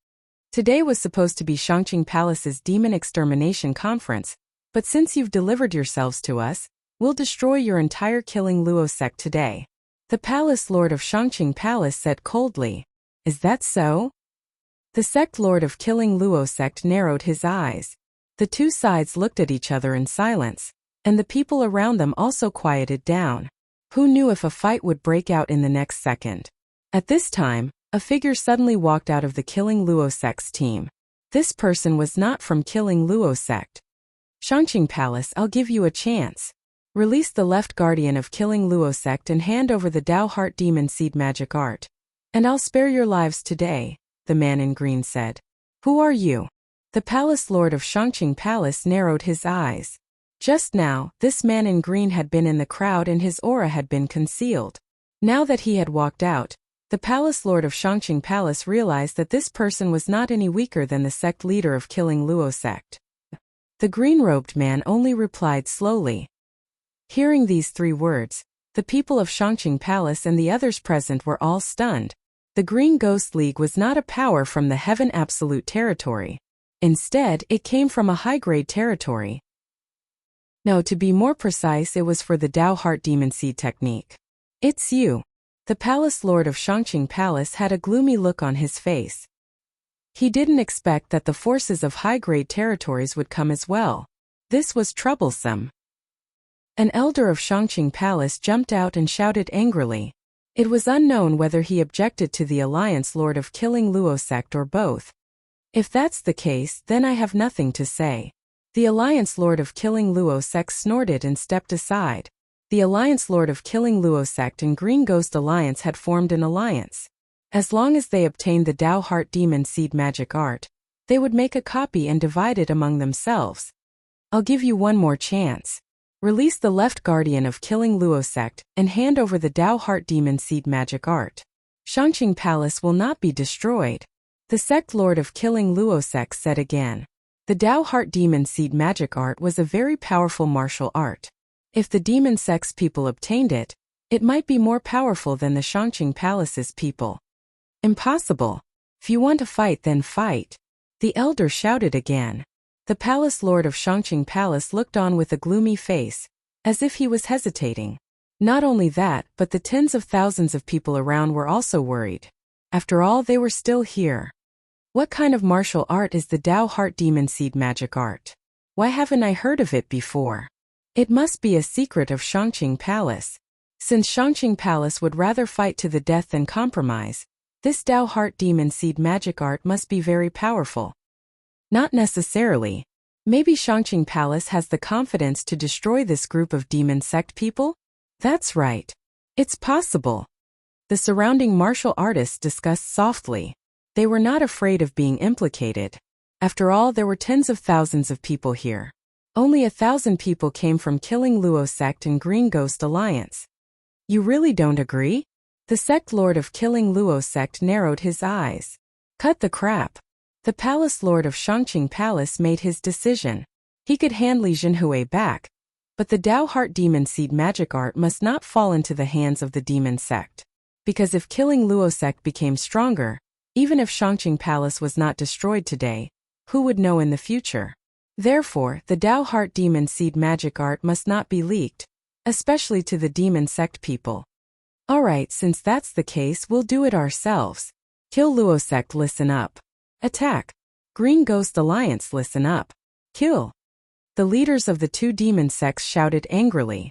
Today was supposed to be Shangqing Palace's demon extermination conference, but since you've delivered yourselves to us, we'll destroy your entire Killing Luo sect today. The palace lord of Shangqing Palace said coldly. Is that so? The sect lord of Killing Luo sect narrowed his eyes. The two sides looked at each other in silence, and the people around them also quieted down. Who knew if a fight would break out in the next second? At this time, a figure suddenly walked out of the Killing Luo sect's team. This person was not from Killing Luo sect. Shangqing Palace, I'll give you a chance. Release the left guardian of Killing Luo sect and hand over the Dao Heart Demon Seed magic art. And I'll spare your lives today, the man in green said. Who are you? The palace lord of Shangqing Palace narrowed his eyes. Just now, this man in green had been in the crowd and his aura had been concealed. Now that he had walked out, the palace lord of Shangqing Palace realized that this person was not any weaker than the sect leader of Killing Luo sect. The green-robed man only replied slowly. Hearing these 3 words, the people of Shangqing Palace and the others present were all stunned. The Green Ghost League was not a power from the Heaven Absolute territory. Instead, it came from a high-grade territory. No, to be more precise, it was for the Dao Heart Demon Seed technique. It's you. The palace lord of Shangqing Palace had a gloomy look on his face. He didn't expect that the forces of high-grade territories would come as well. This was troublesome. An elder of Shangqing Palace jumped out and shouted angrily. It was unknown whether he objected to the Alliance Lord of Killing Luo sect or both. If that's the case, then I have nothing to say. The Alliance Lord of Killing Luo sect snorted and stepped aside. The Alliance Lord of Killing Luo sect and Green Ghost Alliance had formed an alliance. As long as they obtained the Dao Heart Demon Seed magic art, they would make a copy and divide it among themselves. I'll give you one more chance. Release the left guardian of Killing Luo sect and hand over the Dao Heart Demon Seed magic art. Shangqing Palace will not be destroyed. The sect lord of Killing Luo sect said again. The Dao Heart Demon Seed magic art was a very powerful martial art. If the demon sect's people obtained it, it might be more powerful than the Shangqing Palace's people. Impossible. If you want to fight, then fight. The elder shouted again. The palace lord of Shangqing Palace looked on with a gloomy face, as if he was hesitating. Not only that, but the tens of thousands of people around were also worried. After all, they were still here. What kind of martial art is the Dao Heart Demon Seed magic art? Why haven't I heard of it before? It must be a secret of Shangqing Palace. Since Shangqing Palace would rather fight to the death than compromise, this Dao Heart Demon Seed magic art must be very powerful. Not necessarily. Maybe Shangqing Palace has the confidence to destroy this group of demon sect people? That's right. It's possible. The surrounding martial artists discussed softly. They were not afraid of being implicated. After all, there were tens of thousands of people here. Only 1,000 people came from Killing Luo sect and Green Ghost Alliance. You really don't agree? The sect lord of Killing Luo sect narrowed his eyes. Cut the crap. The palace lord of Shangqing Palace made his decision. He could hand Li Zhenhui back, but the Dao Heart Demon Seed magic art must not fall into the hands of the demon sect. Because if Killing Luo sect became stronger, even if Shangqing Palace was not destroyed today, who would know in the future? Therefore, the Dao Heart Demon Seed magic art must not be leaked, especially to the demon sect people. Alright, since that's the case, we'll do it ourselves. Kill Luo sect, listen up. Attack. Green Ghost Alliance, listen up. Kill. The leaders of the 2 demon sects shouted angrily.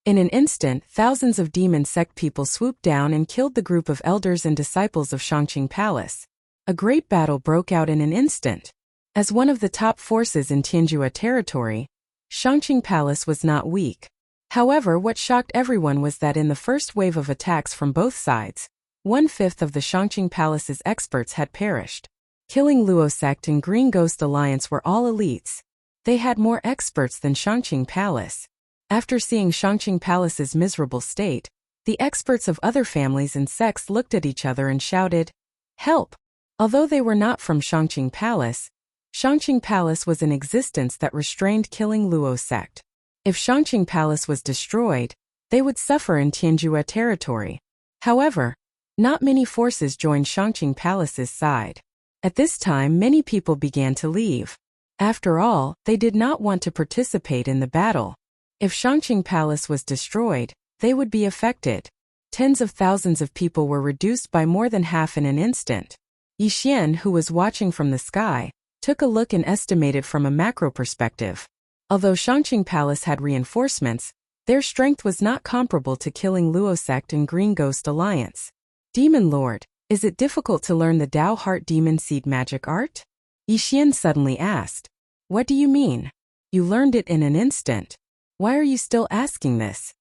In an instant, thousands of demon sect people swooped down and killed the group of elders and disciples of Shangqing Palace. A great battle broke out in an instant. As one of the top forces in Tianjua territory, Shangqing Palace was not weak. However, what shocked everyone was that in the first wave of attacks from both sides, 1/5 of the Shangqing Palace's experts had perished. Killing Luo sect and Green Ghost Alliance were all elites. They had more experts than Shangqing Palace. After seeing Shangqing Palace's miserable state, the experts of other families and sects looked at each other and shouted, "Help!" Although they were not from Shangqing Palace, Shangqing Palace was in existence that restrained killing Luo sect. If Shangqing Palace was destroyed, they would suffer in Tianjua territory. However, not many forces joined Shangqing Palace's side. At this time, many people began to leave. After all, they did not want to participate in the battle. If Shangqing Palace was destroyed, they would be affected. Tens of thousands of people were reduced by more than half in an instant. Yi Xian, who was watching from the sky, took a look and estimated from a macro perspective. Although Shangqing Palace had reinforcements, their strength was not comparable to killing Luo sect and Green Ghost Alliance. Demon Lord, is it difficult to learn the Dao Heart Demon Seed magic art? Yi Xian suddenly asked. What do you mean? You learned it in an instant. Why are you still asking this?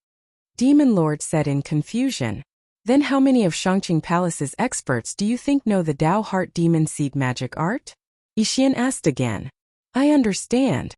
Demon Lord said in confusion. Then how many of Shangqing Palace's experts do you think know the Dao Heart Demon Seed magic art? Yi Xian asked again. I understand,